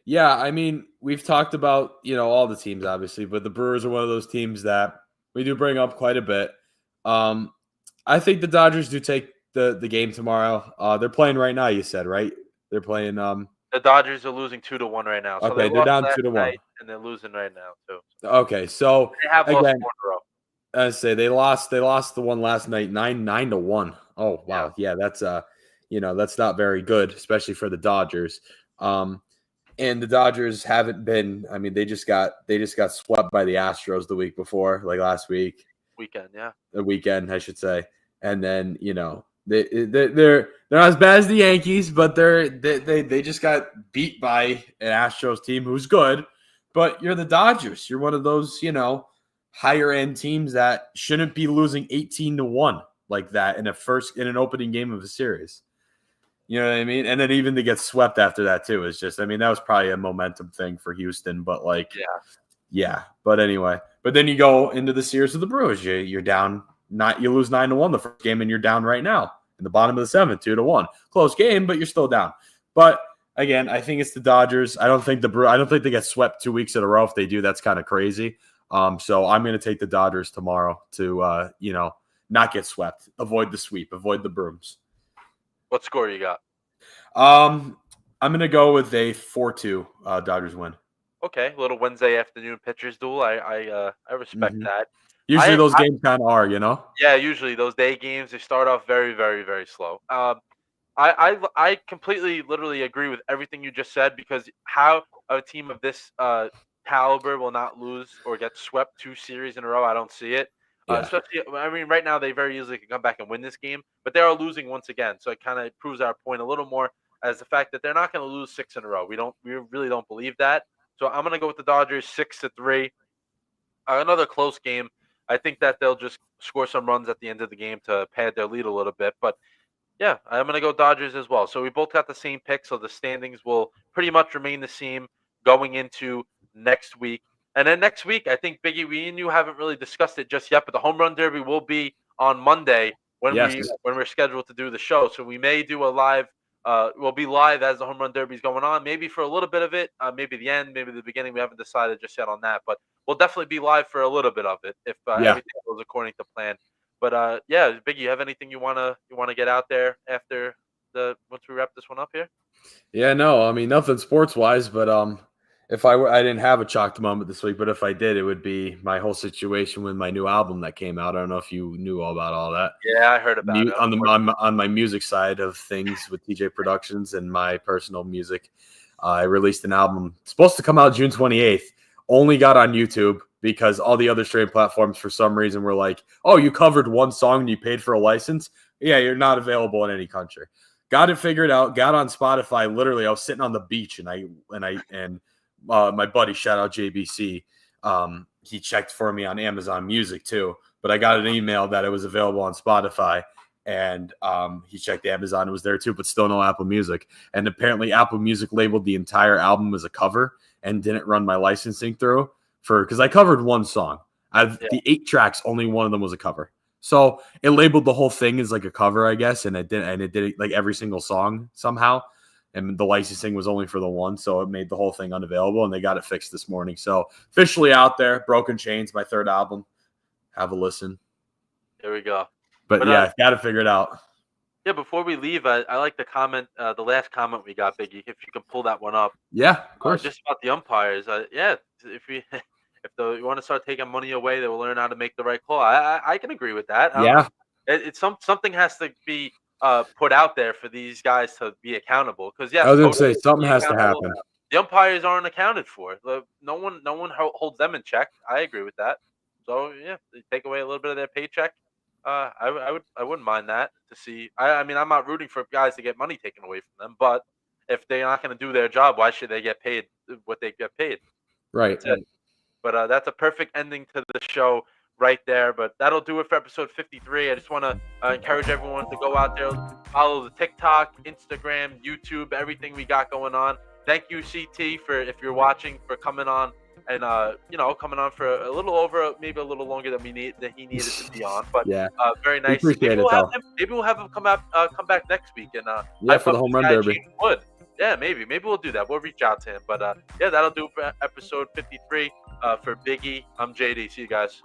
Yeah, I mean, we've talked about, all the teams, obviously, but the Brewers are one of those teams that we do bring up quite a bit. I think the Dodgers do take the game tomorrow. They're playing right now, you said, right? They're playing the Dodgers are losing 2-1 right now. So okay, they're down 2-1. And they're losing right now too. Okay, so they have lost 4 in a row. I say they lost the one last night 9-1. Oh wow. Yeah, that's that's not very good, especially for the Dodgers. And the Dodgers haven't been, I mean, they just got swept by the Astros the week before, like last week. The weekend, I should say. And then, they're not as bad as the Yankees, but they just got beat by an Astros team who's good. But you're the Dodgers. You're one of those, higher end teams that shouldn't be losing 18-1 like that in an opening game of a series. You know what I mean? And then even to get swept after that too is just, I mean, that was probably a momentum thing for Houston, but yeah. But anyway, but then you go into the series with the Brewers. You're down, you lose 9-1 the first game, and you're down right now in the bottom of the 7th, 2-1. Close game, but you're still down. But again, I think it's the Dodgers. I don't think they get swept 2 weeks in a row. If they do, that's kind of crazy. So I'm going to take the Dodgers tomorrow to, not get swept, avoid the sweep, avoid the brooms. What score you got? I'm going to go with a 4-2 Dodgers win. Okay, a little Wednesday afternoon pitchers duel. I respect that. Usually those games kind of are, Yeah, usually those day games, they start off very, very, very slow. I completely, literally agree with everything you just said because how a team of this caliber will not lose or get swept 2 series in a row, I don't see it. Especially, I mean, right now they very easily can come back and win this game, but they are losing once again. So it kind of proves our point a little more as the fact that they're not going to lose 6 in a row. We really don't believe that. So I'm going to go with the Dodgers 6-3. Another close game. I think that they'll just score some runs at the end of the game to pad their lead a little bit. But Yeah, I'm gonna go Dodgers as well. So we both got the same pick, so the standings will pretty much remain the same going into next week. And then next week, I think Biggie, we and you haven't really discussed it just yet, but the home run derby will be on Monday when Yes. we're scheduled to do the show. So we may do a live. We'll be live as the home run derby is going on. Maybe for a little bit of it, maybe the end, maybe the beginning. We haven't decided just yet on that, but we'll definitely be live for a little bit of it if Yeah. everything goes according to plan. But yeah, Biggie, you have anything you wanna get out there after once we wrap this one up here? Yeah, no, I mean nothing sports wise, but if I didn't have a chalked moment this week, but if I did, it would be my whole situation with my new album that came out. I don't know if you knew all about all that. Yeah, I heard about it. On my music side of things with TJ Productions and my personal music, I released an album supposed to come out June 28th. Only got on YouTube because all the other streaming platforms for some reason were like, "Oh, you covered one song and you paid for a license? Yeah, you're not available in any country." Got it figured out. Got on Spotify. Literally, I was sitting on the beach and my buddy, shout out JBC, he checked for me on Amazon Music too. But I got an email that it was available on Spotify, and he checked Amazon. It was there too, but still no Apple Music. And apparently, Apple Music labeled the entire album as a cover and didn't run my licensing through because I covered one song. The 8 tracks, only one of them was a cover. So it labeled the whole thing as like a cover, I guess, and it did it like every single song somehow. And the licensing was only for the one, so it made the whole thing unavailable, and they got it fixed this morning. So officially out there, Broken Chains, my 3rd album. Have a listen. There we go. But yeah, got to figure it out. Yeah, before we leave, I like the comment, the last comment we got, Biggie. If you can pull that one up. Yeah, of course. Just about the umpires. Yeah, if you want to start taking money away, they will learn how to make the right call. I can agree with that. Yeah, it's something has to be put out there for these guys to be accountable. Because I was going to say something has to happen. The umpires aren't accounted for. No one holds them in check. I agree with that. So yeah, they take away a little bit of their paycheck. I wouldn't mind that to see. I mean, I'm not rooting for guys to get money taken away from them, but if they're not going to do their job, why should they get paid what they get paid? Right. But that's a perfect ending to the show right there. But that'll do it for episode 53. I just want to encourage everyone to go out there, follow the TikTok, Instagram, YouTube, everything we got going on. Thank you, CT, for if you're watching, for coming on and coming on for a little over, maybe a little longer than he needed to be on. But yeah, very nice. Maybe we'll have him come back next week and for the home run derby. Yeah, maybe we'll do that. We'll reach out to him. But yeah, that'll do for episode 53. For Biggie, I'm JD. See you guys.